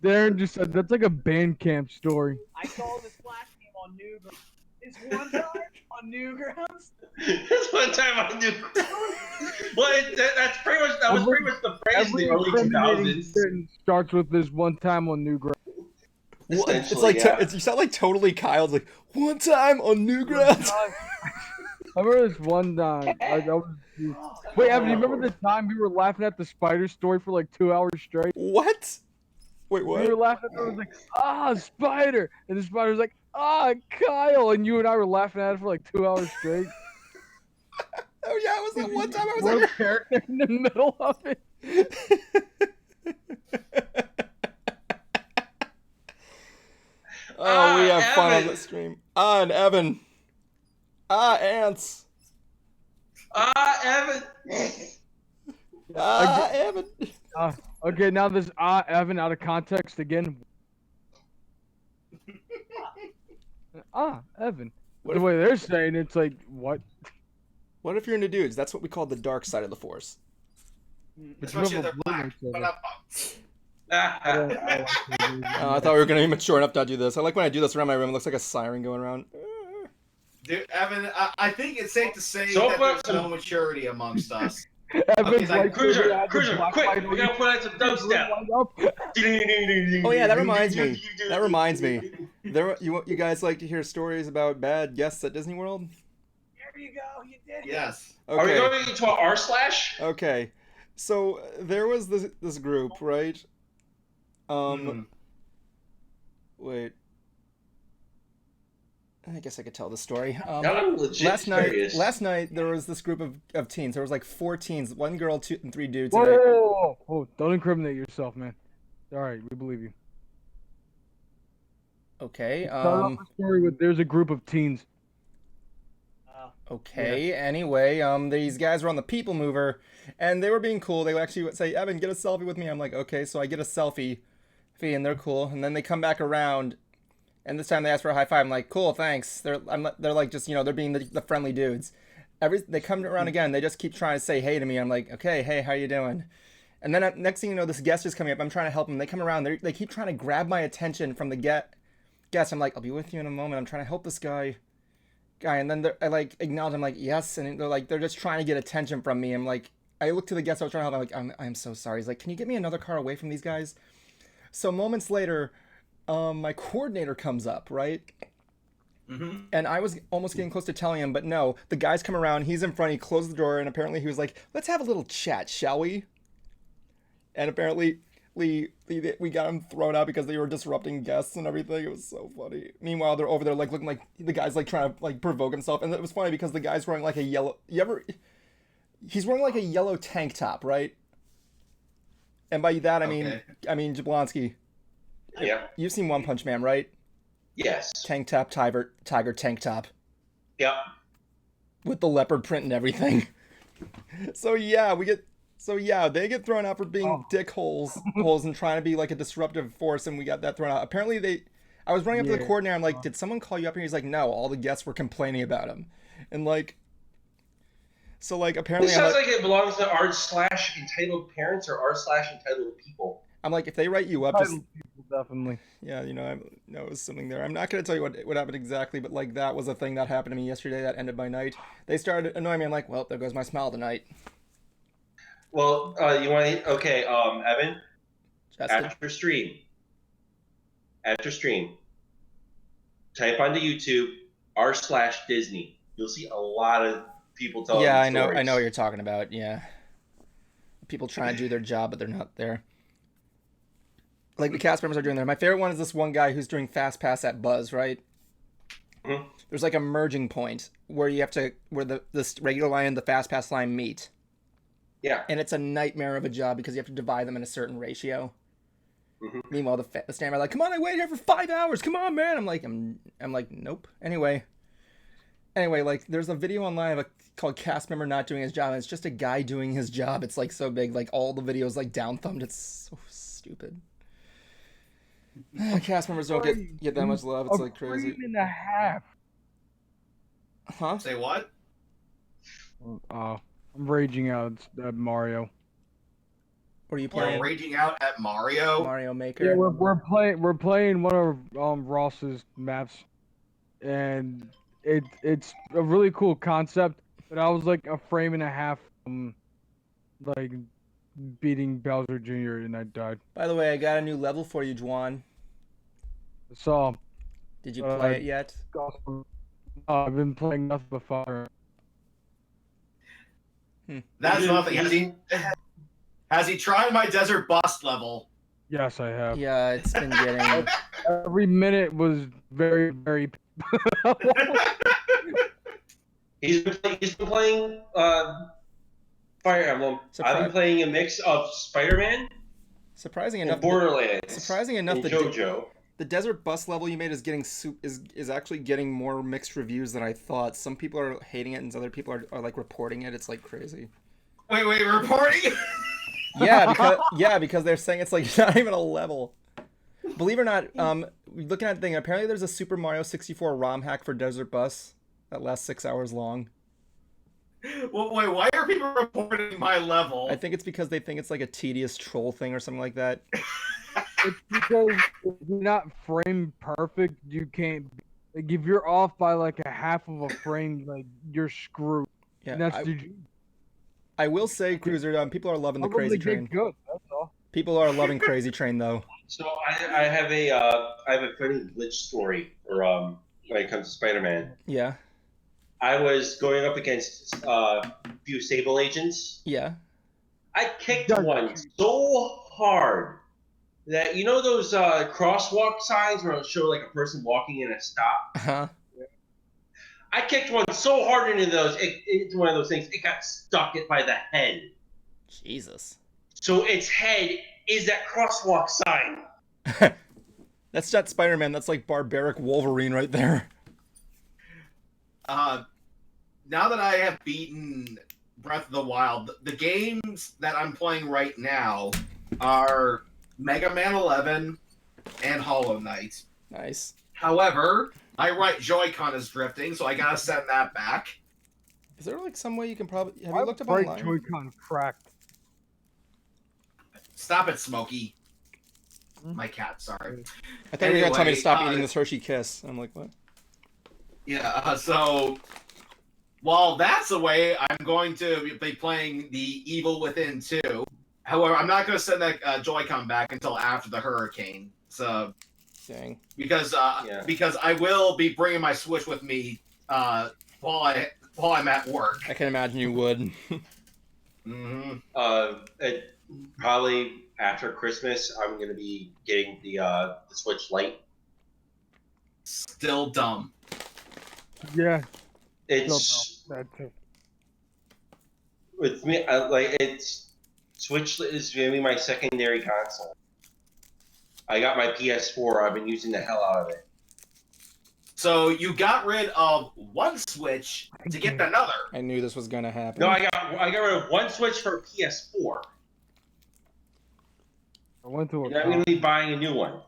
Speaker 2: Darren just said that's like a band camp story.
Speaker 5: I saw this Flash game on Newgrounds. It's one time on Newgrounds.
Speaker 3: This one time I knew. Well, that was pretty much the phrase in the early
Speaker 2: incriminating
Speaker 3: 2000s.
Speaker 2: sentence starts with this one time on Newgrounds.
Speaker 1: It's like you sound like totally Kyle's like one time on Newgrounds.
Speaker 2: I remember this one time. Wait, Evan, you remember the time we were laughing at the spider story for like 2 hours straight?
Speaker 1: What? Wait, what?
Speaker 2: We were laughing at it. It was like, spider, and the spider was like, Kyle, and you and I were laughing at it for like 2 hours straight.
Speaker 1: Oh yeah, it was that one time I was
Speaker 2: One
Speaker 1: like
Speaker 2: character in the middle of it.
Speaker 1: Oh, we have fun on
Speaker 3: Evan.
Speaker 1: the stream. And Evan. Ants.
Speaker 3: Evan.
Speaker 1: Evan.
Speaker 2: Okay, now this Evan out of context again. Evan. The way they're saying it's like, what?
Speaker 1: What if you're into dudes? That's what we call the dark side of the force.
Speaker 2: But you
Speaker 4: Especially
Speaker 2: have a
Speaker 4: if they're
Speaker 2: blue
Speaker 4: black.
Speaker 2: lightsaber.
Speaker 1: I thought we were going to be mature enough to do this. I like when I do this around my room. It looks like a siren going around.
Speaker 4: Dude, Evan, I think it's safe to say
Speaker 3: So
Speaker 4: that
Speaker 3: far,
Speaker 4: there's no maturity amongst us.
Speaker 2: Evan's
Speaker 4: like,
Speaker 2: lightsaber
Speaker 3: Cruiser,
Speaker 2: has a black
Speaker 3: quick!
Speaker 2: light
Speaker 3: We gotta put out some dubstep.
Speaker 1: Oh yeah, that reminds me. That reminds me. You guys like to hear stories about bad guests at Disney World?
Speaker 5: There you go. You did it.
Speaker 4: Yes.
Speaker 1: Okay.
Speaker 3: Are we going into an r/?
Speaker 1: Okay. So there was this group, right? Wait. I guess I could tell the story.
Speaker 3: I'm legit curious.
Speaker 1: Last night there was this group of teens. There was like 4 teens, 1 girl, 2 and 3 dudes.
Speaker 2: Whoa! Don't incriminate yourself, man. All right, we believe you.
Speaker 1: Okay.
Speaker 2: Start off the story with there's a group of teens.
Speaker 1: Okay. Yeah. Anyway, these guys were on the People Mover, and they were being cool. They would actually say, "Evan, get a selfie with me." I'm like, "Okay." So I get a selfie, and they're cool. And then they come back around, and this time they ask for a high five. I'm like, "Cool, thanks." They're like just they're being the friendly dudes. They come around again. They just keep trying to say hey to me. I'm like, "Okay, hey, how you doing?" And then next thing you know, this guest is coming up. I'm trying to help them. They come around. They keep trying to grab my attention from the guest. I'm like, "I'll be with you in a moment. I'm trying to help this guy." And then I like acknowledge. I'm like, "Yes," and they're just trying to get attention from me. I'm like, I look to the guest I was trying to help. I'm like, I'm so sorry. He's like, "Can you get me another car away from these guys?" So moments later, my coordinator comes up, right? Mm-hmm. And I was almost getting close to telling him, but no. The guys come around. He's in front. He closed the door, and apparently he was like, "Let's have a little chat, shall we?" And apparently we got them thrown out because they were disrupting guests and everything. It was so funny. Meanwhile, they're over there like looking like the guy's like trying to like provoke himself, and it was funny because the guy's wearing like a yellow. He's wearing like a yellow tank top, right? And by that I mean Jablonski.
Speaker 3: Yeah.
Speaker 1: You've seen One Punch Man, right?
Speaker 3: Yes.
Speaker 1: Tank top, tiger tank top.
Speaker 3: Yep.
Speaker 1: With the leopard print and everything. They get thrown out for being dick holes and trying to be like a disruptive force, and we got that thrown out. Apparently I was running up to the coordinator, I'm like, "Did someone call you up here?" He's like, "No, all the guests were complaining about him." And like, so like apparently
Speaker 3: This sounds like it belongs to r/entitled parents or r/entitled people.
Speaker 1: I'm like, if they write you up, just
Speaker 2: people, definitely.
Speaker 1: Yeah, I know it was something there. I'm not gonna tell you what happened exactly, but like that was a thing that happened to me yesterday that ended my night. They started annoying me. I'm like, well, there goes my smile tonight.
Speaker 3: Well, you want to... Okay, Evan,
Speaker 1: Justin?
Speaker 3: after stream, type onto YouTube r/Disney. You'll see a lot of people telling
Speaker 1: Yeah,
Speaker 3: stories.
Speaker 1: I know what you're talking about. Yeah, people trying to do their job, but they're not there. Like the cast members are doing there. My favorite one is this one guy who's doing Fast Pass at Buzz, right? there's like a merging point where you have to where this regular line and the fast pass line meet.
Speaker 3: Yeah.
Speaker 1: And it's a nightmare of a job because you have to divide them in a certain ratio. Meanwhile, the standby like, come on, I waited here for 5 hours. Come on, man. I'm like, nope. Anyway, like, there's a video online of called cast member not doing his job. And it's just a guy doing his job. It's like so big, like all the videos like down thumbed. It's so stupid. Cast members don't get that much love. It's like crazy.
Speaker 2: 3.5.
Speaker 1: Huh?
Speaker 4: Say what?
Speaker 2: I'm raging out at Mario.
Speaker 1: What are you
Speaker 4: You're
Speaker 1: playing?
Speaker 4: raging out at Mario?
Speaker 1: Mario Maker.
Speaker 2: Yeah, we're playing one of Ross's maps, and it's a really cool concept. But I was like a frame and a half from like beating Bowser Jr. and I died.
Speaker 1: By the way, I got a new level for you, Juan.
Speaker 2: So,
Speaker 1: did you play it yet?
Speaker 2: I've been playing nothing but Fire.
Speaker 4: That's nothing. Has he tried my Desert Bust level?
Speaker 2: Yes, I have.
Speaker 1: Yeah, it's been getting...
Speaker 2: Every minute was very, very...
Speaker 3: He's been playing Fire Emblem. I've been playing a mix of Spider-Man,
Speaker 1: surprising enough,
Speaker 3: Borderlands,
Speaker 1: the
Speaker 3: JoJo.
Speaker 1: The Desert Bus level you made is getting is actually getting more mixed reviews than I thought. Some people are hating it, and other people are like reporting it. It's like crazy.
Speaker 4: Wait, reporting?
Speaker 1: because they're saying it's like not even a level. Believe it or not, looking at the thing, apparently there's a Super Mario 64 ROM hack for Desert Bus that lasts 6 hours long.
Speaker 4: Well, wait, why are people reporting my level?
Speaker 1: I think it's because they think it's like a tedious troll thing or something like that.
Speaker 2: It's because if you're not frame perfect, you can't. Like, if you're off by like a half of a frame, like you're screwed.
Speaker 1: Yeah,
Speaker 2: and that's
Speaker 1: I will say, Cruiser, people are loving the Crazy Train.
Speaker 2: Good, that's all.
Speaker 1: People are loving Crazy Train though.
Speaker 3: So I have a funny glitch story for when it comes to Spider-Man.
Speaker 1: Yeah.
Speaker 3: I was going up against a few Sable agents.
Speaker 1: Yeah.
Speaker 3: I kicked one so hard that, you know those crosswalk signs where it'll show like a person walking in a stop?
Speaker 1: Uh-huh.
Speaker 3: I kicked one so hard into those, it's one of those things, it got stuck by the head.
Speaker 1: Jesus.
Speaker 3: So its head is that crosswalk sign.
Speaker 1: That's not Spider-Man, that's like barbaric Wolverine right there.
Speaker 4: Now that I have beaten Breath of the Wild, the games that I'm playing right now are Mega Man 11 and Hollow Knight.
Speaker 1: Nice.
Speaker 4: However, my right Joy-Con is drifting, so I gotta send that back.
Speaker 1: Is there like some way you can probably... Have you looked up online?
Speaker 2: Right Joy-Con cracked.
Speaker 4: Stop it, Smokey. My cat, sorry.
Speaker 1: I thought you were going to tell me to stop eating this Hershey Kiss. I'm like, what?
Speaker 4: Yeah, so... While that's the way, I'm going to be playing the Evil Within 2. However, I'm not going to send that Joy-Con back until after the hurricane. So...
Speaker 1: Dang.
Speaker 4: Because I will be bringing my Switch with me while I'm at work.
Speaker 1: I can imagine you would.
Speaker 3: Probably after Christmas, I'm gonna be getting the Switch Lite.
Speaker 4: Still dumb.
Speaker 2: Yeah.
Speaker 3: It's with me. It's Switch is gonna be my secondary console. I got my PS4. I've been using the hell out of it.
Speaker 4: So you got rid of one Switch to get another.
Speaker 1: I knew this was gonna happen.
Speaker 3: No, I got rid of one Switch for PS4.
Speaker 2: I went to a
Speaker 3: and I'm gonna be buying a new one.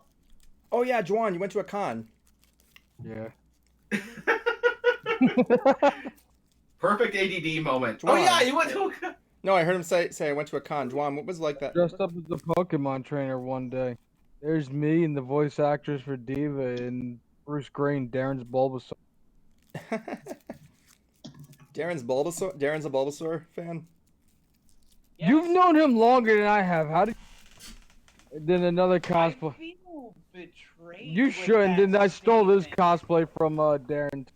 Speaker 1: Oh yeah, Juan, you went to a con.
Speaker 2: Yeah.
Speaker 4: Perfect ADD moment.
Speaker 1: Juan.
Speaker 4: Oh yeah, you went to a con.
Speaker 1: No, I heard him say I went to a con. Juan, what was it like that?
Speaker 2: Dressed up as a Pokemon trainer one day. There's me and the voice actors for Diva and Bruce Green, Darren's Bulbasaur.
Speaker 1: Darren's a Bulbasaur fan?
Speaker 2: Yes. You've known him longer than I have. How did... Then another cosplay.
Speaker 5: I feel betrayed.
Speaker 2: You shouldn't. Then I stole this cosplay from Darren.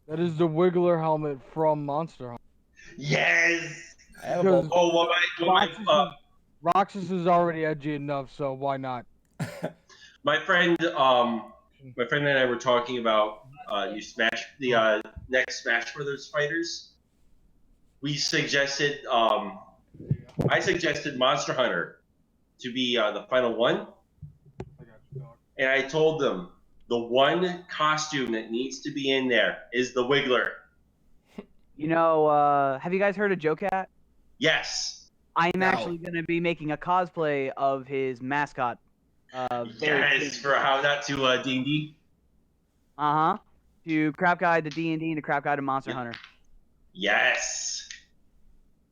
Speaker 2: That is the Wiggler helmet from Monster Hunter.
Speaker 3: Yes!
Speaker 2: Roxas is already edgy enough, so why not?
Speaker 3: My friend my friend and I were talking about you Smash the next Smash Brothers fighters. We suggested I suggested Monster Hunter to be the final one, and I told them the one costume that needs to be in there is the Wiggler.
Speaker 11: You know, have you guys heard of Joe Cat?
Speaker 3: Yes.
Speaker 11: I'm actually going to be making a cosplay of his mascot.
Speaker 3: Yes, for how not to D&D.
Speaker 11: To Crap Guide to D&D and to Crap Guide to Monster Hunter.
Speaker 3: Yes.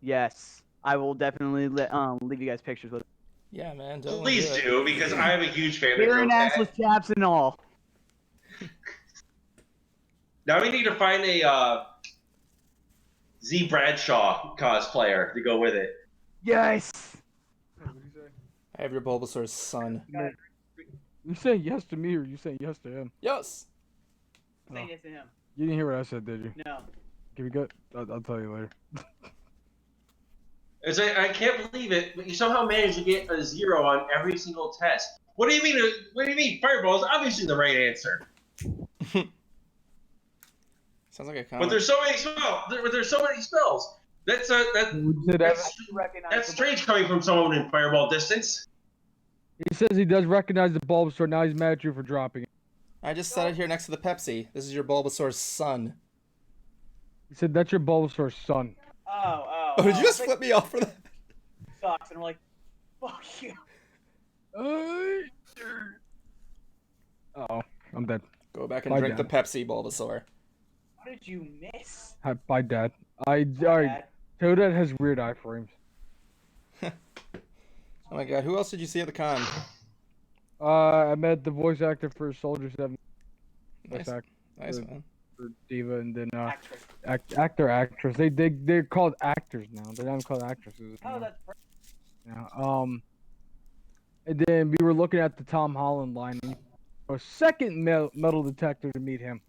Speaker 11: Yes, I will definitely leave you guys pictures with it.
Speaker 1: Yeah, man.
Speaker 3: Please do, because I'm a huge fan of
Speaker 11: Hair
Speaker 3: Joe
Speaker 11: and
Speaker 3: Cat.
Speaker 11: assless chaps and all.
Speaker 3: Now we need to find a Z Bradshaw cosplayer to go with it.
Speaker 11: Yes.
Speaker 1: I have your Bulbasaur's son.
Speaker 2: You saying yes to me or you saying yes to him?
Speaker 1: Yes.
Speaker 11: Saying yes to him.
Speaker 2: You didn't hear what I said, did you?
Speaker 11: No.
Speaker 2: Can we go? I'll tell you later.
Speaker 3: It's like, I can't believe it, but you somehow managed to get a 0 on every single test. What do you mean? What do you mean? Fireball is obviously the right answer.
Speaker 1: Sounds like a comment.
Speaker 3: But there's so many spells. There's so many spells. That's strange coming from someone in fireball distance.
Speaker 2: He says he does recognize the Bulbasaur. Now he's mad at you for dropping it.
Speaker 1: I just set it here next to the Pepsi. This is your Bulbasaur's son.
Speaker 2: He said that's your Bulbasaur's son.
Speaker 11: Oh,
Speaker 1: did you just flip me off for that?
Speaker 11: Sucks, and I'm like, fuck you.
Speaker 2: Uh-oh, I'm dead.
Speaker 1: Go back and
Speaker 2: Bye,
Speaker 1: drink
Speaker 2: Dad.
Speaker 1: the Pepsi, Bulbasaur.
Speaker 11: What did you miss?
Speaker 2: Hi, bye, Dad. Toadette has weird eye frames.
Speaker 1: Oh my god, who else did you see at the con?
Speaker 2: I met the voice actor for Soldier 7.
Speaker 1: Nice, nice man.
Speaker 2: For Diva, and then actress. They're called actors now. They're not called actresses.
Speaker 11: Oh, that's perfect.
Speaker 2: Yeah. And then we were looking at the Tom Holland line. And a second metal detector to meet him.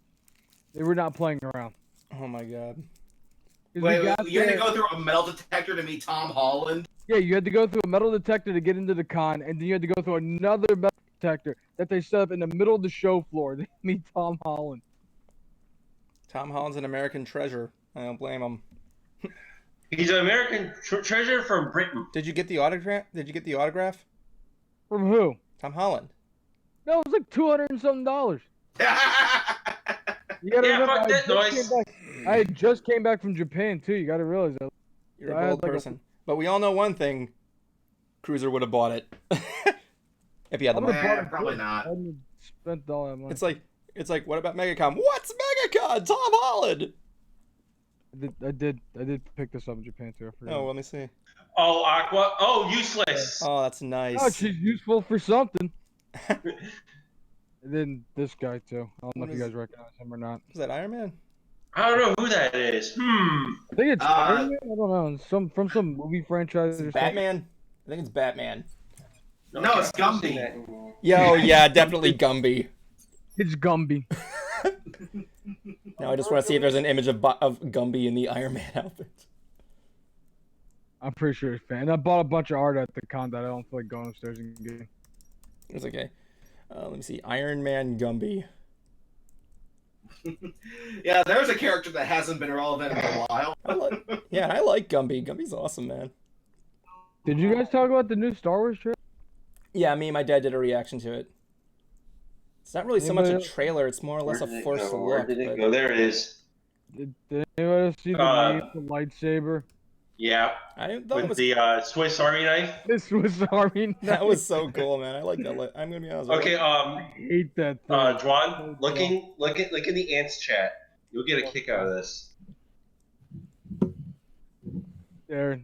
Speaker 2: They were not playing around.
Speaker 1: Oh my god.
Speaker 4: Wait, you had to go through a metal detector to meet Tom Holland?
Speaker 2: Yeah, you had to go through a metal detector to get into the con, and then you had to go through another metal detector that they set up in the middle of the show floor to meet Tom Holland.
Speaker 1: Tom Holland's an American treasure. I don't blame him.
Speaker 3: He's an American treasure from Britain.
Speaker 1: Did you get the autograph?
Speaker 2: From who?
Speaker 1: Tom Holland.
Speaker 2: No, it was like $200 and something.
Speaker 3: Yeah, fuck that noise.
Speaker 2: I just came back from Japan too. You gotta realize that.
Speaker 1: You're a bold person. But we all know one thing. Cruiser would have bought it. If he had the money.
Speaker 4: Probably not.
Speaker 2: I spent all that money.
Speaker 1: It's like, what about MegaCon? What's MegaCon? Tom Holland!
Speaker 2: I did pick this up in Japan too. I forgot.
Speaker 1: Oh, let me see.
Speaker 3: Oh, Aqua. Oh, useless.
Speaker 1: Oh, that's nice.
Speaker 2: Oh, she's useful for something. And then this guy too. I don't know if you guys recognize him or not.
Speaker 1: Is that Iron Man?
Speaker 3: I don't know who that is.
Speaker 2: I think it's Iron Man. I don't know. From some movie franchise. Or
Speaker 1: Batman? I think it's Batman.
Speaker 4: No, it's Gumby.
Speaker 1: Yo, yeah, definitely Gumby.
Speaker 2: It's Gumby.
Speaker 1: Now I just want to see if there's an image of Gumby in the Iron Man outfit.
Speaker 2: I'm pretty sure it's fan. I bought a bunch of art at the con that I don't feel like going upstairs and getting.
Speaker 1: It's okay. Let me see. Iron Man Gumby.
Speaker 4: Yeah, there's a character that hasn't been relevant in a while.
Speaker 1: I like Gumby. Gumby's awesome, man.
Speaker 2: Did you guys talk about the new Star Wars trailer?
Speaker 1: Yeah, me and my dad did a reaction to it. It's not really so much a trailer, it's more or less a first look.
Speaker 3: Where did it go? There it is.
Speaker 2: Did anyone see the lightsaber?
Speaker 3: Yeah. With the Swiss Army knife.
Speaker 2: The Swiss Army knife.
Speaker 1: That was so cool, man. I like that. I'm gonna be honest.
Speaker 3: Okay.
Speaker 2: I hate that thing.
Speaker 3: Juan, look in the ants chat. You'll get a kick out of this.
Speaker 2: There.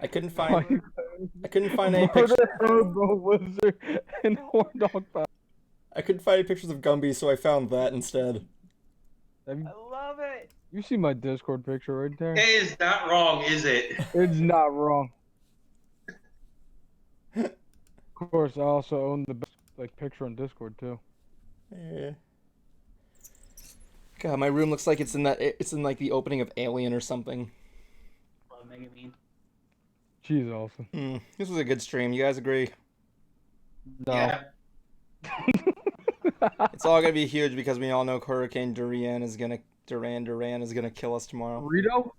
Speaker 1: I couldn't find any pictures.
Speaker 2: Wizard and Horn Dog Pie.
Speaker 1: I couldn't find any pictures of Gumby, so I found that instead.
Speaker 11: I love it.
Speaker 2: You see my Discord picture right there?
Speaker 3: It is not wrong, is it?
Speaker 2: It's not wrong. Of course, I also own the best picture on Discord too.
Speaker 1: Yeah. God, my room looks like it's in like the opening of Alien or something.
Speaker 11: Love Megamine.
Speaker 2: She's awesome.
Speaker 1: This was a good stream. You guys agree?
Speaker 2: No.
Speaker 4: Yeah.
Speaker 1: It's all gonna be huge because we all know Hurricane Duran is gonna kill us tomorrow.
Speaker 2: Burrito?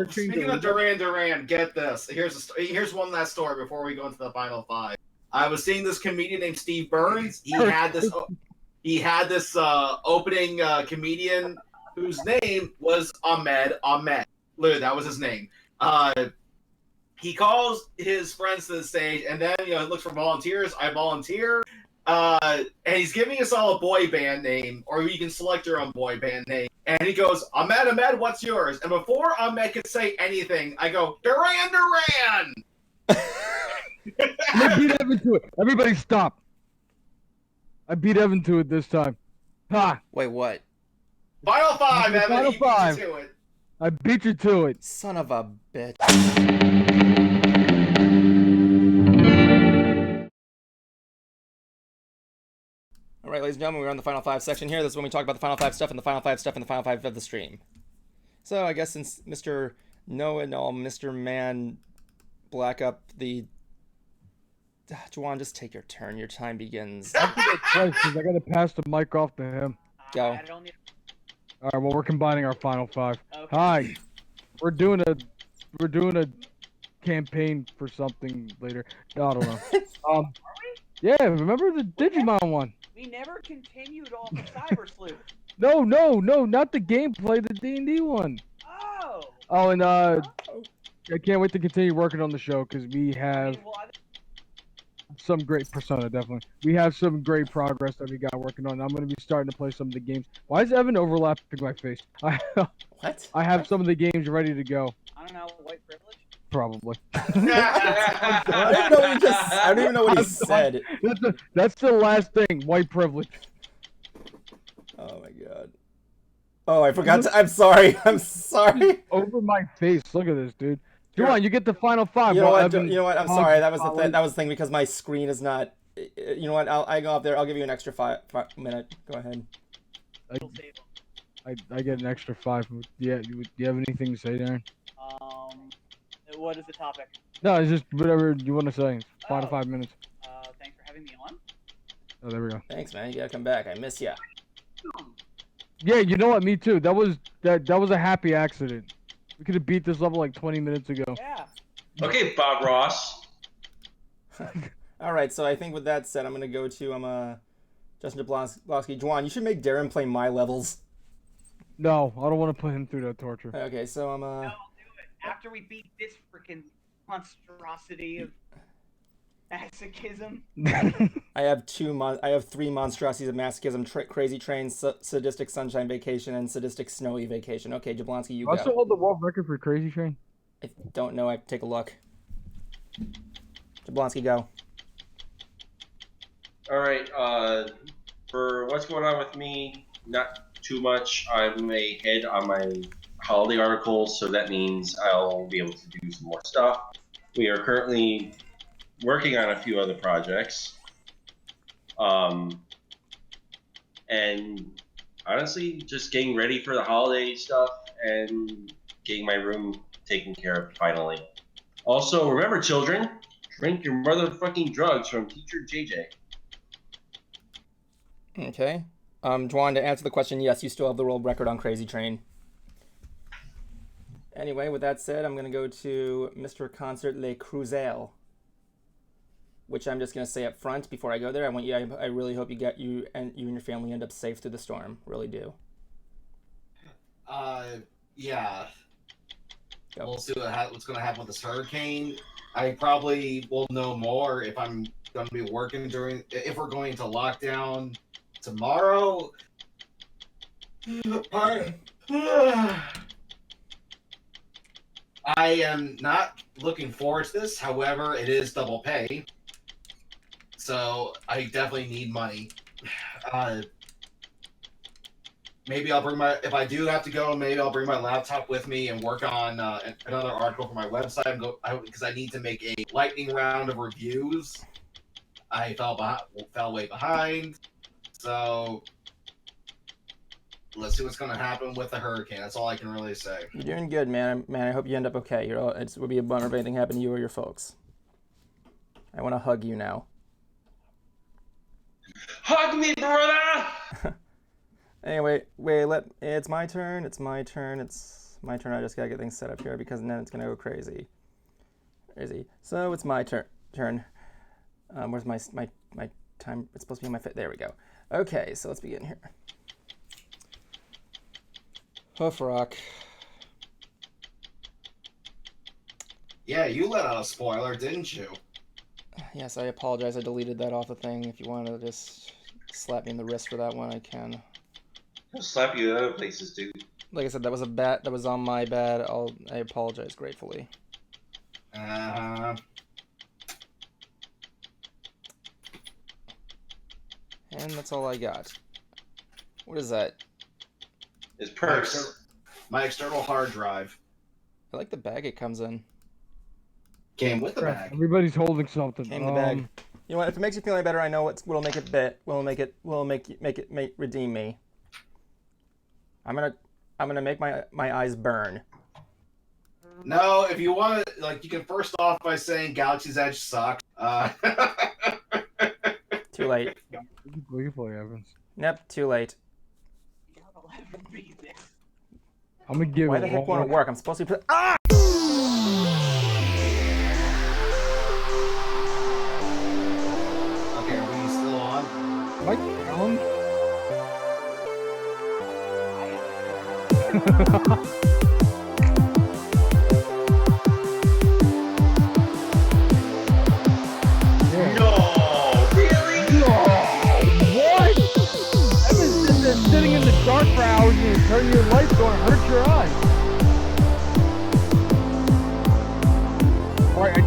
Speaker 4: Speaking of Duran, get this. Here's one last story before we go into the final five. I was seeing this comedian named Steve Burns. He had this opening comedian whose name was Ahmed. Literally, that was his name. He calls his friends to the stage, and then he looks for volunteers. I volunteer. And he's giving us all a boy band name, or you can select your own boy band name. And he goes, Ahmed, what's yours? And before Ahmed could say anything, I go, Duran!
Speaker 2: I beat Evan to it. Everybody stop. I beat Evan to it this time. Ha!
Speaker 1: Wait, what?
Speaker 4: Final five, Evan.
Speaker 2: Final
Speaker 4: He
Speaker 2: five.
Speaker 4: beat you to it.
Speaker 2: I beat you to it.
Speaker 1: Son of a bitch. All right, ladies and gentlemen, we're on the final five section here. This is when we talk about the final five stuff and the final five stuff and the final five of the stream. So I guess since Mr. Know-it-all, Mr. Man, black up the... Juwan, just take your turn. Your time begins.
Speaker 2: I gotta pass the mic off to him.
Speaker 1: Go.
Speaker 2: All right, well, we're combining our final five. Okay. Hi. We're doing a campaign for something later. No, I don't know.
Speaker 5: Are we?
Speaker 2: Yeah, remember the Digimon one?
Speaker 5: We never continued off the Cyber Sleuth.
Speaker 2: No, not the gameplay, the D&D one.
Speaker 5: Oh.
Speaker 2: Oh, and I can't wait to continue working on the show because we have some great Persona, definitely. We have some great progress that we got working on. I'm going to be starting to play some of the games. Why is Evan overlapping my face?
Speaker 1: What?
Speaker 2: I have some of the games ready to go.
Speaker 5: I don't know, white privilege?
Speaker 2: Probably.
Speaker 1: I don't even know what he said.
Speaker 2: That's the last thing. White privilege.
Speaker 1: Oh my god. Oh, I forgot to. I'm sorry.
Speaker 2: Over my face. Look at this, dude. Come on, you get the final five.
Speaker 1: You know what? I'm sorry. That was the thing. That was the thing because my screen is not. You know what? I go up there. I'll give you an extra five minute. Go ahead.
Speaker 2: I get an extra 5. Yeah. Do you have anything to say, Darren?
Speaker 5: What is the topic?
Speaker 2: No, it's just whatever you want to say. It's 5 minutes.
Speaker 5: Thanks for having me on.
Speaker 2: Oh, there we go.
Speaker 1: Thanks, man. You gotta come back. I miss ya.
Speaker 2: Yeah, you know what? Me too. That was a happy accident. We could have beat this level like 20 minutes ago.
Speaker 5: Yeah.
Speaker 3: Okay, Bob Ross.
Speaker 1: All right. So I think with that said, I'm gonna go to Justin Jablonski. Juwan, you should make Darren play my levels.
Speaker 2: No, I don't want to put him through that torture.
Speaker 1: Okay, so I'm
Speaker 5: No, do it. After we beat this freaking monstrosity of masochism.
Speaker 1: I have 3 monstrosities of masochism: Crazy Train, Sadistic Sunshine Vacation, and Sadistic Snowy Vacation. Okay, Jablonski, you go.
Speaker 2: I also hold the world record for Crazy Train.
Speaker 1: I don't know. I have to take a look. Jablonski, go.
Speaker 3: All right. For what's going on with me, not too much. I'm ahead on my holiday articles, so that means I'll be able to do some more stuff. We are currently working on a few other projects. And honestly, just getting ready for the holiday stuff and getting my room taken care of finally. Also, remember, children, drink your motherfucking drugs from Teacher JJ.
Speaker 1: Okay. Juwan, to answer the question, yes, you still have the world record on Crazy Train. Anyway, with that said, I'm going to go to Mr. Concert Le Cruzel, which I'm just going to say up front before I go there. I really hope you and your family end up safe through the storm. Really do.
Speaker 4: Yeah.
Speaker 1: Go.
Speaker 4: We'll see what's going to happen with this hurricane. I probably will know more if I'm going to be working if we're going into lockdown tomorrow. I am not looking forward to this. However, it is double pay. So I definitely need money. Maybe I'll bring if I do have to go, maybe I'll bring my laptop with me and work on another article for my website because I need to make a lightning round of reviews. I fell way behind. So Let's see what's gonna happen with the hurricane. That's all I can really say.
Speaker 1: You're doing good, man. Man, I hope you end up okay. It would be a bummer if anything happened to you or your folks. I want to hug you now.
Speaker 3: Hug me, brother!
Speaker 1: Anyway, it's my turn. It's my turn. I just gotta get things set up here because then it's gonna go crazy. So it's my turn. Where's my time? It's supposed to be my fit. There we go. Okay, so let's begin here. Hoof rock.
Speaker 4: Yeah, you let out a spoiler, didn't you?
Speaker 1: Yes, I apologize. I deleted that off the thing. If you want to just slap me in the wrist for that one, I can.
Speaker 3: I'll slap you in other places, dude.
Speaker 1: Like I said, that was a bat. That was on my bad. I apologize gratefully. And that's all I got. What is that?
Speaker 3: It's purse.
Speaker 4: My external hard drive.
Speaker 1: I like the bag it comes in.
Speaker 4: Came with the bag.
Speaker 2: Everybody's holding something.
Speaker 1: Came in the bag. You know what? If it makes you feel any better, I know what'll make it redeem me. I'm gonna make my eyes burn.
Speaker 4: No, if you want to, like, you can first off by saying Galaxy's Edge sucks.
Speaker 1: Too late.
Speaker 2: We can play Evans.
Speaker 1: Yep, too late.
Speaker 2: I'm gonna give
Speaker 1: Why
Speaker 2: it
Speaker 1: the heck
Speaker 2: one
Speaker 1: won't it
Speaker 2: more.
Speaker 1: work? I'm supposed to be. Ah!
Speaker 4: Okay, are we still on?
Speaker 2: Mike Allen? Sitting in the dark for hours and turn your lights going to hurt your eyes. Alright,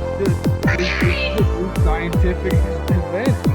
Speaker 2: I did scientific advancement.